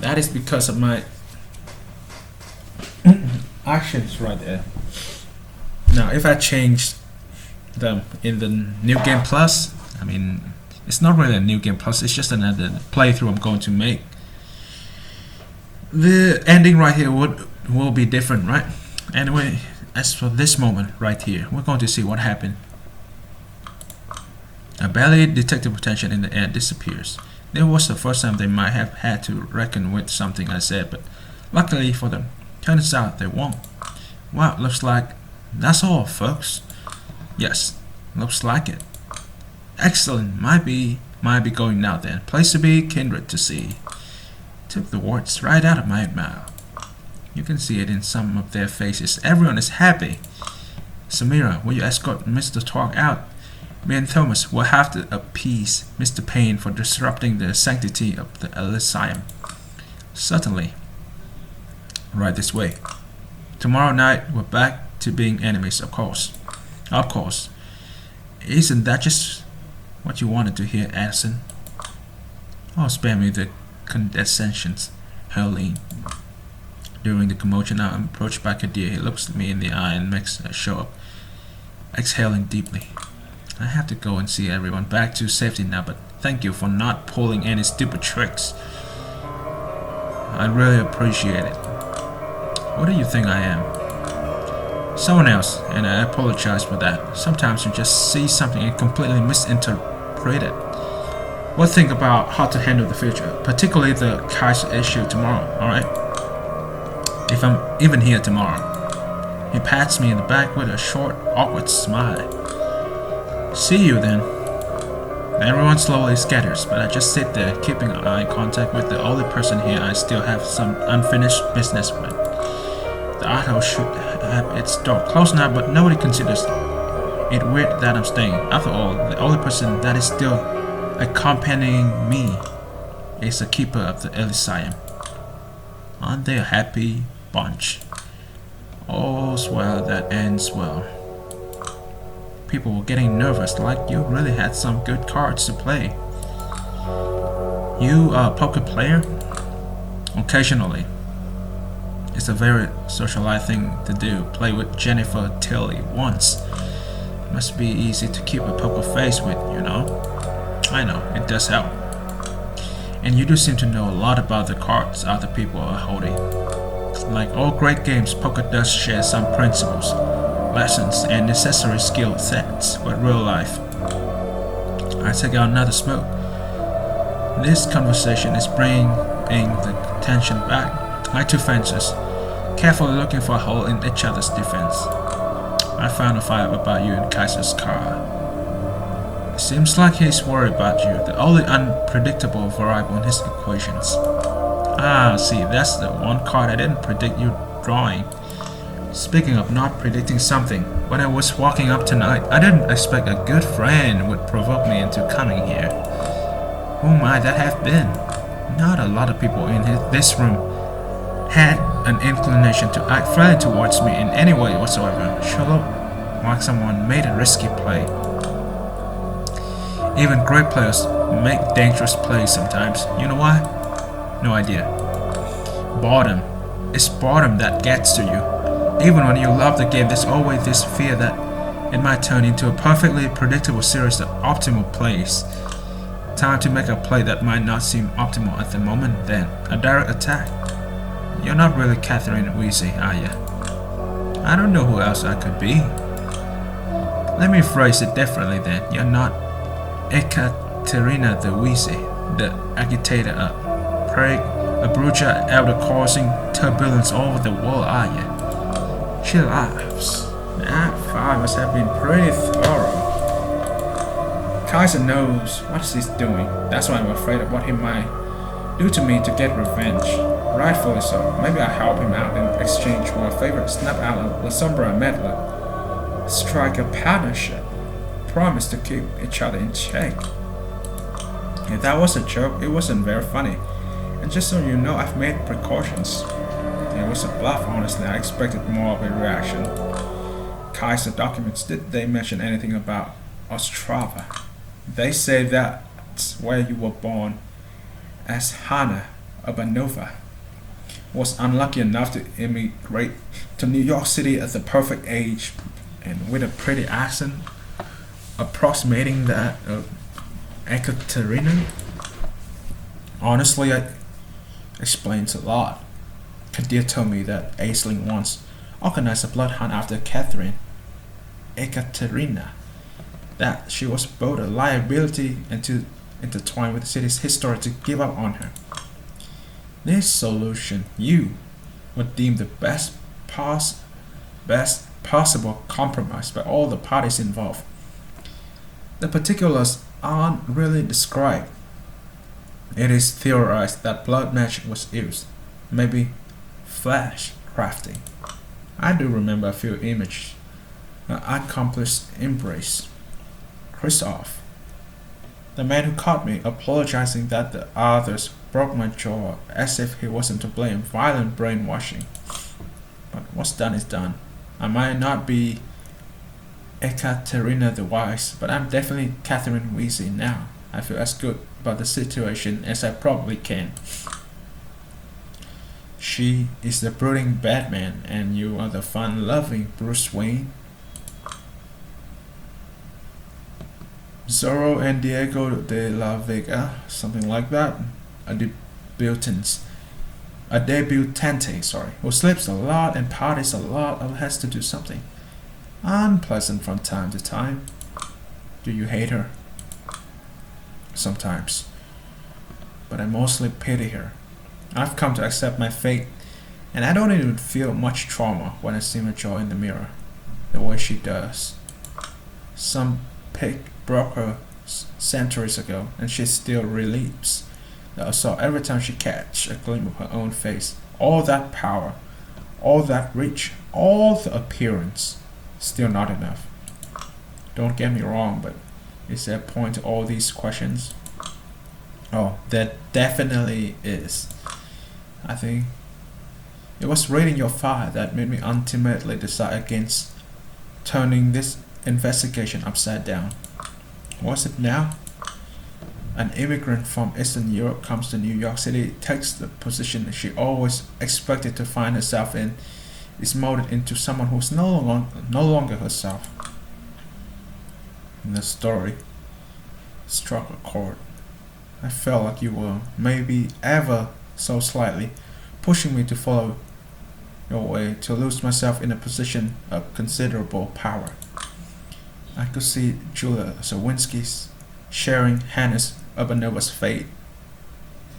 That is because of my actions right there. Now, if I changed them in the New Game Plus, I mean, it's not really a New Game Plus, it's just another playthrough I'm going to make. The ending right here will be different, right? Anyway, as for this moment right here, we're going to see what happened. A barely detected potential in the air disappears. This was the first time they might have had to reckon with something I said, but luckily for them, turns out they won't. Wow, looks like that's all, folks. Yes, looks like it. Excellent, might be going now then. Place to be, kindred to see. Took the words right out of my mouth. You can see it in some of their faces. Everyone is happy. Samira, will you escort Mr. Talk out? Me and Thomas will have to appease Mr. Payne for disrupting the sanctity of the Elysium. Certainly. Right this way. Tomorrow night, we're back to being enemies, of course. Of course. Isn't that just what you wanted to hear, Addison? Oh, spare me the condescensions, Herline. During the commotion, I'm approached by Kadir. He looks at me in the eye and makes a show of exhaling deeply. I have to go and see everyone back to safety now, but thank you for not pulling any stupid tricks. I really appreciate it. What do you think I am? Someone else, and I apologize for that. Sometimes you just see something and completely misinterpret it. We'll think about how to handle the future, particularly the Kaiser issue tomorrow, alright? If I'm even here tomorrow. He pats me in the back with a short, awkward smile. See you then. Everyone slowly scatters, but I just sit there, keeping eye contact with the only person here I still have some unfinished business with. The art house should have its door closed now, but nobody considers it weird that I'm staying. After all, the only person that is still accompanying me is the keeper of the Elysium. Aren't they a happy bunch? All's well that ends well. People were getting nervous, like you really had some good cards to play. You a poker player? Occasionally. It's a very socialized thing to do. Play with Jennifer Tilly once. Must be easy to keep a poker face with, you know? I know, it does help. And you do seem to know a lot about the cards other people are holding. Like all great games, poker does share some principles, lessons, and necessary skill sets with real life. I take out another smoke. This conversation is bringing the tension back, like two fencers, carefully looking for a hole in each other's defense. I found a file about you in Kaiser's car. It seems like he's worried about you, the only unpredictable variable in his equations. Ah, see, that's the one card I didn't predict you drawing. Speaking of not predicting something, when I was walking up tonight, I didn't expect a good friend would provoke me into coming here. Who might that have been? Not a lot of people in this room had an inclination to act friendly towards me in any way whatsoever. Sure looked like someone made a risky play. Even great players make dangerous plays sometimes. You know why? No idea. Boredom. It's boredom that gets to you. Even when you love the game, there's always this fear that it might turn into a perfectly predictable series of optimal plays. Time to make a play that might not seem optimal at the moment, then a direct attack. You're not really Catherine Weezy, are you? I don't know who else I could be. Let me phrase it differently then. You're not Ekaterina the Weezy, the agitator, a plague, a bruja elder causing turbulence all over the world, are you? She laughs. That fight must have been pretty thorough. Kaiser knows what he's doing. That's why I'm afraid of what he might do to me to get revenge. Rightfully so. Maybe I help him out in exchange for a favor. Snap out of La Sombra and Medla. Strike a partnership. Promise to keep each other in check. If that was a joke, it wasn't very funny. And just so you know, I've made precautions. It was a bluff, honestly. I expected more of a reaction. Kaiser documents, did they mention anything about Ostrava? They say that's where you were born, as Hanna Urbanova was unlucky enough to immigrate to New York City at the perfect age and with a pretty accent approximating that of Ekaterina. Honestly, it explains a lot. Kadir told me that Aisling once organized a blood hunt after Catherine Ekaterina, that she was both a liability and to intertwine with the city's history to give up on her. This solution you would deem the best possible compromise by all the parties involved. The particulars aren't really described. It is theorized that blood magic was used, maybe flash crafting. I do remember a few images. An accomplished embrace. Christoph, the man who caught me, apologizing that the others broke my jaw as if he wasn't to blame. Violent brainwashing. But what's done is done. I might not be Ekaterina the Wise, but I'm definitely Catherine Weezy now. I feel as good about the situation as I probably can. She is the brooding Batman, and you are the fun-loving Bruce Wayne. Zorro and Diego de la Vega, something like that. A debutante, who sleeps a lot and parties a lot, or has to do something unpleasant from time to time. Do you hate her? Sometimes. But I mostly pity her. I've come to accept my fate, and I don't even feel much trauma when I see my jaw in the mirror, the way she does. Some pig broke her centuries ago, and she still relieves the assault every time she catches a glimpse of her own face. All that power, all that reach, all the appearance, still not enough. Don't get me wrong, but is there a point to all these questions? Oh, there definitely is. I think it was reading your file that made me ultimately decide against turning this investigation upside down. Was it now? An immigrant from Eastern Europe comes to New York City, takes the position she always expected to find herself in, is molded into someone who's no longer herself. And the story struck a chord. I felt like you were, maybe ever so slightly, pushing me to follow your way, to lose myself in a position of considerable power. I could see Julia Zawinski's sharing Hannes Urbanova's fate,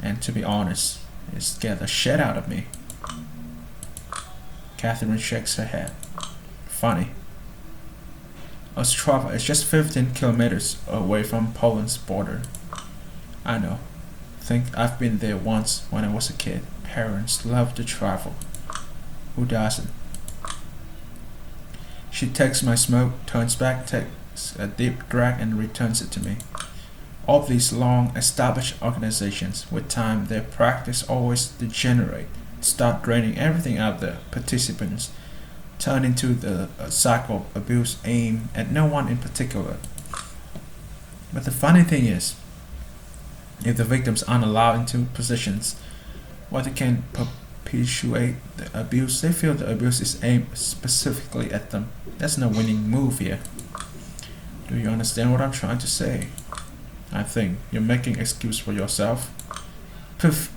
and to be honest, it scared the shit out of me. Catherine shakes her head. Funny. Ostrava is just 15 kilometers away from Poland's border. I know. Think I've been there once when I was a kid. Parents love to travel. Who doesn't? She takes my smoke, turns back, takes a deep drag, and returns it to me. All these long established organizations, with time, their practice always degenerate, start draining everything out of the participants, turn into the cycle of abuse aimed at no one in particular. But the funny thing is, if the victims aren't allowed into positions where they can perpetuate the abuse, they feel the abuse is aimed specifically at them. That's no winning move here. Do you understand what I'm trying to say? I think you're making excuse for yourself. Poof.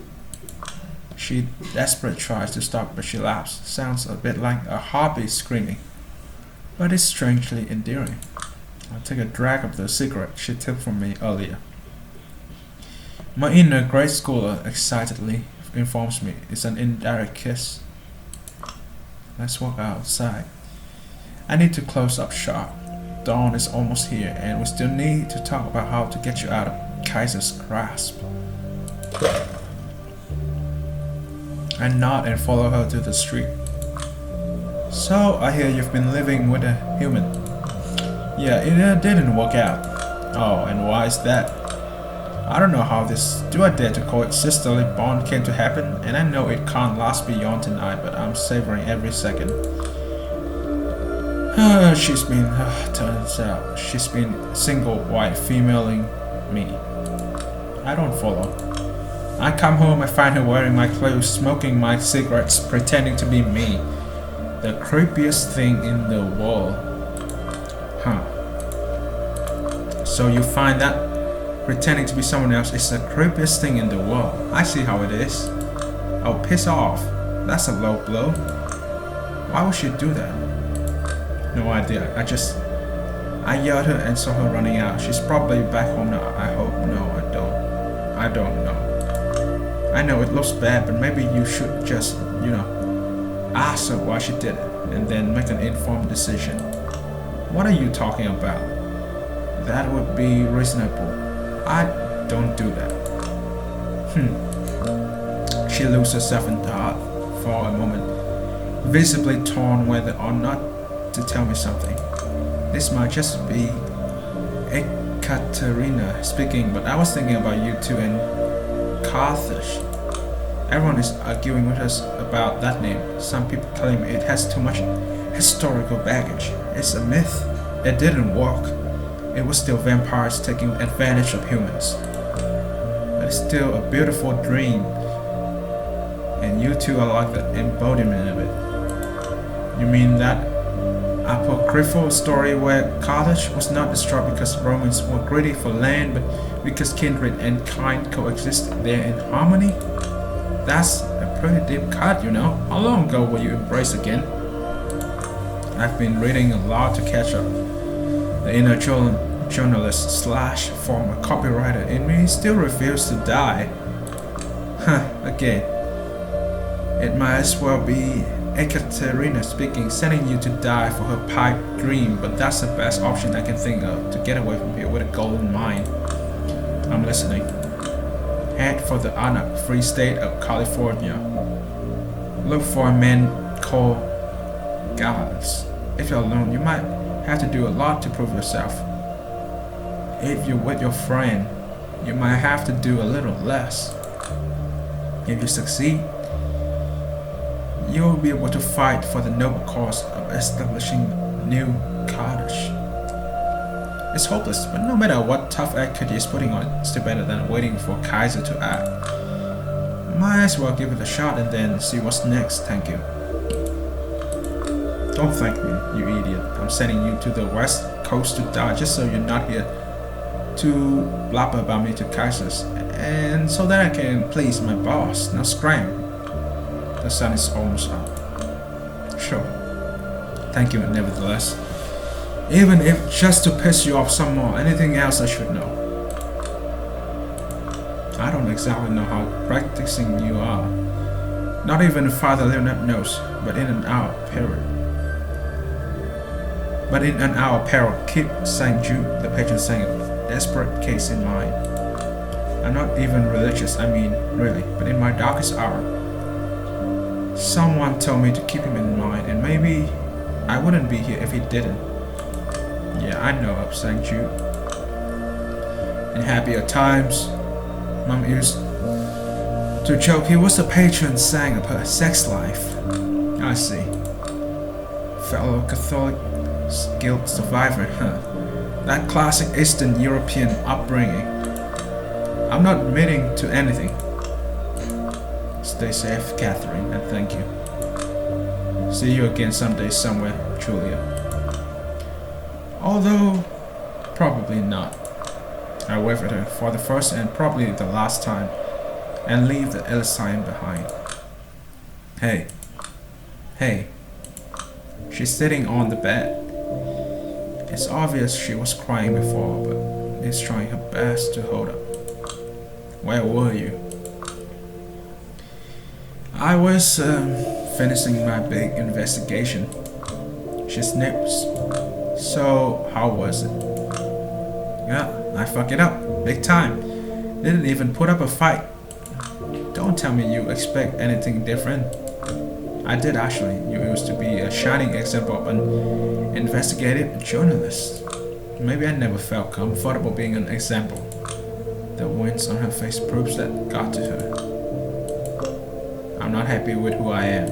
She desperately tries to stop, but she laughs. Sounds a bit like a harpy screaming, but it's strangely endearing. I take a drag of the cigarette she took from me earlier. My inner grade schooler excitedly informs me it's an indirect kiss. Let's walk outside. I need to close up shop. Dawn is almost here, and we still need to talk about how to get you out of Kaiser's grasp. I nod and follow her to the street. So, I hear you've been living with a human. Yeah, it didn't work out. Oh, and why is that? I don't know how this do I dare to call it sisterly bond came to happen, and I know it can't last beyond tonight, but I'm savoring every second. Turns out, she's been single white femaling me. I don't follow. I come home, I find her wearing my clothes, smoking my cigarettes, pretending to be me. The creepiest thing in the world. Huh. So you find that pretending to be someone else is the creepiest thing in the world. I see how it is. Oh, piss off. That's a low blow. Why would she do that? No idea. I yelled her and saw her running out. She's probably back home now, I hope. No, I don't know. I know it looks bad, but maybe you should just, ask her why she did it, and then make an informed decision. What are you talking about? That would be reasonable. I don't do that. She loses herself in thought for a moment, visibly torn whether or not to tell me something. This might just be Ekaterina speaking, but I was thinking about you two and Carthage. Everyone is arguing with us about that name. Some people claim it has too much historical baggage. It's a myth. It didn't work. It was still vampires taking advantage of humans. But it's still a beautiful dream. And you two are like the embodiment of it. You mean that apocryphal story where Carthage was not destroyed because Romans were greedy for land, but because kindred and kind coexisted there in harmony? That's a pretty deep cut, How long ago were you embraced again? I've been reading a lot to catch up. The inner journalist / former copywriter in me still refuses to die. Again. It might as well be Ekaterina speaking, sending you to die for her pipe dream, but that's the best option I can think of to get away from here with a golden mind. I'm listening. Head for the Anarch Free State of California. Look for a man called Gallants. If you're alone, you might have to do a lot to prove yourself. If you're with your friend, you might have to do a little less. If you succeed, you'll be able to fight for the noble cause of establishing New Carthage. It's hopeless, but no matter what tough act he is putting on, it's still better than waiting for Kaiser to act. Might as well give it a shot and then see what's next, thank you. Don't thank me, you idiot. I'm sending you to the west coast to die just so you're not here to blabber about me to Kaiser's, and so that I can please my boss. Now scram. The sun is almost up. Sure. Thank you nevertheless. Even if just to piss you off some more, anything else I should know. I don't exactly know how practicing you are. Not even Father Leonard knows, but in an hour peril, keep St. Jude, the patron saint of desperate case in mind. I'm not even religious, I mean, really, but in my darkest hour, someone told me to keep him in mind, and maybe I wouldn't be here if he didn't. Yeah, I know of St. Jude. In happier times, Mom used to joke he was a patron saint of her sex life. I see. Fellow Catholic guilt survivor, huh? That classic Eastern European upbringing. I'm not admitting to anything. Stay safe, Catherine, and thank you. See you again someday somewhere, Julia. Although, probably not. I wave at her for the first and probably the last time and leave the L sign behind. Hey. Hey. She's sitting on the bed. It's obvious she was crying before, but is trying her best to hold up. Where were you? I was finishing my big investigation. She snips. So, how was it? Yeah, I fucked it up. Big time. Didn't even put up a fight. Don't tell me you expect anything different. I did actually. You used to be a shining example of an investigative journalist. Maybe I never felt comfortable being an example. The wince on her face proves that got to her. I'm not happy with who I am.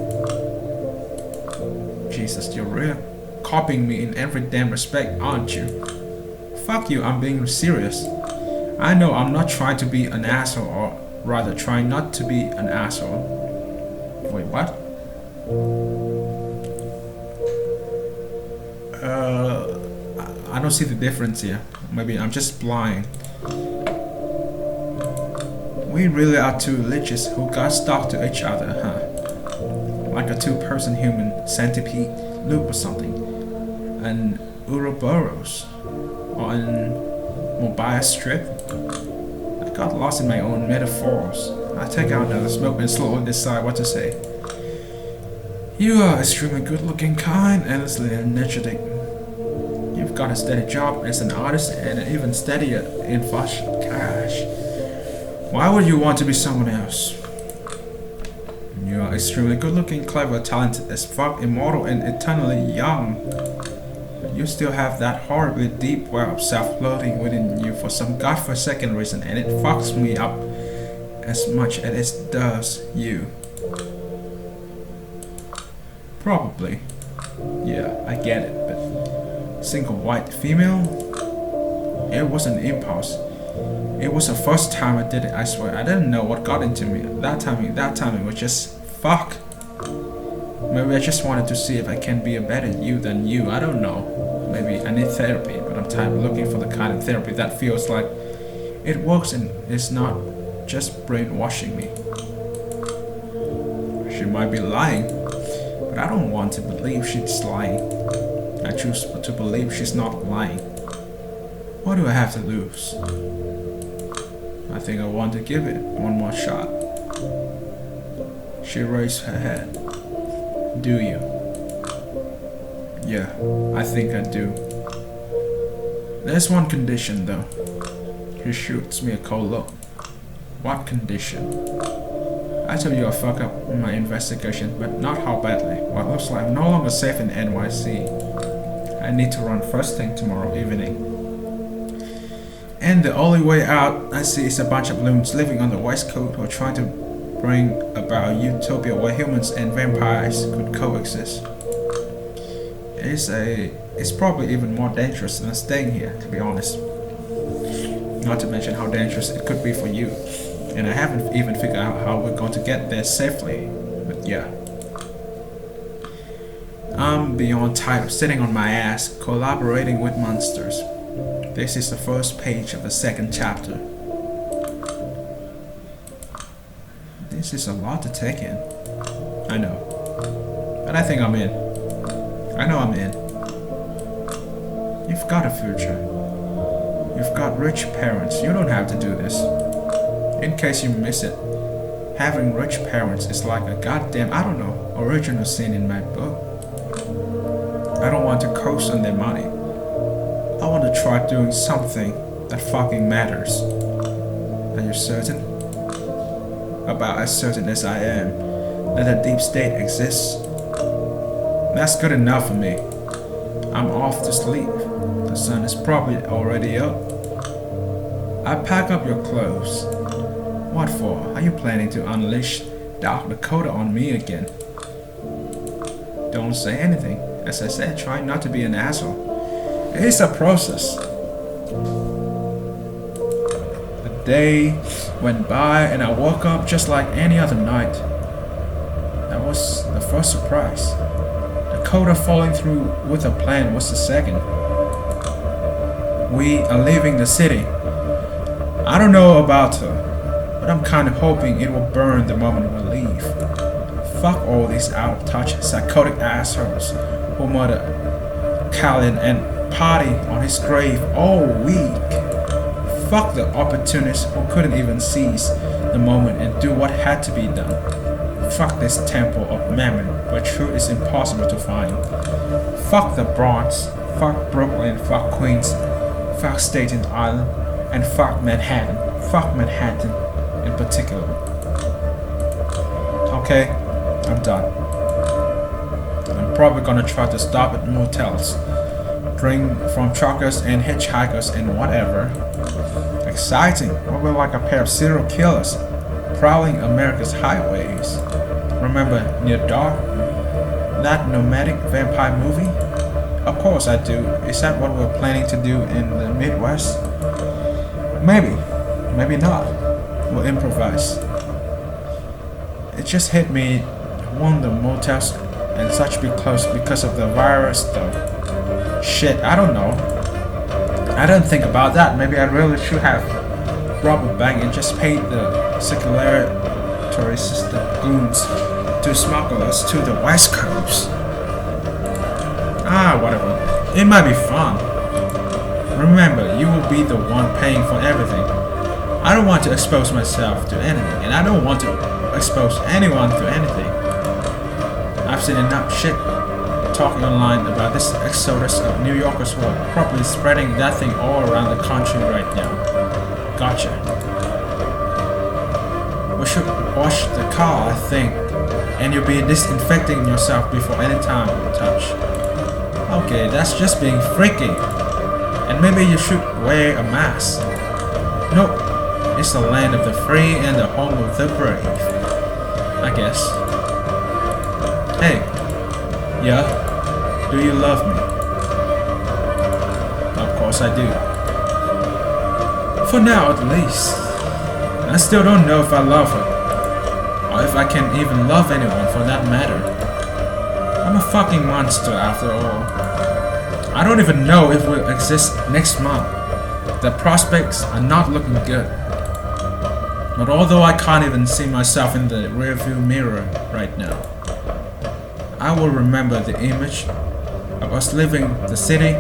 Jesus, you're real copying me in every damn respect, aren't you? Fuck you, I'm being serious. I know I'm not trying to be an asshole, or rather trying not to be an asshole. Wait, what? I don't see the difference here. Maybe I'm just blind. We really are two liches who got stuck to each other, huh? Like a two-person human centipede loop or something. An Ouroboros. Or an mobile strip. I got lost in my own metaphors. I take out another smoke and slowly decide what to say. You are extremely good-looking, kind, endlessly energetic. You've got a steady job as an artist and an even steadier in fashion. Gosh. Why would you want to be someone else? You are extremely good-looking, clever, talented as fuck, immortal, and eternally young. But you still have that horribly deep well of self-loathing within you for some godforsaken reason, and it fucks me up as much as it does you. Probably. Yeah, I get it, but single white female? It was an impulse. It was the first time I did it, I swear. I didn't know what got into me. That time it was just fuck. Maybe I just wanted to see if I can be a better you than you. I don't know. Maybe I need therapy, but I'm tired of looking for the kind of therapy that feels like it works and is not just brainwashing me. She might be lying, but I don't want to believe she's lying. I choose to believe she's not lying. What do I have to lose? I think I want to give it one more shot. She raised her head. Do you? Yeah, I think I do. There's one condition though. She shoots me a cold look. What condition? I tell you I fuck up in my investigation, but not how badly. Well, it looks like I'm no longer safe in NYC. I need to run first thing tomorrow evening. And the only way out I see is a bunch of loons living on the West Coast who are trying to bring about a utopia where humans and vampires could coexist. It's probably even more dangerous than staying here, to be honest. Not to mention how dangerous it could be for you. And I haven't even figured out how we're going to get there safely. But yeah. I'm beyond tired of sitting on my ass, collaborating with monsters. This is the first page of the second chapter. This is a lot to take in. I know. But I think I'm in. I know I'm in. You've got a future. You've got rich parents. You don't have to do this. In case you miss it, having rich parents is like a goddamn, I don't know, original sin in my book. I don't want to coast on their money. I want to try doing something that fucking matters. Are you certain? About as certain as I am that a deep state exists? That's good enough for me. I'm off to sleep. The sun is probably already up. I pack up your clothes. What for? Are you planning to unleash Dark Dakota on me again? Don't say anything. As I said, try not to be an asshole. It's a process. A day went by and I woke up just like any other night. That was the first surprise. Dakota following through with a plan was the second. We are leaving the city. I don't know about her, but I'm kind of hoping it will burn the moment we leave. Fuck all these out-of-touch psychotic assholes who murder Callan and party on his grave all week. Fuck the opportunists who couldn't even seize the moment and do what had to be done. Fuck this temple of Mammon where truth is impossible to find. Fuck the Bronx, fuck Brooklyn, fuck Queens, fuck Staten Island, and fuck Manhattan. Fuck Manhattan in particular. Okay, I'm done. I'm probably gonna try to stop at motels, drink from truckers and hitchhikers and whatever. Exciting. We'll be like a pair of serial killers prowling America's highways. Remember Near Dark? That nomadic vampire movie? Of course I do. Is that what we're planning to do in the Midwest? Maybe. Maybe not. We'll improvise. It just hit me. Won't the motels and such be closed because of the virus though? Shit, I don't know. I didn't think about that. Maybe I really should have robbed a bank and just paid the circulatory system goons to smuggle us to the West Coast. Ah, whatever. It might be fun. Remember, you will be the one paying for everything. I don't want to expose myself to anything, and I don't want to expose anyone to anything. I've seen enough shit talking online about this exodus of New Yorkers who are probably spreading that thing all around the country right now. Gotcha. We should wash the car, I think, and you'll be disinfecting yourself before any time you touch. Okay, that's just being freaky. And maybe you should wear a mask. Nope, it's the land of the free and the home of the brave, I guess. Hey, yeah, do you love me? Of course I do. For now at least. I still don't know if I love her, or if I can even love anyone for that matter. I'm a fucking monster after all. I don't even know if we'll exist next month. The prospects are not looking good. But although I can't even see myself in the rearview mirror right now, I will remember the image of us leaving the city,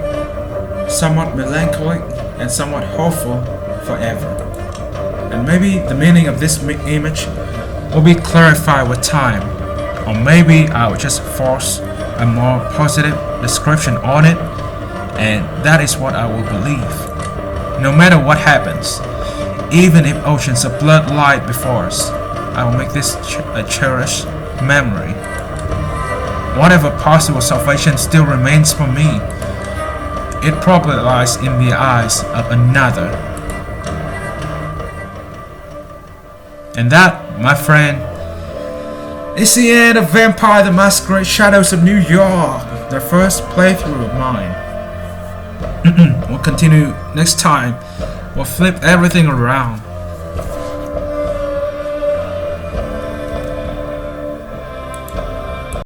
somewhat melancholic and somewhat hopeful forever. And maybe the meaning of this image will be clarified with time, or maybe I will just force a more positive description on it, and that is what I will believe. No matter what happens, even if oceans of blood lie before us, I will make this a cherished memory. Whatever possible salvation still remains for me, it probably lies in the eyes of another. And that, my friend, is the end of Vampire the Masquerade Shadows of New York, the first playthrough of mine. We'll continue next time. We'll flip everything around.